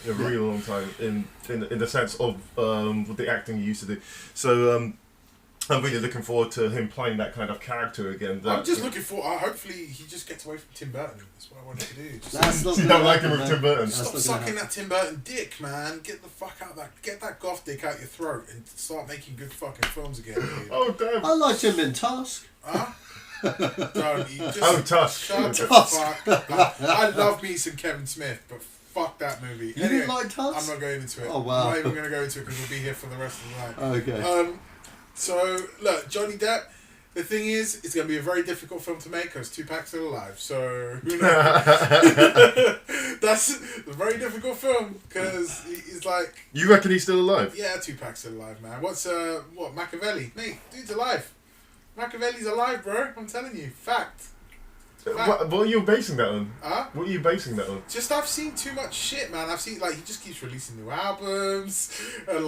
a really long time. In the sense of the acting he used to do. So I'm really looking forward to him playing that kind of character again. I'm just looking for. Hopefully, he just gets away from Tim Burton. That's what I wanted to do. You don't like him with Tim Burton. Stop sucking that Tim Burton dick, man. Get the fuck out of that. Get that goth dick out your throat and start making good fucking films again. Dude. Oh damn! I liked him in Tusk. Huh? Tusk. Shut the fuck up. I love me some Kevin Smith, but fuck that movie. You didn't like Tusk? I'm not going into it. Oh wow! I'm not even going to go into it because we'll be here for the rest of the night. Okay. So look, Johnny Depp. The thing is, it's going to be a very difficult film to make because Tupac's still alive. So who knows? That's a very difficult film because he's like. You reckon he's still alive? Yeah, Tupac's still alive, man. What's Machiavelli? Mate, dude's alive. Machiavelli's alive, bro. I'm telling you, fact. What are you basing that on? Huh? What are you basing that on? Just I've seen too much shit, man. I've seen he just keeps releasing new albums, and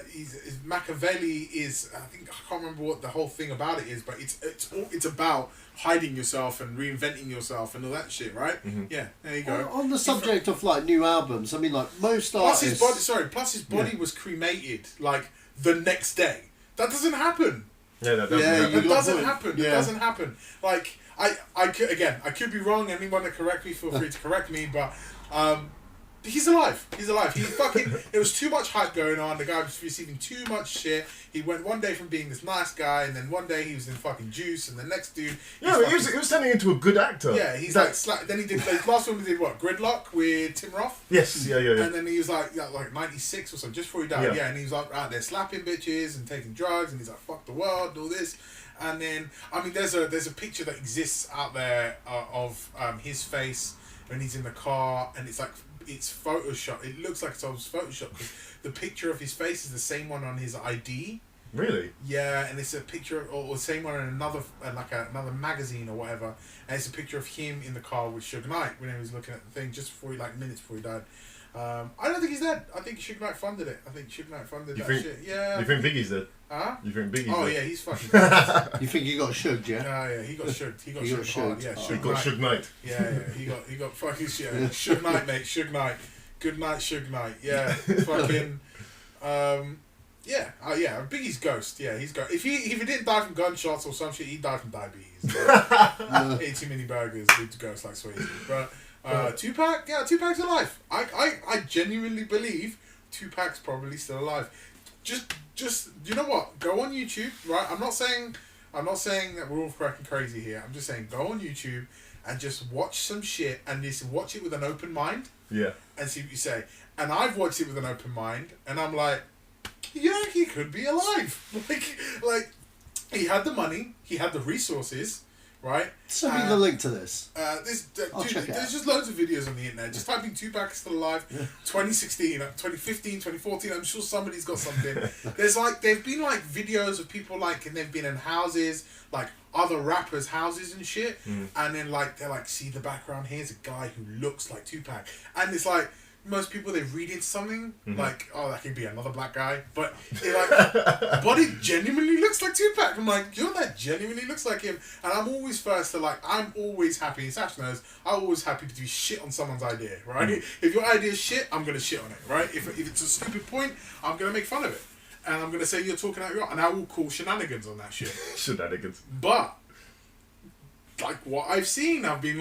his Machiavelli is. I can't remember what the whole thing about it is, but it's about hiding yourself and reinventing yourself and all that shit, right? Mm-hmm. Yeah, there you go. On the subject of new albums, I mean, most artists. Plus his body was cremated the next day. That doesn't happen. Yeah, that doesn't happen. It doesn't happen. I could be wrong. Anyone that correct me, feel free to correct me. But he's alive. He's alive. There was too much hype going on. The guy was receiving too much shit. He went one day from being this nice guy, and then one day he was in fucking Juice, and the next dude. Yeah, he was turning into a good actor. Yeah, he's then he did last one. He did what? Gridlock with Tim Roth. Yes, yeah. And then he was like 96 or something, just before he died. Yeah, and he was out there slapping bitches and taking drugs, and he's like, fuck the world, and all this. And then, I mean, there's a picture that exists out there of his face when he's in the car, and it's Photoshop. It looks like it's Photoshop because the picture of his face is the same one on his ID. Really? Yeah, and it's a picture or the same one in another another magazine or whatever, and it's a picture of him in the car with Suge Knight when he was looking at the thing just before minutes before he died. I don't think he's dead. I think Suge Knight funded it. I think Suge Knight funded shit. Yeah. You think Biggie's dead? Huh? You think Biggie's dead? Oh yeah, he's fucking dead. You think he got Suge, yeah? Yeah, he got Suge. He got Suge. Yeah, Suge. He got Suge Knight. Yeah, he got fucking shit. Suge Knight, mate. Suge Knight. Good night, Suge Knight. Yeah, fucking. Yeah, Biggie's ghost. Yeah, he's ghost. If he didn't die from gunshots or some shit, he died from diabetes. Ate too many burgers, leads to ghost like Swayze. But Tupac, Tupac's alive. I genuinely believe Tupac's probably still alive. Just you know what? Go on YouTube, right? I'm not saying that we're all fucking crazy here. I'm just saying go on YouTube and just watch some shit and just watch it with an open mind. Yeah. And see what you say. And I've watched it with an open mind, and I'm like, yeah, he could be alive. Like he had the money, he had the resources, right? Send me the link to this. There's just loads of videos on the internet. Just type in Tupac is still alive, 2016, 2015, 2014. I'm sure somebody's got something. There've been videos of people and they've been in houses, other rappers' houses and shit, and then they're see the background. Here's a guy who looks like Tupac, and it's most people they read into something oh, that could be another black guy, but but it genuinely looks like Tupac. I'm like, you know, that genuinely looks like him, and I'm always first to I'm always happy. And Sacha knows I'm always happy to do shit on someone's idea, right? If your idea is shit, I'm gonna shit on it, right? If it's a stupid point, I'm gonna make fun of it, and I'm gonna say you're talking out your, and I will call shenanigans on that shit. Shenanigans. But what I've seen, I've been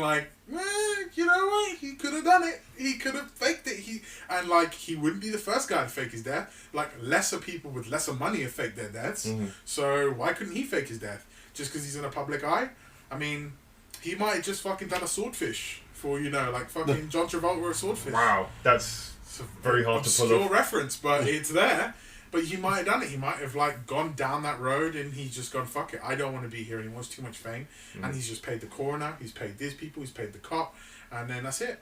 you know what? He could have done it. He could have faked it. He wouldn't be the first guy to fake his death. Lesser people with lesser money have faked their deaths. So why couldn't he fake his death? just because he's in a public eye. I mean, he might have just fucking done a swordfish for, you know, like fucking John Travolta or a swordfish. Wow, that's very hard to pull off. Obscure reference, but it's there. But he might have done it. He might have like gone down that road and he's just gone, fuck it, I don't want to be here anymore. It's too much fame. And he's just paid the coroner, he's paid these people, he's paid the cop, and then that's it.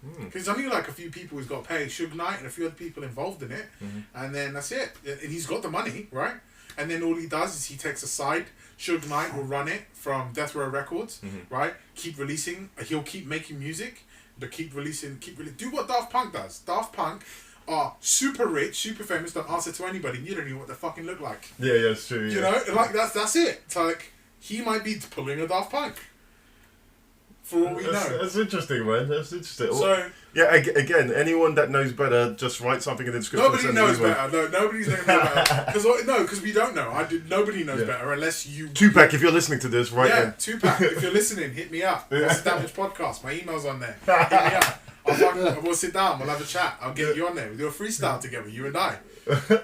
Because there's only like a few people who's got paid, Suge Knight and a few other people involved in it, and then that's it. And he's got the money, right? And then all he does is he takes a side. Suge Knight will run it from Death Row Records, right? Keep releasing. He'll keep making music, but keep releasing. Do what Daft Punk does. Daft Punk are super rich, super famous, don't answer to anybody. You don't know what they fucking look like. Yeah, it's true. You know, like that's it. It's like he might be pulling a Daft Punk. For all we know. That's interesting, man. That's interesting. So yeah, again, anyone that knows better, just write something in the description. Nobody knows better. No, nobody's going to know better. Because we don't know. Nobody knows better unless you... Tupac, if you're listening to this, right? Yeah, Tupac, if you're listening, hit me up. What's the Damage Podcast? My email's on there. Hit me up. We'll sit down. We'll have a chat. I'll get you on there. We'll do a freestyle together, you and I.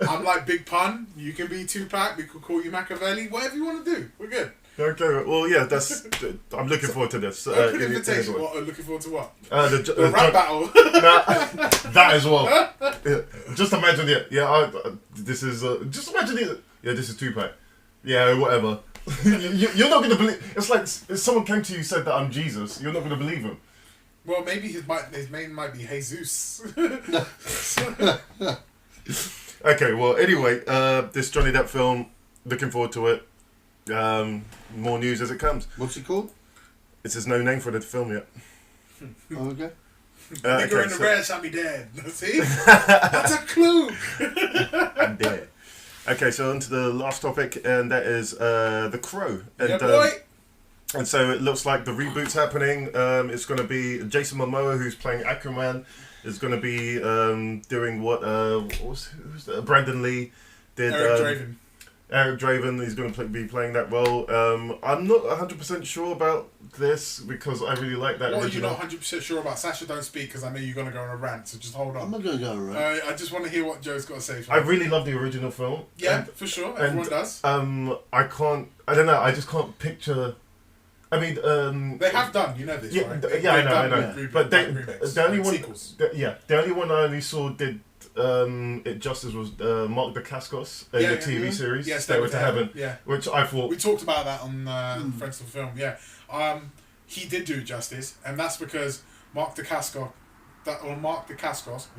I'm like Big Pun. You can be Tupac. We could call you Machiavelli. Whatever you want to do. We're good. Okay, well, yeah, that's. I'm looking forward to this. Open invitation. Looking forward to what? The rap battle. That as well. Yeah. Just imagine it. Yeah, this is. Just imagine it. Yeah, this is Tupac. Yeah, whatever. You're not gonna believe. It's like if someone came to you and said that I'm Jesus. You're not gonna believe him. Well, maybe his name might be Jesus. Okay. Well, anyway, this Johnny Depp film. Looking forward to it. More news as it comes. What's it called? It says no name for the film yet. Oh, okay. Nigger in the red shot me dead. See? That's a clue. I'm dead. Okay, so on to the last topic, and that is The Crow. And, yeah, boy. And so it looks like the reboot's happening. It's going to be Jason Momoa, who's playing Aquaman, is going to be doing what who's that? Brandon Lee did. Eric Draven, he's going to be playing that role. I'm not 100% sure about this because I really like that original. What are you not 100% sure about? Sasha, don't speak because I know you're going to go on a rant, so just hold on. I'm not going to go on a rant. I just want to hear what Joe's got to say. I really love the original film. Yeah, for sure. Everyone does. I don't know, I just can't picture... I mean... they have done, you know this, right? I know. But the only one... sequels. The only one I only saw did... it justice was Mark Dacascos in the TV series Stairway to Heaven, which I thought we talked about that on Friends of the Film. He did do justice, and that's because Mark Dacascos,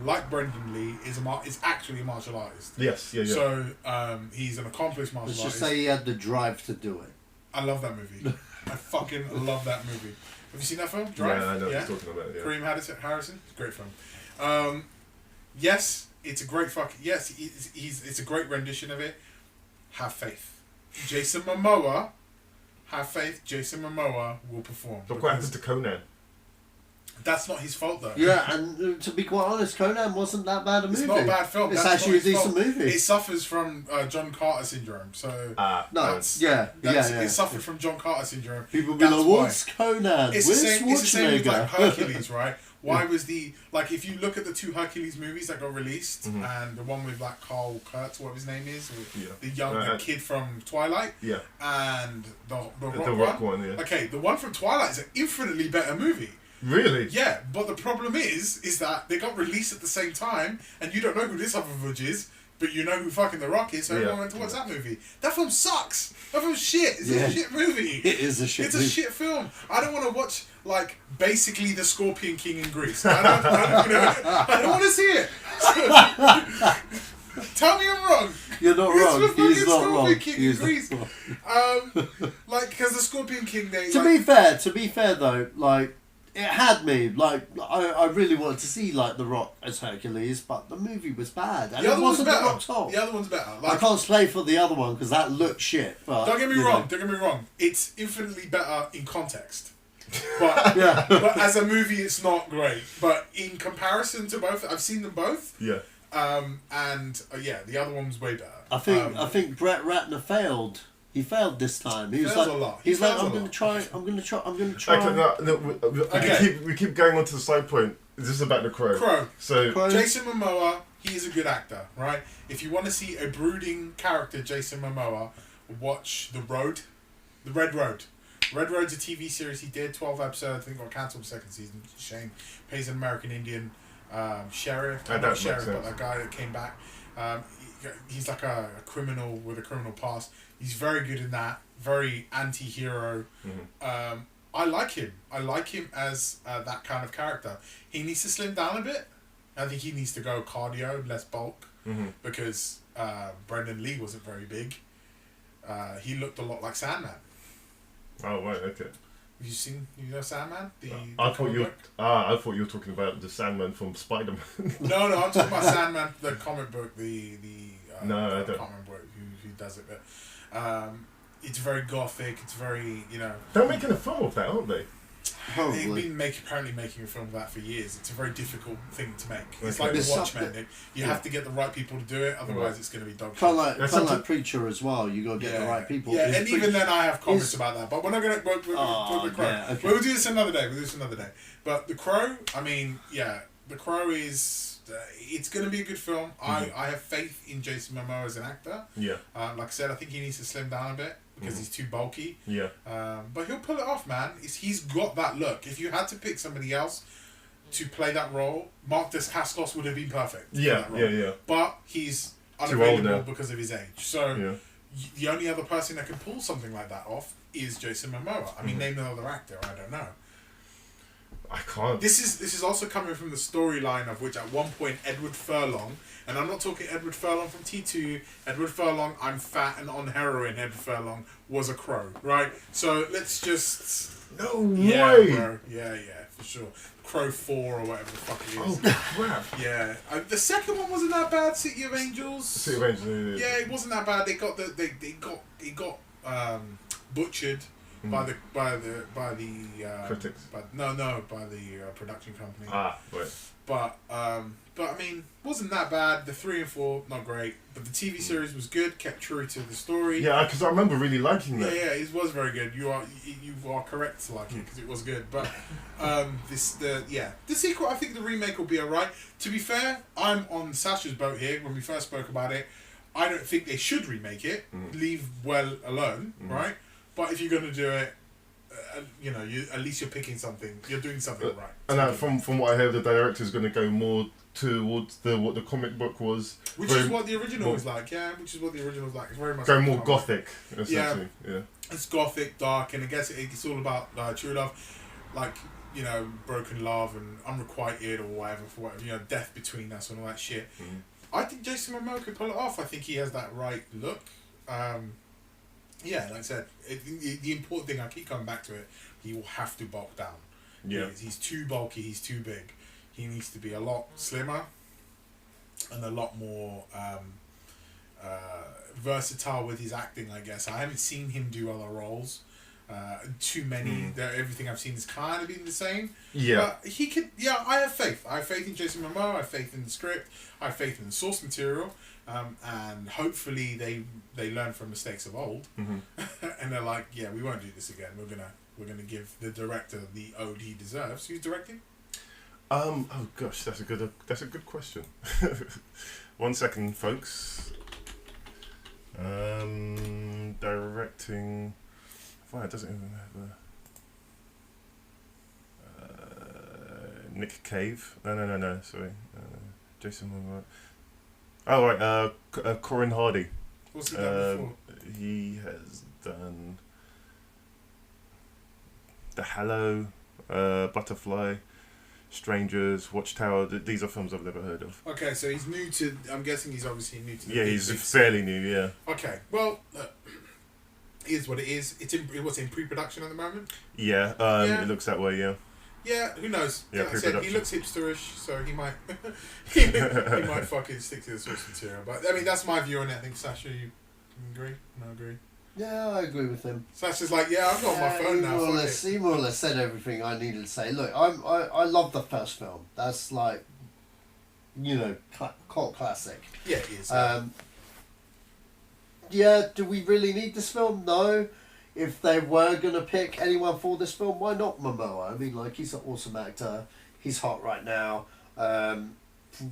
like Brendan Lee, is actually a martial artist. Yes, yeah. So he's an accomplished martial artist. Let's just say he had the drive to do it. I love that movie. I fucking love that movie. Have you seen that film? Drive? Yeah, I know what you're talking about. Yeah. Kareem Harrison, great film. Yes, it's a great it's a great rendition of it. Have faith. Jason Momoa will perform. Look what happened to Conan. That's not his fault though. Yeah, and to be quite honest, Conan wasn't that bad a movie. It's not a bad film. It's That's actually a decent movie. It suffers from John Carter syndrome. So it suffered from John Carter syndrome. People be like, "What's Conan? It's the same with like Hercules, right? Why was if you look at the two Hercules movies that got released and the one with like Carl Kurtz, what his name is, the young kid from Twilight, and the Rock one. Okay, the one from Twilight is an infinitely better movie. Really? Yeah, but the problem is that they got released at the same time, and you don't know who this other fudge is, but you know who fucking The Rock is, so everyone went to watch that movie. That film sucks. That film's shit. It's a shit movie. It is a shit movie. It's a shit film. I don't want to watch, basically the Scorpion King in Greece. I don't want to see it. Tell me I'm wrong. You're not wrong. He's not wrong. Because the Scorpion King, To be fair though, it had me. I really wanted to see The Rock as Hercules, but the movie was bad. And it wasn't The Rock's fault. The other one's better. I can't play for the other one because that looked shit. But, don't get me wrong. It's infinitely better in context. But but as a movie, it's not great. But in comparison to both, I've seen them both. Yeah. The other one was way better. I think Brett Ratner failed. He failed this time. He was like, a lot. He's like, I'm gonna try. Okay, we keep going on to the side point. This is about The Crow. Crow. Jason Momoa, he is a good actor, right? If you want to see a brooding character, Jason Momoa, watch The Road. The Red Road. Red Road's a TV series he did, 12 episodes. I think got cancelled second season. Shame. Plays an American Indian sheriff. Not sheriff, but a guy that came back. He's like a criminal with a criminal past. He's very good in that. Very anti-hero. Mm-hmm. I like him. I like him as that kind of character. He needs to slim down a bit. I think he needs to go cardio, less bulk. Mm-hmm. Because Brendan Lee wasn't very big. He looked a lot like Sandman. Oh, right, okay. You know Sandman? I thought you were talking about the Sandman from Spider-Man. No, I'm talking about Sandman, the comic book, no, I don't. can't remember who does it, but it's very gothic, it's very, They're making a film of that, aren't they? They've been apparently making a film of that for years. It's a very difficult thing to make. It's like The Watchmen. You have to get the right people to do it, otherwise it's going to be dog shit. Kind of like Preacher as well. You got to get the right people. Yeah, and even then I have comments about that. But we're not going to... We'll do this another day. But The Crow, The Crow is... it's going to be a good film. Mm-hmm. I have faith in Jason Momoa as an actor. Yeah. Like I said, I think he needs to slim down a bit because he's too bulky. Yeah. But he'll pull it off, man. He's got that look. If you had to pick somebody else to play that role, Mark Dacascos would have been perfect. Yeah. But he's unavailable because of his age. So the only other person that can pull something like that off is Jason Momoa. I mean, name another actor. I don't know. I can't. This is also coming from the storyline of which at one point Edward Furlong, and I'm not talking Edward Furlong from T2, Edward Furlong, I'm fat and on heroin, Edward Furlong was a crow, right? So let's just... No way! Bro. Yeah, for sure. Crow 4 or whatever the fuck it is. Oh, crap. Yeah. The second one wasn't that bad, City of Angels. City of Angels, yeah. It wasn't that bad. They got butchered. By the critics. By the production company. Right. But I mean, wasn't that bad. The 3 and 4 not great, but the TV series was good. Kept true to the story. Yeah, because I remember really liking that. Yeah, it was very good. You are correct to like it because it was good. But the sequel, I think the remake will be alright. To be fair, I'm on Sacha's boat here. When we first spoke about it, I don't think they should remake it. Leave well alone, right? But if you're going to do it, at least you're picking something. You're doing something right. And from what I heard, the director's going to go more towards what the comic book was. Which is what the original was like. Yeah, which is what the original was like. It's very much go more gothic, essentially. Yeah. It's gothic, dark, and I guess it's all about true love, like broken love and unrequited or whatever, death between us and all that shit. Mm-hmm. I think Jason Momoa could pull it off. I think he has that right look. Yeah, like I said, the important thing, I keep coming back to it, he will have to bulk down. Yeah. He's too bulky, he's too big. He needs to be a lot slimmer and a lot more versatile with his acting, I guess. I haven't seen him do other roles. Too many. Everything I've seen has kind of been the same. Yeah. But he could, I have faith. I have faith in Jason Momoa, I have faith in the script, I have faith in the source material. And hopefully they learn from mistakes of old, and they're like, yeah, we won't do this again. We're gonna give the director the ode he deserves. Who's directing? Oh gosh, that's a good question. 1 second, folks. Directing. Why it doesn't even have Nick Cave. No. Sorry, Jason Momoa. Oh right, Corin Hardy. What's he done before? He has done The Hallow, Butterfly, Strangers, Watchtower. These are films I've never heard of. Okay, so he's new to. I'm guessing he's obviously new to. He's fairly new. Yeah. Okay, well, it is what it is. It's in pre-production at the moment. Yeah, it looks that way. Yeah. Yeah, who knows? Yeah, like I said, he looks hipsterish, so he might he might fucking stick to the source material. But I mean, that's my view on it. I think Sacha, you agree? No, agree. Yeah, I agree with him. Sacha's like, I've got my phone now. He more or less said everything I needed to say. Look, I love the first film. That's like, cult classic. Yeah, it is. Do we really need this film? No. If they were going to pick anyone for this film, why not Momoa? I mean, he's an awesome actor. He's hot right now.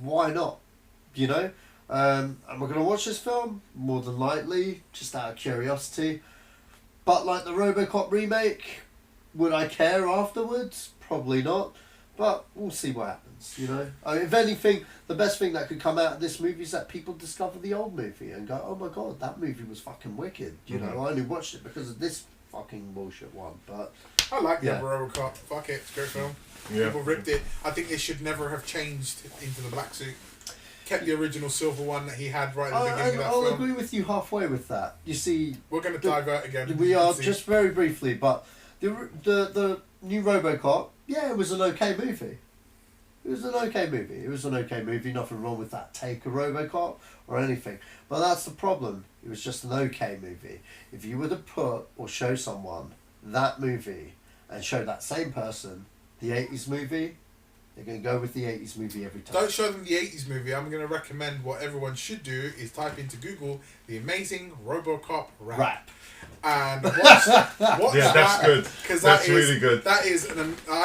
Why not? Am I going to watch this film? More than likely, just out of curiosity. But like the RoboCop remake, would I care afterwards? Probably not. But we'll see what happens, you know. I mean, if anything, the best thing that could come out of this movie is that people discover the old movie and go, oh my god, that movie was fucking wicked. You know, I only watched it because of this fucking bullshit one. But I like the RoboCop. Fuck it, it's a great film. Yeah. People ripped it. I think they should never have changed into the black suit. Kept the original silver one that he had right at the beginning of that I'll film. agree with you halfway with that. You see, we're going to divert again. We are just very briefly, but the new RoboCop, yeah, it was an okay movie. It was an okay movie. Nothing wrong with that take of RoboCop or anything. But that's the problem. It was just an okay movie. If you were to put or show someone that movie and show that same person the 80s movie, they're going to go with the 80s movie every time. Don't show them the 80s movie. I'm going to recommend what everyone should do is type into Google the amazing RoboCop rap. And watch yeah, that's good. Because that's really good. That is, I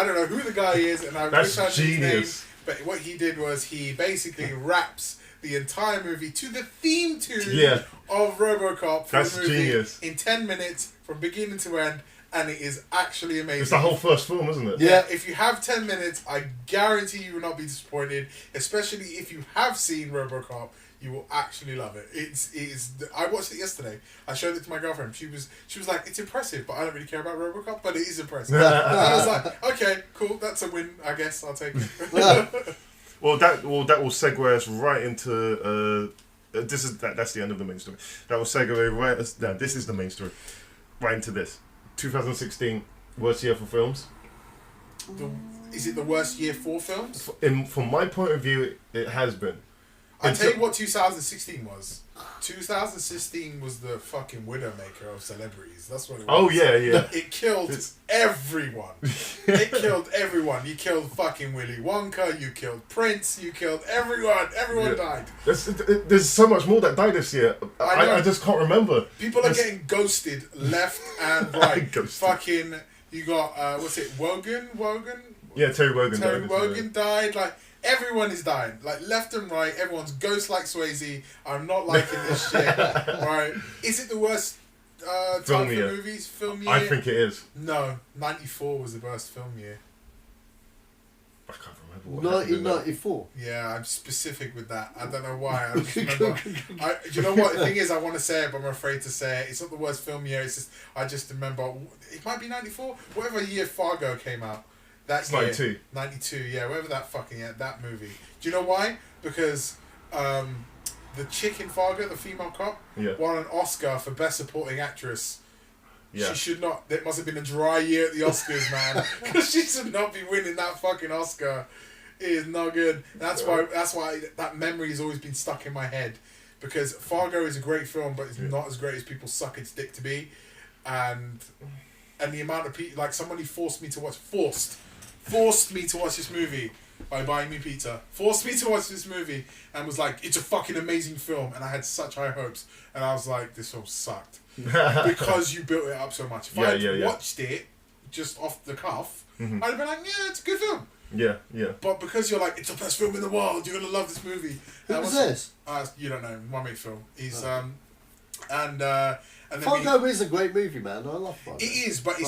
don't know who the guy is, and I that's wish I knew his name. genius. But what he did was he basically raps the entire movie to the theme tune of RoboCop for that's the movie genius. in 10 minutes from beginning to end, and it is actually amazing. It's the whole first film, isn't it? Yeah. If you have 10 minutes, I guarantee you will not be disappointed, especially if you have seen RoboCop. You will actually love it. It is. I watched it yesterday. I showed it to my girlfriend. She was like, it's impressive, but I don't really care about RoboCop, but it is impressive. And I was like, okay, cool, that's a win, I guess. I'll take it. Well, that will segue us right into that's the end of the main story. That will segue right. This is the main story. Right into this. 2016 worst year for films. Is it the worst year for films? From my point of view, it has been. I'll tell you what 2016 was. 2016 was the fucking Widowmaker of celebrities. That's what it was. Oh, yeah. It killed everyone. It killed everyone. You killed fucking Willy Wonka. You killed Prince. You killed everyone. Everyone died. There's so much more that died this year. I just can't remember. People are getting ghosted left and right. Fucking, you got, what's it, Wogan? Yeah, Terry Wogan died. Terry Wogan died. Like, everyone is dying. Like, left and right, everyone's ghost like Swayze. I'm not liking this shit. Right? Is it the worst time for movies? Film year? I think it is. No. 94 was the worst film year. I can't remember what 1994. Yeah, I'm specific with that. I don't know why. I just remember. You know what? The thing is, I want to say it, but I'm afraid to say it. It's not the worst film year. It's just, I just remember. It might be 94. Whatever year Fargo came out. That's 92. 92, yeah, whatever that fucking that movie. Do you know why? Because the chick in Fargo, the female cop, won an Oscar for Best Supporting Actress. Yeah. She should not. It must have been a dry year at the Oscars, man. Because she should not be winning that fucking Oscar. It is not good. That's why that memory has always been stuck in my head. Because Fargo is a great film, but it's not as great as people suck its dick to be. And the amount of people, like somebody forced me to watch this movie by buying me pizza. Forced me to watch this movie and was like, it's a fucking amazing film. And I had such high hopes. And I was like, this film sucked. Because you built it up so much. If I had watched it just off the cuff, I'd have been like, yeah, it's a good film. Yeah. But because you're like, it's the best film in the world, you're going to love this movie. Who was this? You don't know. My mate Phil. He's, and Fargo is a great movie, man. I love Fargo. It is, but it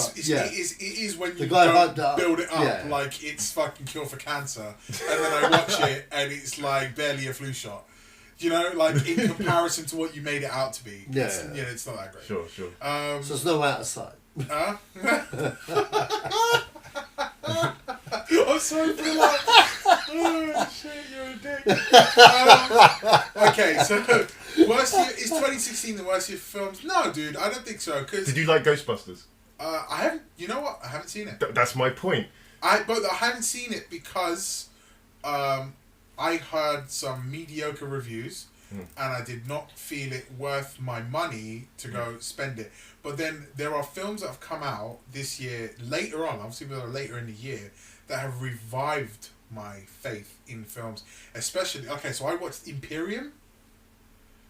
is when you don't build it up like it's fucking cure for cancer, and then I watch it and it's like barely a flu shot. You know, like in comparison to what you made it out to be. It's not that great. Sure. So there's no out of sight. Huh? I'm sorry for that. Oh shit, you're a dick. Okay, so worst year is 2016 the worst year for films? No, dude, I don't think so. Cause did you like Ghostbusters? I haven't. You know what? I haven't seen it. That's my point. But I haven't seen it because I heard some mediocre reviews, and I did not feel it worth my money to go spend it. But then there are films that have come out this year later on, obviously later in the year, that have revived my faith in films. Especially, okay, so I watched Imperium.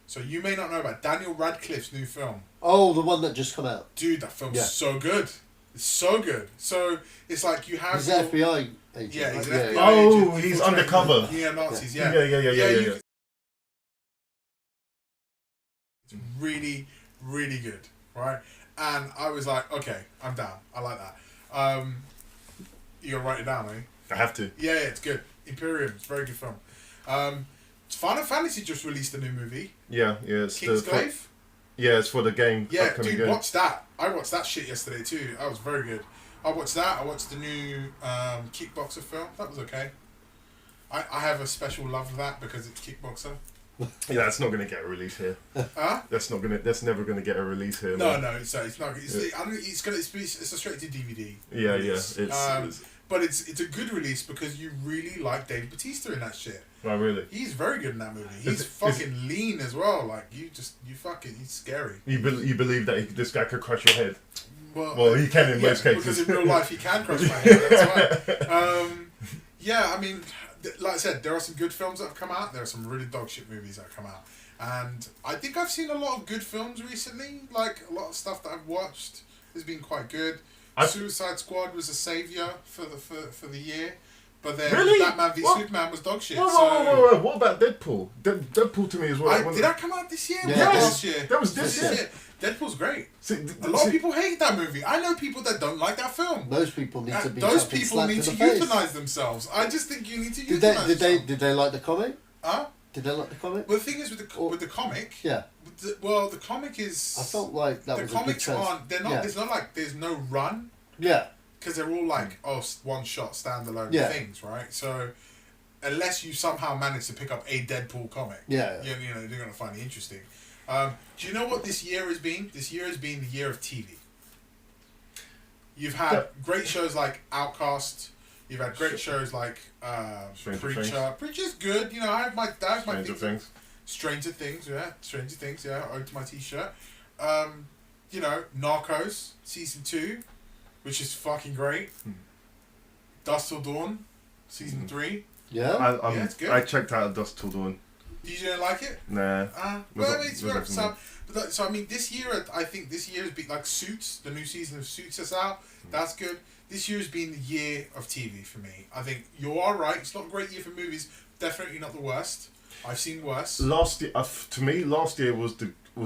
So you may not know about Daniel Radcliffe's new film. Oh, the one that just come out. Dude, that film's so good. It's so good. So it's like you have... He's an FBI agent. Yeah, he's an FBI agent. Oh, he's undercover. Yeah, Nazis, yeah. Yeah. It's really, really good, right? And I was like, okay, I'm down. I like that. You gotta write it down, eh? I have to. Yeah, it's good. Imperium, it's a very good film. Final Fantasy just released a new movie. Yeah, it's Kingsglaive? Yeah, it's for the game. Yeah, dude, watch that. I watched that shit yesterday too. That was very good. I watched that. I watched the new Kickboxer film. That was okay. I have a special love for that because it's Kickboxer. Yeah, that's not gonna get a release here. Huh? That's never gonna get a release here. No, man. no, it's not. It's a straight to DVD. Yeah, release. yeah. But it's a good release because you really like Dave Bautista in that shit. Oh, really? He's very good in that movie. He's fucking lean as well. Like he's scary. You believe that this guy could crush your head? Well, he can in most cases. Because in real life he can crush my head. That's right. Yeah, I mean, like I said, there are some good films that have come out. There are some really dog shit movies that have come out, and I think I've seen a lot of good films recently. Like a lot of stuff that I've watched has been quite good. Suicide Squad was a savior for the year. But then Batman v Superman was dog shit. Whoa. What about Deadpool? Deadpool to me as well. Did that come out this year? Yeah. Last year. That was this year. Deadpool's great. A lot of people hate that movie. I know people that don't like that film. Those people need to be Those people need to face. euthanize themselves. I just think you need to euthanize Did they like the comic? Huh? Did they like the comic? Well, the thing is with the comic. Yeah. The comic is. I felt like that was a good comics aren't. They're not. Yeah. It's not like there's no run. Yeah. Because they're all like one shot standalone things, right? So unless you somehow manage to pick up a Deadpool comic, you know you're gonna find it interesting. Do you know what this year has been? This year has been the year of TV. You've had great shows like Outcast. You've had great shows like Preacher. Preacher's good. You know, I have my things. Stranger Things, yeah. Ode to my T-shirt. You know, Narcos season 2. Which is fucking great. Dusk Till Dawn, season 3. Yeah, it's good. I checked out Dusk Till Dawn. You didn't like it? Nah. Well, it's very so I mean, this year I think this year has been like Suits. The new season of Suits is out. That's good. This year has been the year of TV for me. I think you are right. It's not a great year for movies. Definitely not the worst. I've seen worse. Last year, to me, last year was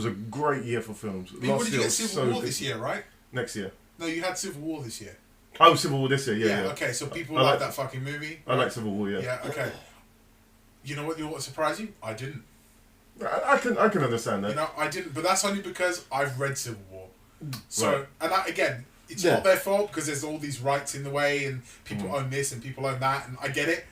a great year for films. I mean, what did you get? Civil War this year, right? Next year. No, you had Civil War this year. Oh, Civil War this year, yeah. Okay, so people like that fucking movie. I like Civil War, yeah. Yeah, okay. You know what surprised you? I didn't. I can understand that. You know, I didn't, but that's only because I've read Civil War. So, right. and again, it's not their fault because there's all these rights in the way and people own this and people own that, and I get it,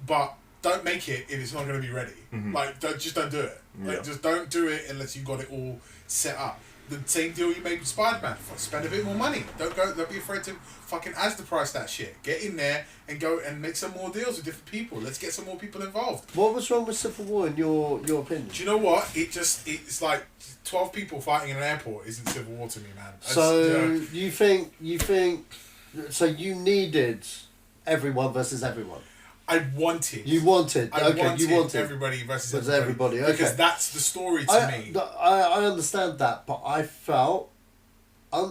but don't make it if it's not going to be ready. Like, just don't do it. Like, just don't do it unless you've got it all set up. The same deal you made with Spider-Man. Spend a bit more money. Don't be afraid to fucking Asda price that shit. Get in there and go and make some more deals with different people. Let's get some more people involved. What was wrong with Civil War in your opinion? Do you know what? It's like 12 people fighting in an airport isn't Civil War to me, man. So you think so you needed everyone versus everyone? I wanted everybody versus everybody. Okay. Because that's the story to me. I understand that, but I felt,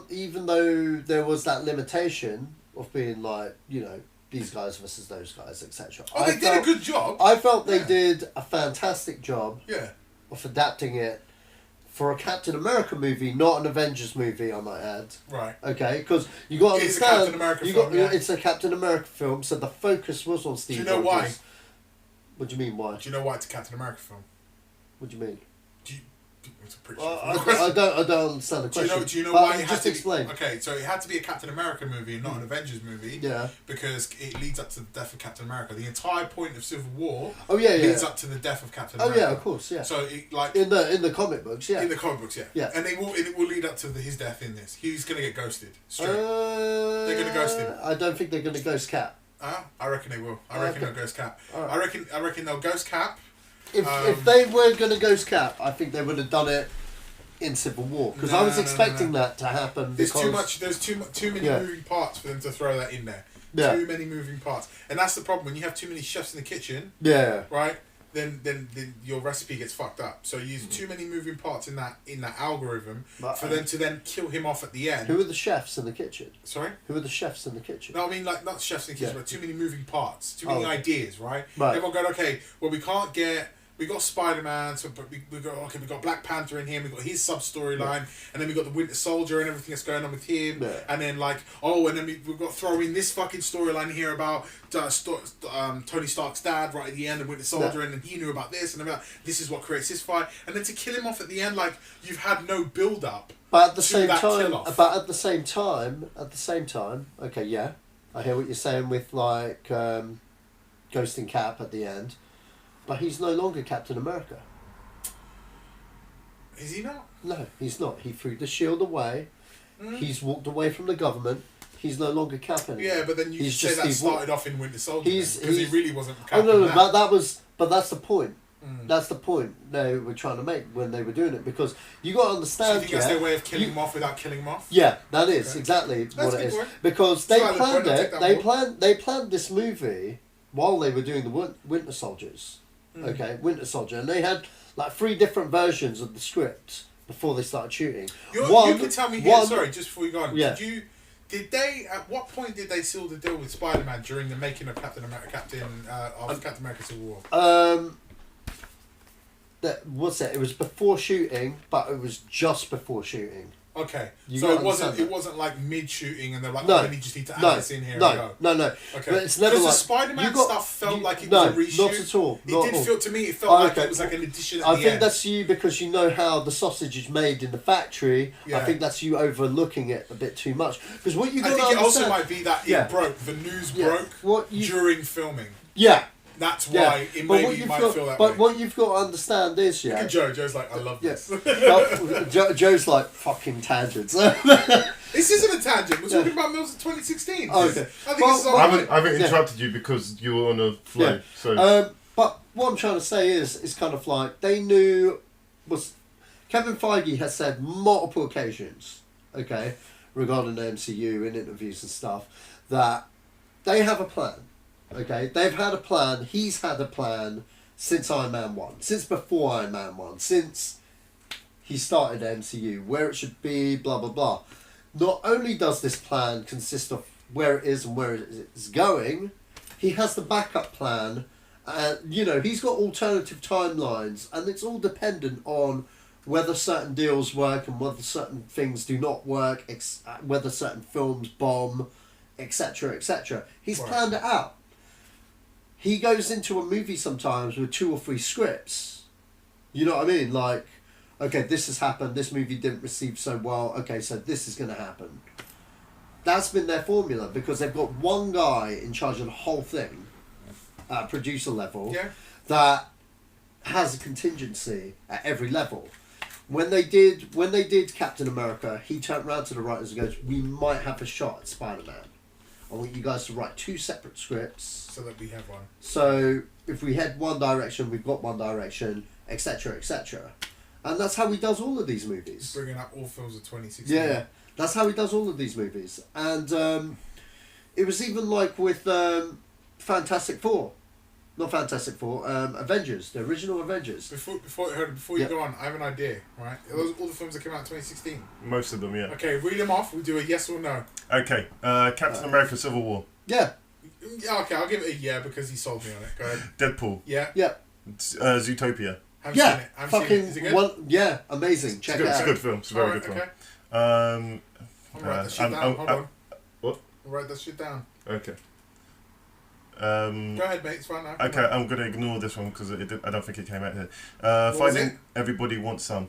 even though there was that limitation of being like, you know, these guys versus those guys, etc. Oh, they did a good job. I felt they did a fantastic job of adapting it for a Captain America movie, not an Avengers movie, I might add. Right. Okay, because you got to understand. It's a Captain America film. It's a Captain America film, so the focus was on Steve. Do you know why? What do you mean why? Do you know why it's a Captain America film? What do you mean? It's a pretty I don't understand the question. Do you know why it had to explain? Okay, so it had to be a Captain America movie and not an Avengers movie. Yeah. Because it leads up to the death of Captain America. The entire point of Civil War. leads leads up to the death of Captain America. Oh yeah, of course, yeah. So it like in the comic books, yeah. In the comic books, yeah. Yeah. And it will lead up to his death in this. He's gonna get ghosted. Straight. They're gonna ghost him. I don't think they're gonna ghost Cap. I reckon they will. I reckon they'll ghost Cap. Right. I reckon they'll ghost Cap. If they were gonna ghost Cap, I think they would have done it in Civil War because I was expecting that to happen. There's too much. There's too many moving parts for them to throw that in there. Yeah. Too many moving parts, and that's the problem when you have too many chefs in the kitchen. Yeah. Right. Then your recipe gets fucked up. So you use too many moving parts in that algorithm for them to then kill him off at the end. Who are the chefs in the kitchen? Sorry. Who are the chefs in the kitchen? No, I mean like not chefs in the kitchen, but too many moving parts, too many ideas. Right. Right. Everyone going, okay, well we can't get we got Spider-Man, so but we got Black Panther in here, we got his sub-storyline, and then we got the Winter Soldier and everything that's going on with him, and then like, and then we've got to throw in this fucking storyline here about Tony Stark's dad right at the end of Winter Soldier, and then he knew about this, and about this is what creates this fight, and then to kill him off at the end, like, you've had no build-up. But at the same time, okay, yeah, I hear what you're saying with like ghosting Cap at the end, but he's no longer Captain America. Is he not? No, he's not. He threw the shield away. He's walked away from the government. He's no longer Cap anymore. Yeah, but then you say that started off in Winter Soldier because he really wasn't Cap. Oh no, but that's the point. That's the point they were trying to make when they were doing it, because you got to understand. So you think that's their way of killing him off without killing him off? Yeah, that is exactly what it is. Point. Because they planned it. They planned this movie while they were doing the Winter Soldiers. Okay, Winter Soldier, and they had like 3 different versions of the script before they started shooting. You can tell me here. Sorry, just before we go on. Yeah. Did they? At what point did they seal the deal with Spider-Man during the making of Captain America Civil War? It was before shooting, but it was just before shooting. Okay, so it wasn't like mid shooting, and they're like, "Oh, we just need to add this in here." No. Okay, but it's never like the Spider-Man stuff felt like it was a reshoot. Not at all. It did feel to me. It felt like it was like an addition. I think that's you because you know how the sausage is made in the factory. Yeah. I think that's you overlooking it a bit too much. Because what you got to understand, it also might be that it broke. The news broke during filming. Yeah. That's why it maybe you might feel that way. But what you've got to understand is, Look at Joe. Joe's like, I love this. Joe's like, fucking tangents. This isn't a tangent. We're talking about Mills of 2016. Oh, okay. I haven't interrupted you because you were on a flow. Yeah. So. But what I'm trying to say is kind of like, they knew, Kevin Feige has said multiple occasions, okay, regarding the MCU in interviews and stuff, that they have a plan. Okay, they've had a plan. He's had a plan since Iron Man 1, since before Iron Man 1, since he started MCU, where it should be, blah, blah, blah. Not only does this plan consist of where it is and where it is going, he has the backup plan. He's got alternative timelines, and it's all dependent on whether certain deals work and whether certain things do not work, whether certain films bomb, etc., etc. He's planned it out. He goes into a movie sometimes with 2 or 3 scripts. You know what I mean? Like, okay, this has happened. This movie didn't receive so well. Okay, so this is going to happen. That's been their formula because they've got one guy in charge of the whole thing, at producer level, that has a contingency at every level. When they did Captain America, he turned around to the writers and goes, "We might have a shot at Spider-Man. I want you guys to write 2 separate scripts. So that we have one. So if we head one direction, we've got one direction, etc., etc." And that's how he does all of these movies. Bringing up all films of 2016. Yeah, that's how he does all of these movies. And it was even like with Fantastic Four. Not Fantastic Four, Avengers, the original Avengers. Before you go on, I have an idea, right? Are those all the films that came out in 2016? Most of them, yeah. Okay, read them off. We'll do a yes or no. Okay, Captain America Civil War. Yeah. Yeah, okay, I'll give it a yeah because he sold me on it. Go ahead. Deadpool. Yeah. Yeah. Zootopia. Haven't seen it. Haven't seen it. Is it good? Yeah, amazing. Check it out. It's a good film. It's a very good film. Okay. I'm write that shit down. Hold on. What? I'll write that shit down. Okay. Go ahead, mate. It's fine now. Okay, I'm going to ignore this one because I don't think it came out here. Finding Everybody Wants Some.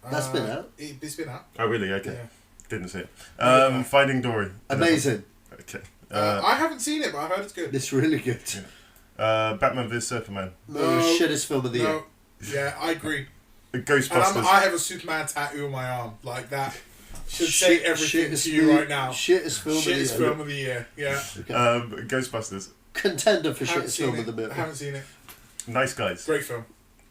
That's been out. It's been out. Oh, really? Okay. Yeah. Didn't see it. Finding Dory. Amazing. Okay. I haven't seen it, but I heard it's good. It's really good. Yeah. Batman vs Superman. No, shittest film of the year. Yeah, I agree. Ghostbusters. And I have a Superman tattoo on my arm. Like that should say everything to you right now. Shittest film of the year. Yeah. Okay. Ghostbusters. Contender for shittest film of the year. I haven't seen it. Nice Guys. Great film.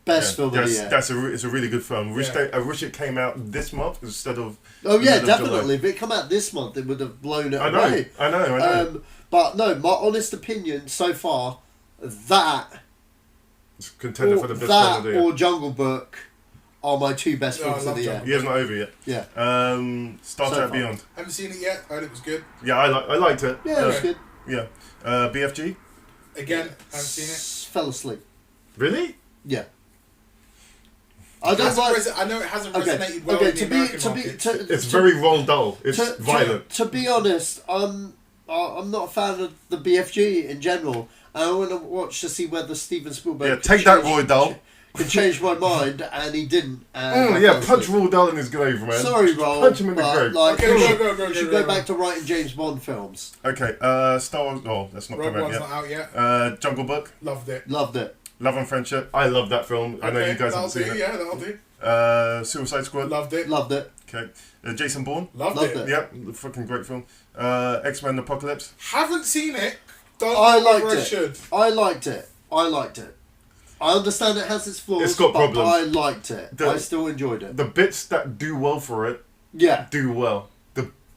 Best film of the year. It's a really good film. I wish it came out this month instead of. Oh yeah, definitely. If it come out this month, it would have blown it away. I know. But no, my honest opinion so far, that it's contender for the best film of the year. Or Jungle Book are my 2 best films of the year. The year's not over yet. Yeah. Star Trek Beyond. Haven't seen it yet. Heard it was good. Yeah, I liked it. Yeah, it was good. Yeah. BFG. Again, haven't seen it. Fell asleep. Really? Yeah. I don't like. I know it hasn't resonated well in the American market. It's very Roald Dahl. It's violent. To be honest, I'm not a fan of the BFG in general. I want to watch to see whether Steven Spielberg. Yeah, take that, Roald Dahl. He changed my mind, and he didn't. Punch Roald Dahl in his grave, man. Sorry, Roald. Punch him in the grave. Go. You should go back to writing James Bond films. Okay, Star Wars. Oh, that's not Rogue coming One's out not out yet. Jungle Book. Loved it. Loved it. Love and Friendship. I love that film. I know you guys haven't seen it. Yeah, that'll do. Suicide Squad. Loved it. Loved it. Okay. Jason Bourne. Loved it. Yep, fucking great film. X-Men Apocalypse. Haven't seen it. I liked it. I understand it has its flaws. It's got problems. I liked it. I still enjoyed it. The bits that do well for it, do well.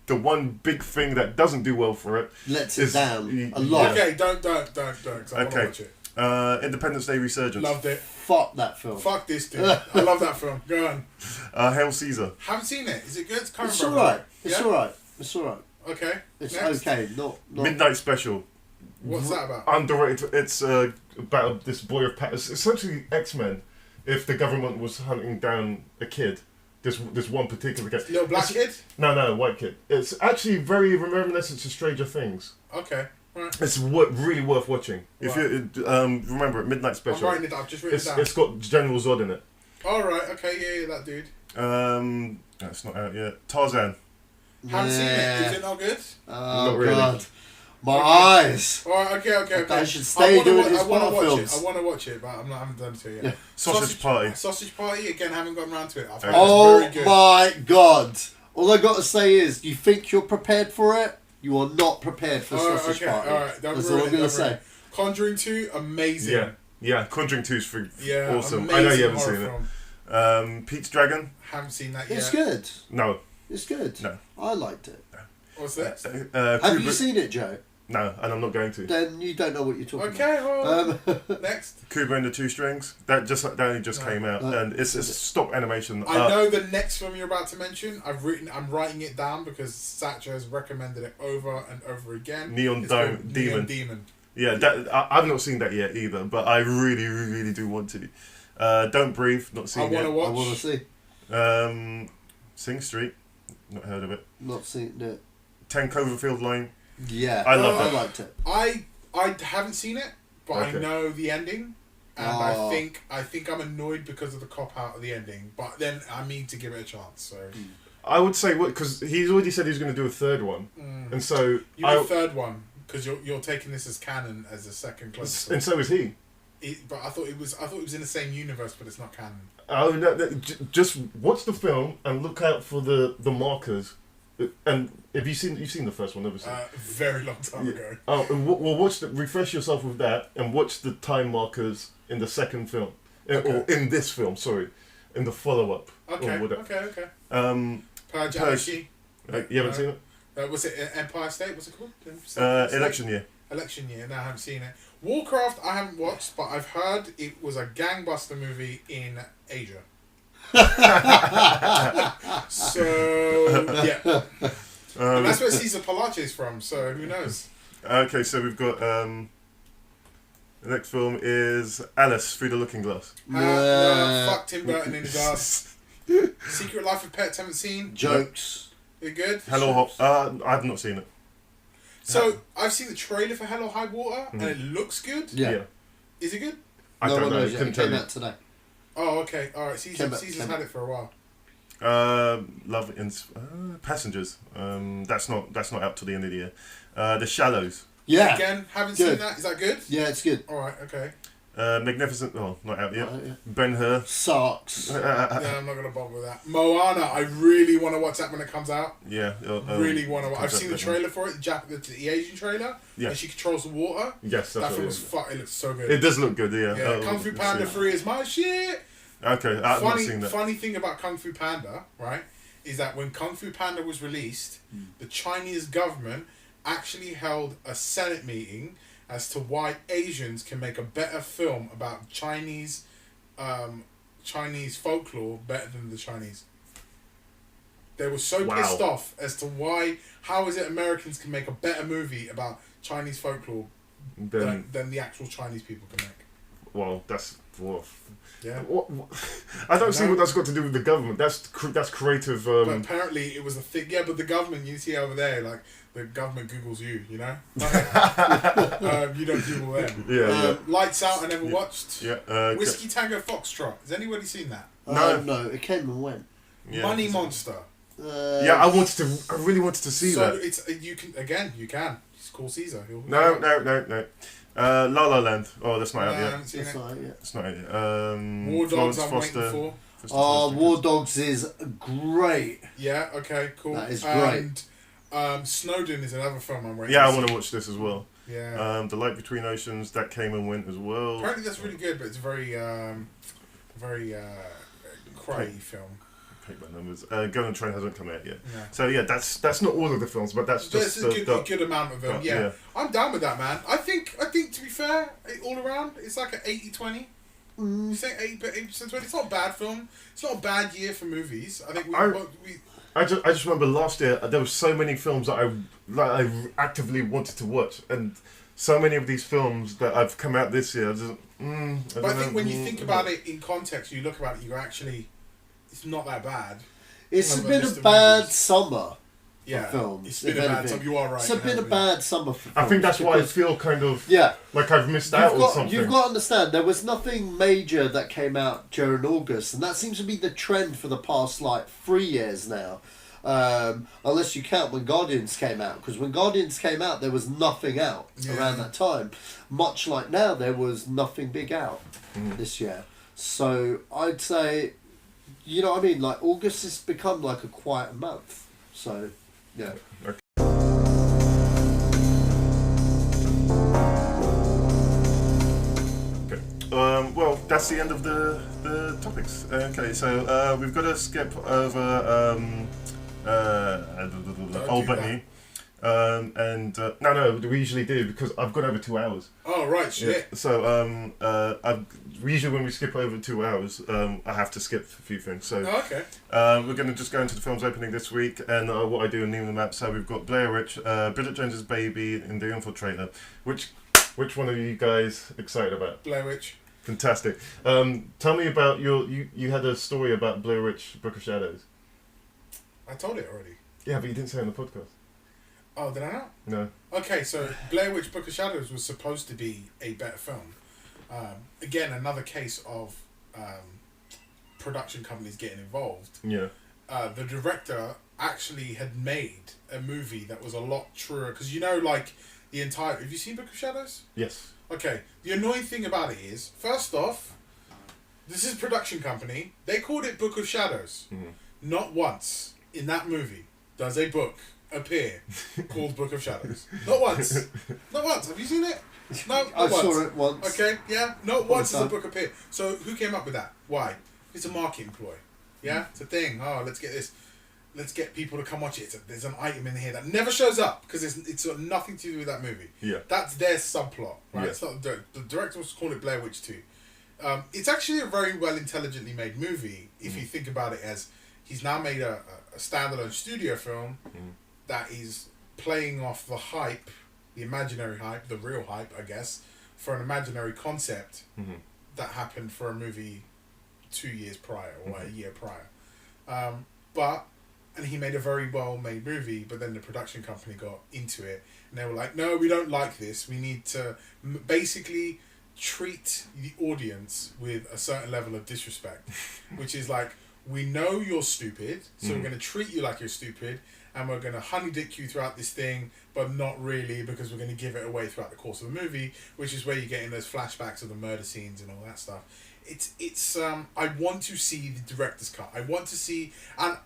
The one big thing that doesn't do well for it lets it down a lot. Okay, don't. 'Cause I want to watch it. Independence Day Resurgence. Loved it. Fuck that film. Fuck this dude. I love that film. Go on. Hail Caesar. Haven't seen it. Is it good? It's alright. It's alright. Okay. It's next. okay. Not Midnight Special. What's that about? Underrated. It's about this boy of It's essentially X-Men. If the government was hunting down a kid, this one particular kid. Little black kid? No, white kid. It's actually very reminiscent to Stranger Things. Okay. Right. It's really worth watching. If you remember it, Midnight Special. I'm writing it down. I've just written it down. It's got General Zod in it. All right. Okay. Yeah, that dude. That's not out yet. Tarzan. Haven't seen it. Is it not good? Oh, not really. God. My eyes. All right. Okay. I should stay doing these Bond films. I want to watch it, but I haven't done it yet. Yeah. Sausage Party. Sausage Party again. Haven't gotten around to it. I've heard Oh it's very good. my God! All I got to say is, you think you're prepared for it? You are not prepared for Sausage Party. All right. That's all I'm going to say. Conjuring 2, amazing. Yeah. Conjuring 2's awesome. I know you haven't seen film. it. Pete's Dragon. Haven't seen that yet. It's good. No. It's good. No. I liked it. What's next? Have you seen it, Joe? No, and I'm not going to. Then you don't know what you're talking Okay, about. well, next. Cuba and the Two Strings. That only just came out, and it's stop animation. I know the next film you're about to mention. I'm writing it down because Sacha has recommended it over and over again. Neon Demon. Yeah, I've not seen that yet either, but I really, really do want to. Don't Breathe. Not seen yet. I want to see. Sing Street. Not heard of it. Not seen it. 10 Cloverfield Lane. Yeah, I love I it. liked it. I haven't seen it, but I know the ending, and I think I'm annoyed because of the cop out of the ending. But then I mean to give it a chance. So I would say because he's already said he's going to do a third one, and so a third one because you're taking this as canon as a second Cloverfield. And so is he. But I thought it was in the same universe, but it's not canon. Oh no! Just watch the film and look out for the markers. And have you've seen the first one, obviously? Very long time ago. Oh, and we'll refresh yourself with that, and watch the time markers in the second film, or in this film. Sorry, in the follow-up. Okay. Purge. You haven't seen it? Was it Empire State? What's it called? Election Year. Election Year. No, I haven't seen it. Warcraft. I haven't watched, but I've heard it was a gangbuster movie in Asia. So yeah, and that's where Caesar Palace is from. So who knows? Okay, so we've got the next film is Alice Through the Looking Glass. Fuck Tim Burton in his ass. Secret Life of Pets. Haven't seen. Jokes. You're good. Hello, I've not seen it. So I've seen the trailer for Hello High Water, and it looks good. Yeah. Is it good? I don't know. It came out today. Oh, okay. All right. Caesar's had it for a while. Love Passengers. That's not out till the end of the year. The Shallows. Yeah. Again, haven't seen that. Is that good? Yeah, it's good. All right. Okay. Magnificent. Oh, not out yet. Ben-Hur. Sucks. Yeah, I'm not gonna bother with that. Moana. I really want to watch that when it comes out. Yeah. Really want to watch. I've seen the trailer for it. The Asian trailer. Yeah. And she controls the water. Yes, that film was it looks so good. It does look good. Yeah. Yeah. Kung Fu Panda 3 is my shit. Okay, I've not seen that. Funny thing about Kung Fu Panda, right, is that when Kung Fu Panda was released, the Chinese government actually held a Senate meeting as to why Asians can make a better film about Chinese folklore better than the Chinese. They were so pissed off as to how is it Americans can make a better movie about Chinese folklore than the actual Chinese people can make. well, that's. Well, Yeah. I don't see what that's got to do with the government. That's creative. But apparently it was a thing. Yeah, but the government, you see over there, like the government Googles you. You know, you don't Google them. Yeah. Lights Out. I never watched. Yeah. Whiskey Tango Foxtrot. Has anybody seen that? No, it came and went. Yeah. Money Monster. Yeah, I really wanted to see that. So it's you can. It's called Caesar. No. La La Land. Oh, that's not out yet. That's not it yet. It's not out yet. War Dogs. I'm Foster, waiting for. War Dogs is great. Yeah. Okay. Cool. That is great. And Snowden is another film I'm waiting. Yeah, I want to watch this as well. Yeah. The Light Between Oceans, that came and went as well. Apparently that's really good, but it's very cray film. Paint by numbers. Gun and Train hasn't come out yet. No. So yeah, that's not all of the films, but that's just a good amount of them. Yeah. I'm down with that, man. I think to be fair, all around, it's like an 80-20. You think 80% 20? It's not a bad film. It's not a bad year for movies. I think I just remember last year there were so many films that I actively wanted to watch, and so many of these films that have come out this year. But I think when you think about it in context, you look about it, you go, actually, it's not that bad. It's been a bad summer for films. It's been a bad summer. You are right. It's been a bad summer for films. I think that's why I feel kind of like I've missed out on something. You've got to understand, there was nothing major that came out during August, and that seems to be the trend for the past 3 years now. Unless you count when Guardians came out, because when Guardians came out, there was nothing out around that time. Much like now, there was nothing big out this year. So I'd say, you know what I mean? Like August has become like a quiet month. So yeah. Okay. Well, that's the end of the topics. Okay, so we've got to skip over Old Bunny. No, we usually do because I've got over 2 hours. Oh right, shit. Yeah. So usually when we skip over 2 hours, I have to skip a few things. So okay. We're going to just go into the films opening this week and what I do and name them up. So we've got Blair Witch, Bridget Jones's Baby, and the Infiltrator. Which one are you guys excited about? Blair Witch. Fantastic. Tell me about you had a story about Blair Witch, Book of Shadows. I told it already. Yeah, but you didn't say it on the podcast. Oh, did I not? No. Okay, so Blair Witch Book of Shadows was supposed to be a better film. Again, another case of production companies getting involved. Yeah. The director actually had made a movie that was a lot truer. Because the entire... Have you seen Book of Shadows? Yes. Okay. The annoying thing about it is, first off, this is a production company. They called it Book of Shadows. Mm-hmm. Not once in that movie does a book appear called Book of Shadows. Not once. Not once. Have you seen it? No, not I saw it once. Okay, yeah. Not once does a book appear. So who came up with that? Why? It's a marketing ploy. Yeah? It's a thing. Oh, let's get this. Let's get people to come watch it. There's an item in here that never shows up because it's got nothing to do with that movie. Yeah. That's their subplot, right? Yeah. It's not the director was calling it Blair Witch 2. It's actually a very well intelligently made movie if you think about it as he's now made a standalone studio film that is playing off the hype, the imaginary hype, the real hype, I guess, for an imaginary concept that happened for a movie 2 years prior or a year prior. And he made a very well-made movie, but then the production company got into it, and they were like, no, we don't like this. We need to basically treat the audience with a certain level of disrespect, which is like, we know you're stupid, so we're going to treat you like you're stupid, and we're going to honey-dick you throughout this thing, but not really, because we're going to give it away throughout the course of the movie, which is where you get in those flashbacks of the murder scenes and all that stuff. It's I want to see the director's cut. I want to see... and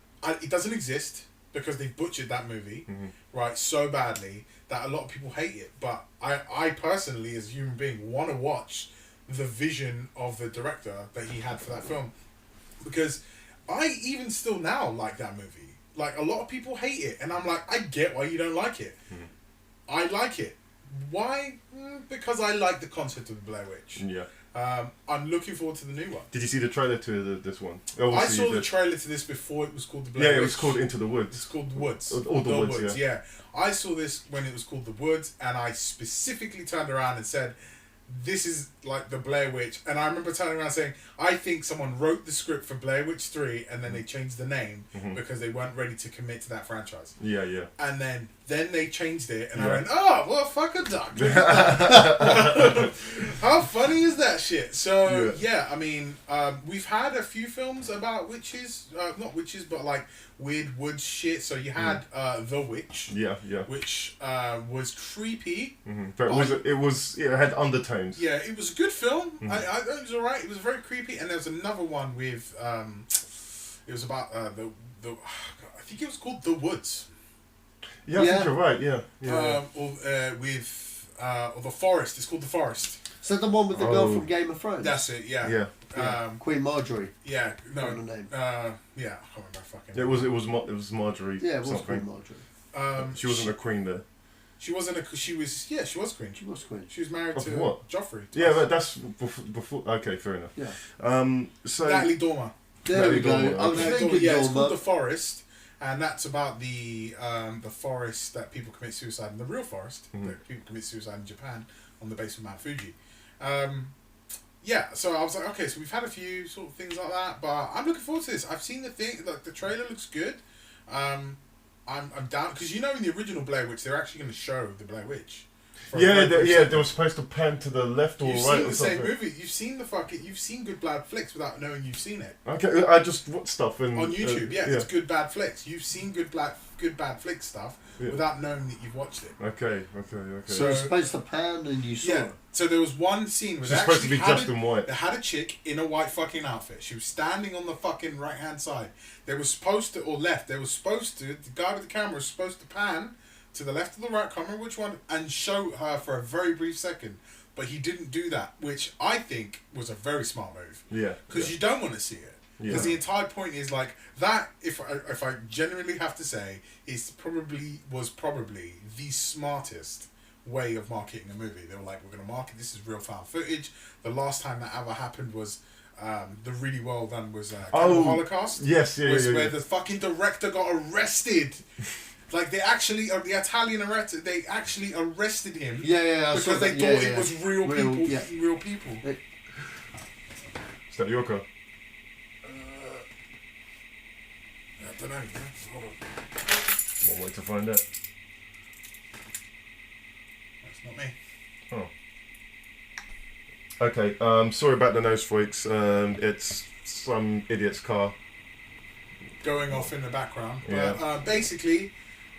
it doesn't exist because they've butchered that movie, right, so badly that a lot of people hate it. But I personally, as a human being, want to watch the vision of the director that he had for that film. Because I even still now like that movie. Like, a lot of people hate it. And I'm like, I get why you don't like it. I like it. Why? Because I like the concept of the Blair Witch. Yeah. I'm looking forward to the new one. Did you see the trailer to this one? I saw the trailer to this before it was called The Blair Witch. Yeah, it was called Into the Woods. It's called The Woods. All the Woods, yeah. I saw this when it was called The Woods, and I specifically turned around and said, this is like the Blair Witch. And I remember turning around saying, I think someone wrote the script for Blair Witch 3 and then they changed the name because they weren't ready to commit to that franchise. Yeah, yeah. And then they changed it and I went, oh, well, fuck a duck. How funny is that shit? So, I mean, we've had a few films about witches. Not witches, but like weird woods shit. So you had The Witch. Yeah, yeah. Which was creepy. But it had undertones. Yeah, it was a good film. It was alright. It was very creepy. And there was another one with it was about the I think it was called The Woods. Yeah, I think you're right. Yeah, yeah. Or The Forest. It's called The Forest. So the one with the girl from Game of Thrones. That's it. Yeah. Yeah. Queen Marjorie. Yeah. No. Her name. Yeah. I can't remember fucking. It was Marjorie. Yeah, it was something. Queen Marjorie. She wasn't a queen there. She wasn't a. She was. Yeah, she was queen. She was queen. She was married to what? Joffrey. Yeah, but that's before. Okay, fair enough. Yeah. So Natalie Dormer. There we go. I was thinking yeah, it's Dormer. called The Forest, and that's about the forest that people commit suicide in, the real forest that people commit suicide in Japan on the base of Mount Fuji. Yeah, so I was like, okay, so we've had a few sort of things like that, but I'm looking forward to this. I've seen the thing, like the trailer looks good. I'm down because in the original Blair Witch they're actually going to show the Blair Witch. They were supposed to pan to the left or you've right. You've or seen the something. same movie. You've seen Good Bad Flicks without knowing you've seen it. Okay, I just watched stuff on YouTube. It's Good Bad Flicks. You've seen Good Bad Flicks stuff without knowing that you've watched it. Okay. So it's supposed to pan and you saw it. So there was one scene where she's supposed to be dressed in white. They had a chick in a white fucking outfit. She was standing on the fucking right hand side. They were supposed to, or left. They were supposed to. The guy with the camera was supposed to pan to the left or the right, can't remember which one, and show her for a very brief second. But he didn't do that, which I think was a very smart move. Yeah. Because you don't want to see it. Because the entire point is like that. If I genuinely have to say, was probably the smartest way of marketing a movie. They were like, we're going to market this as real found footage. The last time that ever happened was the really well done was Cannibal Holocaust. Yes, where the fucking director got arrested. Like the Italian arrested. They actually arrested him. Because they thought it was real people. Yeah. Real people. Is that your car? I don't know. Hold on. One way to find out. That's not me. Oh. Okay. Sorry about the nose freaks. It's some idiot's car going off in the background. Yeah. But basically,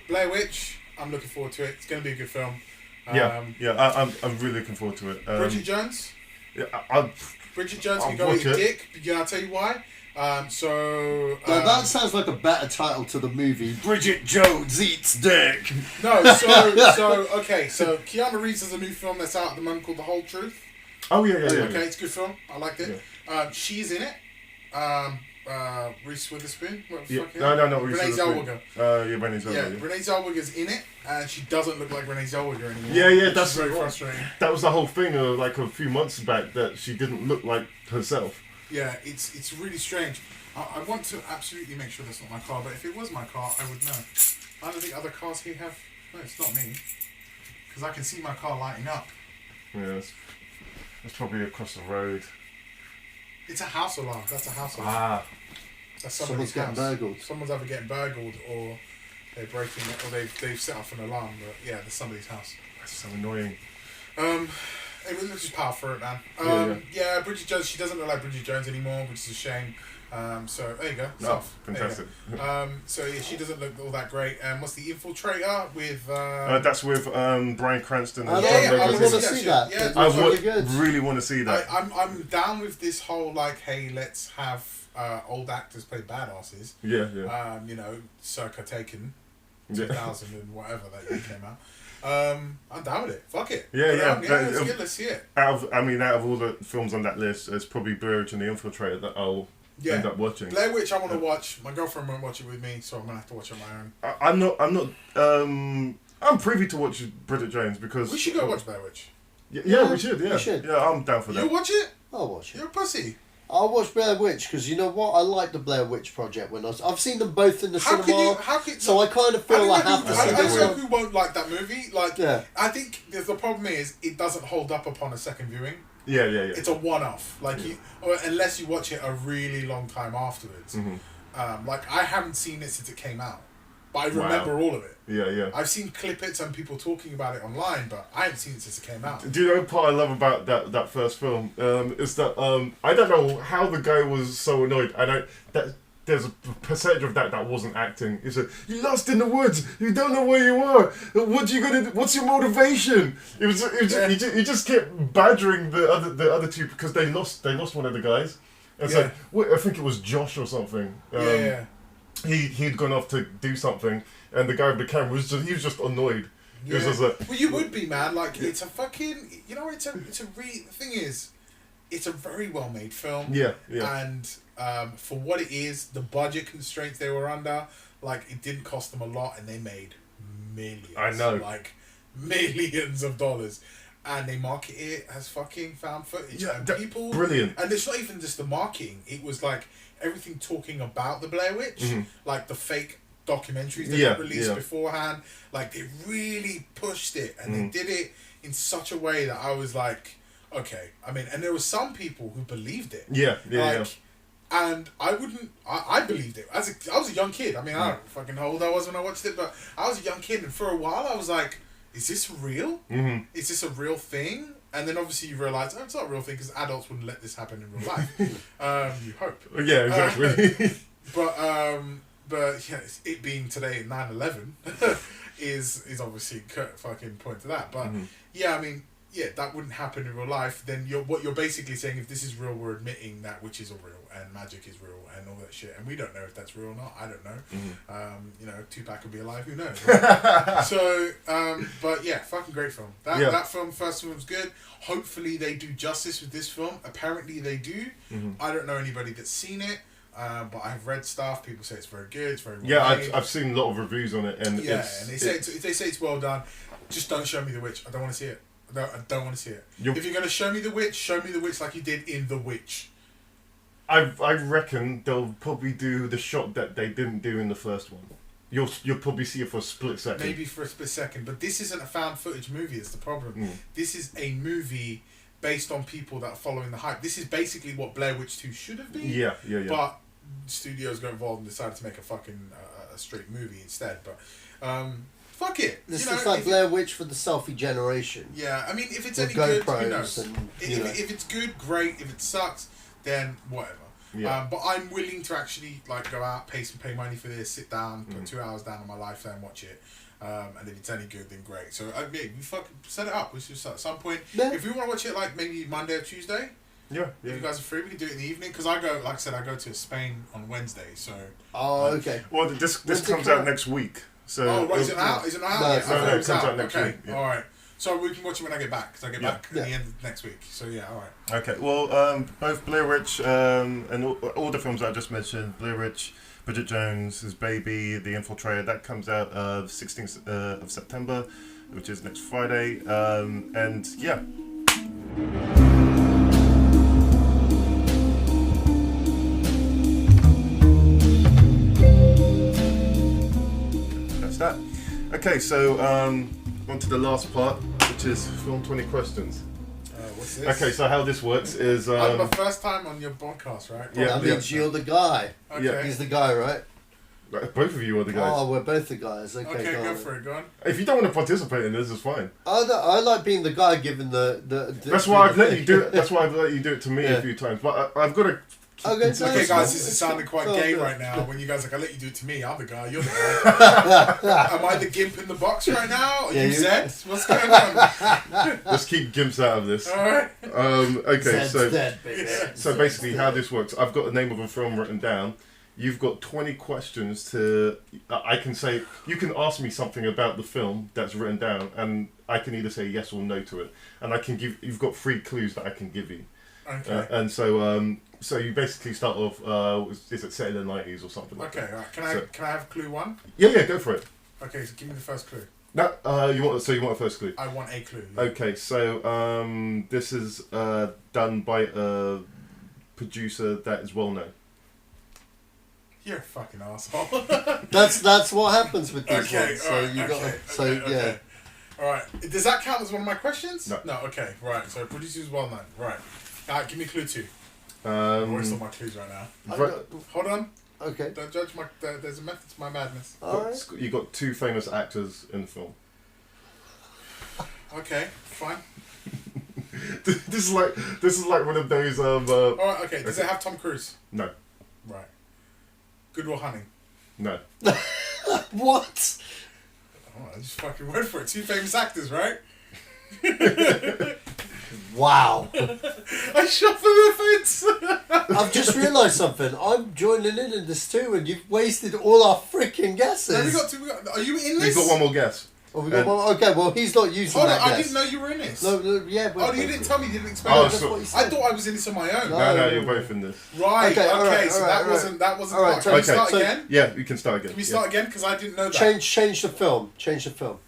Blair Witch. I'm looking forward to it. It's going to be a good film. I'm really looking forward to it. Bridget Jones. Yeah, Bridget Jones can go eat dick. I'll tell you why. Now that sounds like a better title to the movie. Bridget Jones eats dick. No, so Keanu Reeves has a new film that's out at the moment called The Whole Truth. Oh yeah. Okay, it's a good film. I liked it. Yeah. She's in it. Reese Witherspoon. No, Reese Renee Witherspoon. Renee Zellweger. Yeah, Renee Zellweger's in it, and she doesn't look like Renee Zellweger anymore. Yeah, that's very frustrating. That was the whole thing, like a few months back, that she didn't look like herself. Yeah, it's really strange. I want to absolutely make sure that's not my car, but if it was my car, I would know. I don't think other cars here have... No, it's not me. Because I can see my car lighting up. Yeah, that's probably across the road. It's a house alarm. That's a house alarm. Ah. That's someone's getting burgled. Someone's either getting burgled or they're breaking it, or they've set off an alarm, but yeah, there's somebody's house. That's so annoying. Let's just power through it, man. Yeah, Bridget Jones, she doesn't look like Bridget Jones anymore, which is a shame. So there you go. Fantastic. So yeah, she doesn't look all that great. What's The Infiltrator with? That's with Bryan Cranston. I want to see that. Yeah, I really want to see that. I'm down with this whole like, hey, let's have old actors play badasses. Yeah. circa Taken, 2000 and whatever that year came out. I'm down with it. Fuck it. Let's see it. Out of all the films on that list, it's probably Blair Witch and The Infiltrator that I'll end up watching. Blair Witch I want to watch. My girlfriend won't watch it with me, so I'm gonna have to watch it on my own. I'm privy to watch Bridget Jones because we should go watch Blair Witch. Yeah, we should. Yeah, we should. Yeah, I'm down for that. You watch it? I'll watch it. You're a pussy. I'll watch Blair Witch because you know what? I like the Blair Witch Project I've seen them both in the cinema. So I kind of feel I have to see I them. don't know who won't like that movie. Like, I think the problem is it doesn't hold up upon a second viewing. Yeah. It's a one-off. Like unless you watch it a really long time afterwards. Like I haven't seen it since it came out, but I remember all of it. Yeah. I've seen clippets and people talking about it online, but I haven't seen it since it came out. Do you know what part I love about that first film? Is that I don't know how the guy was so annoyed. There's a percentage of that wasn't acting. He said, "You lost in the woods. You don't know where you are. What you gonna? What's your motivation?" He just kept badgering the other two because they lost one of the guys. And so I think it was Josh or something. He'd gone off to do something, and the guy with the camera was just annoyed. He was just like, well, you would be, man. Like it's a fucking, the thing is, it's a very well made film. Yeah. And for what it is, the budget constraints they were under, like it didn't cost them a lot, and they made millions. I know, like millions of dollars. And they market it as fucking found footage. Yeah, and people, brilliant. And it's not even just the marketing. It was like everything talking about the Blair Witch, like the fake documentaries they got released beforehand. Like they really pushed it, and they did it in such a way that I was like, okay. I mean, and there were some people who believed it. Yeah. And I believed it. I was a young kid. I mean, I don't know fucking how old I was when I watched it, but I was a young kid, and for a while I was like, is this real? Is this a real thing? And then obviously you realise, it's not a real thing because adults wouldn't let this happen in real life. You hope. Yeah, exactly. But yeah, it being today 9/11 is obviously fucking point to that. But yeah, I mean, that wouldn't happen in real life. Then what you're basically saying, if this is real, we're admitting that witches are real and magic is real and all that shit. And we don't know if that's real or not. I don't know. Tupac could be alive. Who knows? Right? So, but yeah, fucking great film. That first film was good. Hopefully they do justice with this film. Apparently they do. I don't know anybody that's seen it. But I've read stuff. People say it's very good. It's very well made. I've seen a lot of reviews on it, and and they say it's well done. Just don't show me the witch. I don't want to see it. I don't want to see it. If you're gonna show me the witch like you did in The Witch. I reckon they'll probably do the shot that they didn't do in the first one. You'll probably see it for a split second. Maybe for a split second, but this isn't a found footage movie. Is the problem? This is a movie based on people that are following the hype. This is basically what Blair Witch 2 should have been. Yeah. But studios got involved and decided to make a fucking a straight movie instead. But fuck it. This is like Blair Witch for the selfie generation. Yeah, I mean, if it's any good, who knows? If it's good, great. If it sucks, then whatever. Yeah. But I'm willing to actually like go out, pay money for this, sit down, put 2 hours down on my life and watch it. And if it's any good, then great. So we fucking set it up. We should at some point. Yeah. If we want to watch it like maybe Monday or Tuesday. Yeah. If you guys are free, we can do it in the evening. Because I go to Spain on Wednesday. So. Oh, okay. Well, this comes out next week. So. Oh, right. Is it out? Is it not out? No, it comes out next week. Yeah. All right. So we can watch it when I get back. Because I get back at the end of next week. So yeah, all right. Okay. Well, both Blair Witch and all the films I just mentioned, Blair Witch, Bridget Jones' His Baby, The Infiltrator, that comes out 16th of September, which is next Friday. And yeah. That's that. Okay, so on to the last part, which is film 20 questions. What's this? Okay, so how this works is... I'm the first time on your podcast, right? Yeah, that means you're the guy. Okay. Yeah. He's the guy, right? Both of you are the guys. Oh, we're both the guys. Okay, go for it, go on. If you don't want to participate in this, it's fine. I like being the guy given the That's why I've let you do it. That's why I've let you do it to me a few times. But I've got to... Okay, guys, this is sounding quite gay right now. When you guys are like, I let you do it to me. I'm the guy. You're the guy. Am I the gimp in the box right now? Are you Zed? What's going on? Let's keep gimps out of this. All right. Okay, Zed's so basically how this works, I've got the name of a film written down. You've got 20 questions to... I can say... You can ask me something about the film that's written down, and I can either say yes or no to it. And I can give... You've got 3 clues that I can give you. Okay. And so... So you basically start off, is it set in the 90s or something like that? Okay, right. Can I have clue 1? Yeah, go for it. Okay, so give me the first clue. No, you want a first clue? I want a clue. Yeah. Okay, so this is done by a producer that is well known. You're a fucking asshole. That's what happens with these Okay, ones. So alright, you okay, got okay. Alright, does that count as one of my questions? No. No, okay, right. So producer's well known. Right. Give me clue 2. I'm Um, wasting my clues right now. Hold on. Okay. Don't judge my. There's a method to my madness. Alright. you got 2 famous actors in the film. Okay, fine. This is like one of those. Alright, okay. Does it have Tom Cruise? No, Right. Good Will Hunting. no. What? Oh, I just fucking went for it. 2 famous actors, right? Wow. I shot for the fence. I've just realised something. I'm joining in this too, and you've wasted all our freaking guesses. No, we got 2. Are you in this? You've got one more guess. Oh, we got one. Okay, well, he's not using Hold that on, I guess. didn't know you were in this. No, yeah. But you didn't tell me. You didn't explain. Oh, it. so- what he said. I thought I was in this on my own. No, you're both in this. Right. Okay, Okay. alright, So alright, that wasn't. alright. Can Alright, we so- start so- again? Yeah, we can start again. Can we start again? Because I didn't know that. Change the film. Change the film.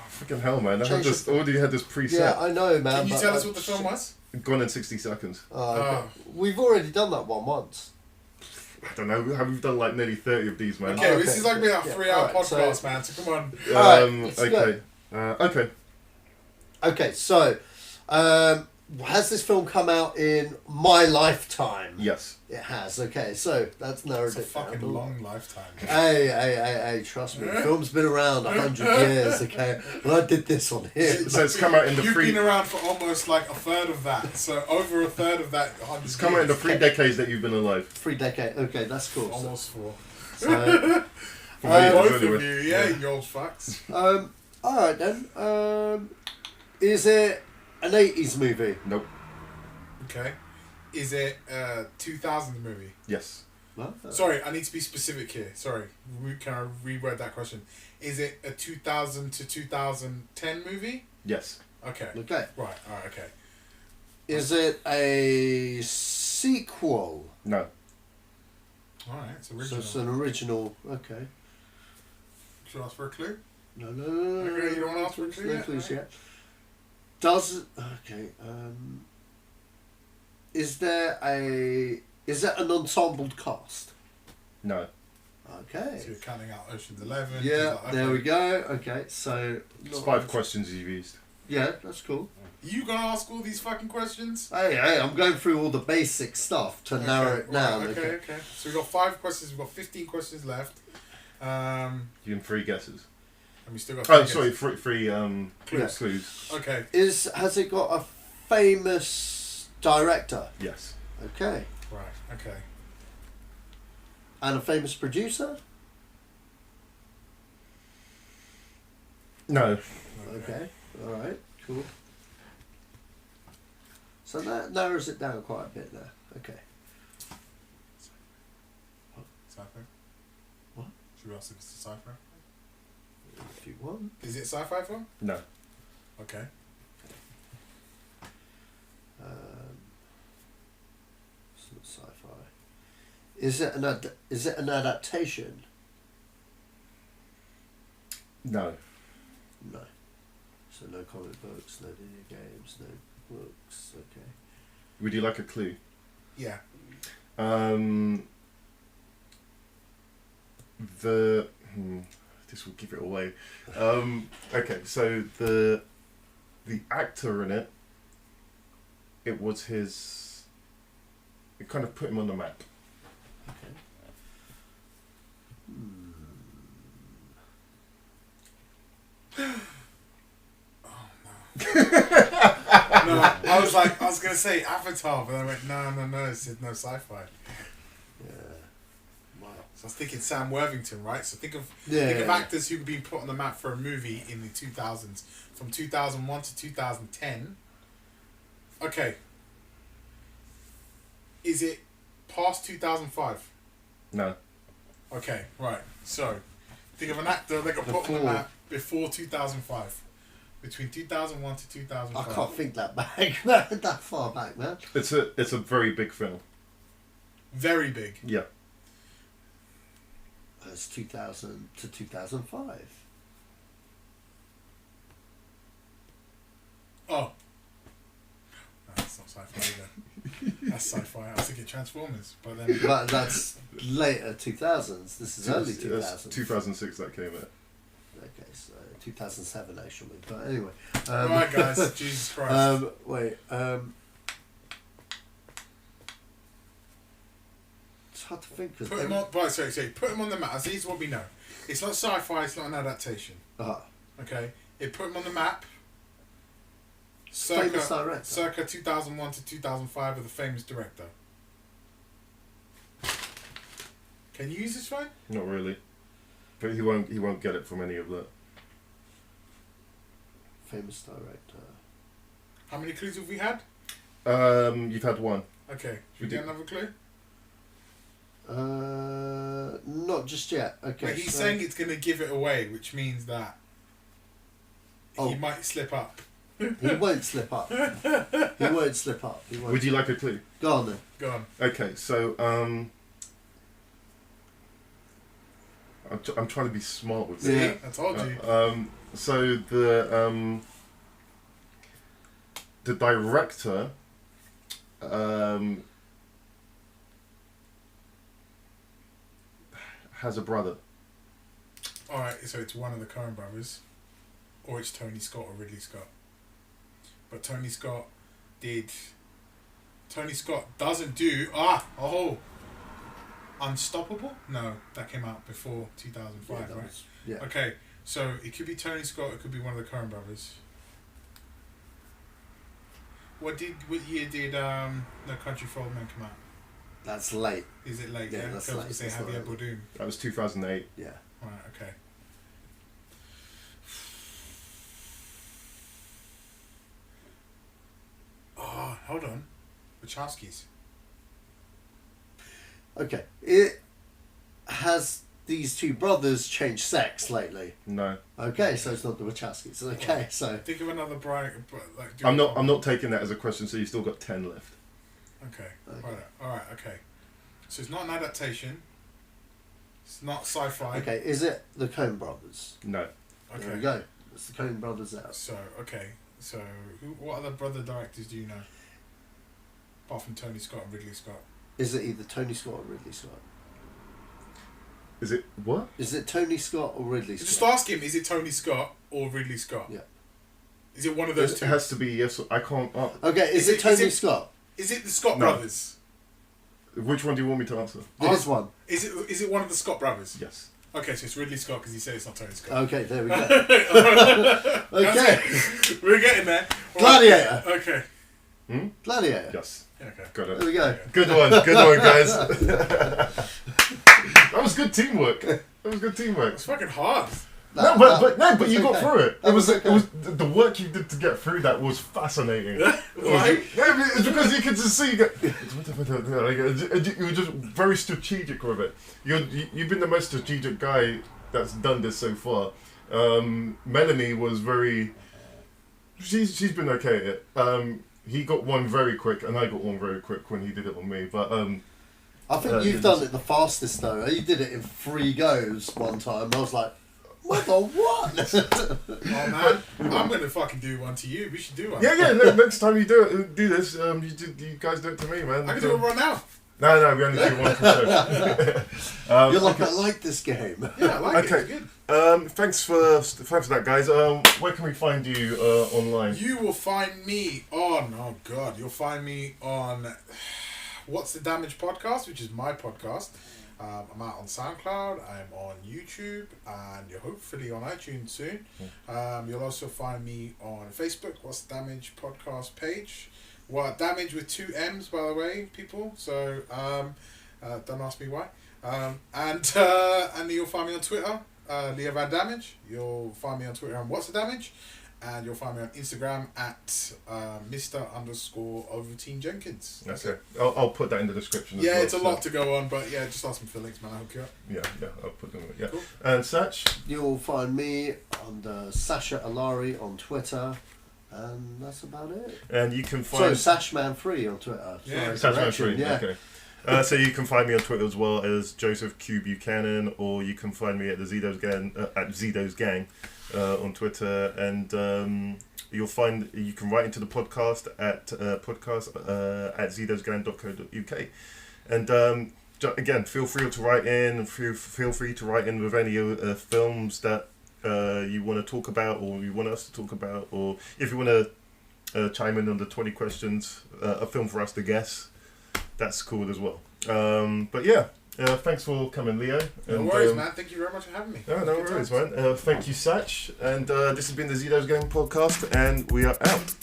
Fucking hell, man! I Change had this, already had this preset. Yeah, I know, man. Can you but tell I- us what the film was? Gone in 60 seconds. Okay. We've already done that one once. I don't know. We've done like nearly 30 of these, man. Okay, this is like being a 3-hour alright, so- podcast, man. So come on. Alright, Okay. Okay. Okay, so has this film come out in my lifetime? Yes. It has. Okay, so that's narrowed It's a it down. fucking long lifetime. Hey, trust me. Film's been around 100 years, okay? And I did this one here. So it's come out in the You've three. been around for almost like a third of that. So over a third of that. It's come out in the 3 decades that you've been alive. 3 decades. Okay, that's cool. Almost 4. So, Both of anyway. you, yeah, you old fucks. alright then. Is it an 80s movie? Nope. Okay. Is it a 2000 movie? Yes. What? Sorry, I need to be specific here. Sorry. Can I reword that question? Is it a 2000 to 2010 movie? Yes. Okay. Okay. Right, alright, okay. Is it a sequel? No. Alright, it's So original. it's an original. Okay. Should I ask for a clue? No. Okay, you don't want to ask for a clue No yet? clues Right. yet. Does it? Okay. Is there an ensembled cast? No. Okay. So you're counting out Ocean's 11. Yeah, like, there okay. we go. Okay, so It's 5 questions you've used. Yeah, that's cool. You gonna ask all these fucking questions? Hey, I'm going through all the basic stuff to narrow it down. Right, okay. So we've got 5 questions. We've got 15 questions left. You can 3 guesses. And we still got. Oh, 3 sorry, guesses. 3 Clues. clues. Okay. Has it got a famous director? Yes. Okay. Right. Okay. And a famous producer? No. Okay. All right. Cool. So that narrows it down quite a bit there. Okay. Sci-fi. What? Should we ask if it's a sci-fi? If you want. Is it a sci-fi film? No. Okay. It's not sci-fi. Is it an adaptation? No. No. So no comic books, no video games, no books. Okay. Would you like a clue? Yeah. This will give it away. Okay, so the actor in it, it was his. It kind of put him on the map. Okay. No, I was gonna say Avatar, but I went no. It said no sci-fi. Yeah. Wow. So I was thinking Sam Worthington, right? So think of Yeah. actors who've been put on the map for a movie in the 2000s, from 2001 to 2010. Okay. Is it past 2005? No. Okay, right. So think of an actor that got put on the Before. map before 2005. Between 2001 to I 2005. can't think that back, that far back, man. It's a very big film. Very big. Yeah. It's 2000 to 2005. Oh. No, it's not sci-fi either. That's sci-fi. I was thinking Transformers, but then. But that's later 2000s. This is early 2000s. 2006 that came out. Okay, so 2007 actually. But anyway. Alright, guys. Jesus Christ. Wait. It's hard to think. Put him on. Right, sorry. Put him on the map. This is what we know. It's not sci-fi. It's not an adaptation. Okay. It put him on the map. Famous director. Circa 2001 to 2005 with a famous director. Can you use this phone? Not really, but he won't get it from any of that. Famous director. How many clues have we had? You've had one. Okay. Should we get another clue? Not just yet. Okay. But he's saying it's going to give it away, which means that he might slip up. He won't slip up. He won't slip up. Would you like a clue? Go on then. Go on. Okay, so I'm trying to be smart with this. Yeah, I told you. So the director has a brother. Alright, so it's one of the Coen brothers, or it's Tony Scott or Ridley Scott. But Tony Scott doesn't do Unstoppable? No, that came out before 2005, right? Yeah. Okay, so it could be Tony Scott, it could be one of the Coen brothers. What year did No Country for Old Men come out? That's late. Is it late? Yeah, that's late. Because they had the Bourdain. That was 2008. Yeah. Right, okay. Oh, hold on. Wachowskis. Okay. Has these two brothers changed sex lately? No. Okay, so it's not the Wachowskis. Okay, so think of another Brian. I'm not taking that as a question. So you still got 10 left. Okay. All right. Okay. So it's not an adaptation. It's not sci-fi. Okay. Is it the Coen brothers? No. Okay. There we go. It's the Coen brothers out. So okay. So what other brother directors do you know? Apart from Tony Scott and Ridley Scott. Is it either Tony Scott or Ridley Scott? Is it what? Is it Tony Scott or Ridley Scott? Just ask him, is it Tony Scott or Ridley Scott? Yeah. Is it one of those two? It has to be yes. I can't. Okay, is it Tony Scott? Is it the Scott brothers? Which one do you want me to answer? This one. Is it one of the Scott brothers? Yes. Okay, so it's Ridley Scott because he said it's not Tony Scott. Okay, there we go. Okay. We're getting there. Gladiator. Right. Okay. Gladiator. Yes. Okay. Got it. There we go. Good one, guys. That was good teamwork. It's fucking hard. But you got through it. It was okay. the work you did to get through that was fascinating. Why? It's because you could just see you were just very strategic with it. You've been the most strategic guy that's done this so far. Melanie was very. She's been okay at it. He got one very quick, and I got one very quick when he did it on me. But I think you've done it the fastest though. You did it in 3 goes one time. I was like, what the what? Oh man, I'm gonna fucking do one to you. We should do one. Yeah. Next time you do this, you guys do it to me, man. I can do it right now. No, we only do one per show. You're like, I like this game. Yeah, I like it. It's good. Thanks for that, guys. Where can we find you online? You will find me on. Oh God, you'll find me on What's the Damage podcast, which is my podcast. I'm out on SoundCloud. I'm on YouTube, and you're hopefully on iTunes soon. You'll also find me on Facebook. What's the Damage podcast page? Well, Damage with 2 M's, by the way, people. So don't ask me why. And you'll find me on Twitter, Leo Van-Dammage. You'll find me on Twitter on What's the Damage, and you'll find me on Instagram at Mr_Overteen Jenkins. That's it. I'll put that in the description. Yeah, as well, it's a lot to go on, but yeah, just ask me for links, man. I'll hook you up. Yeah, I'll put them. Yeah. Cool. And Sach? You'll find me under Sacha Allari on Twitter, and that's about it. And you can find Sashman3 on Twitter. Yeah, Sashman3. Yeah. Okay. So you can find me on Twitter as well as Joseph Q Buchanan, or you can find me at the Zedos Gang on Twitter, and you can write into the podcast at zedosgang.co.uk. And again, feel free to write in, and feel free to write in with any films that you want to talk about, or you want us to talk about, or if you want to chime in on the 20 questions, a film for us to guess, that's cool as well. But yeah, thanks for coming, Leo. No worries, man. Thank you very much for having me. No worries, man. Thank you, Sach. And this has been the Zedos Game Podcast, and we are out.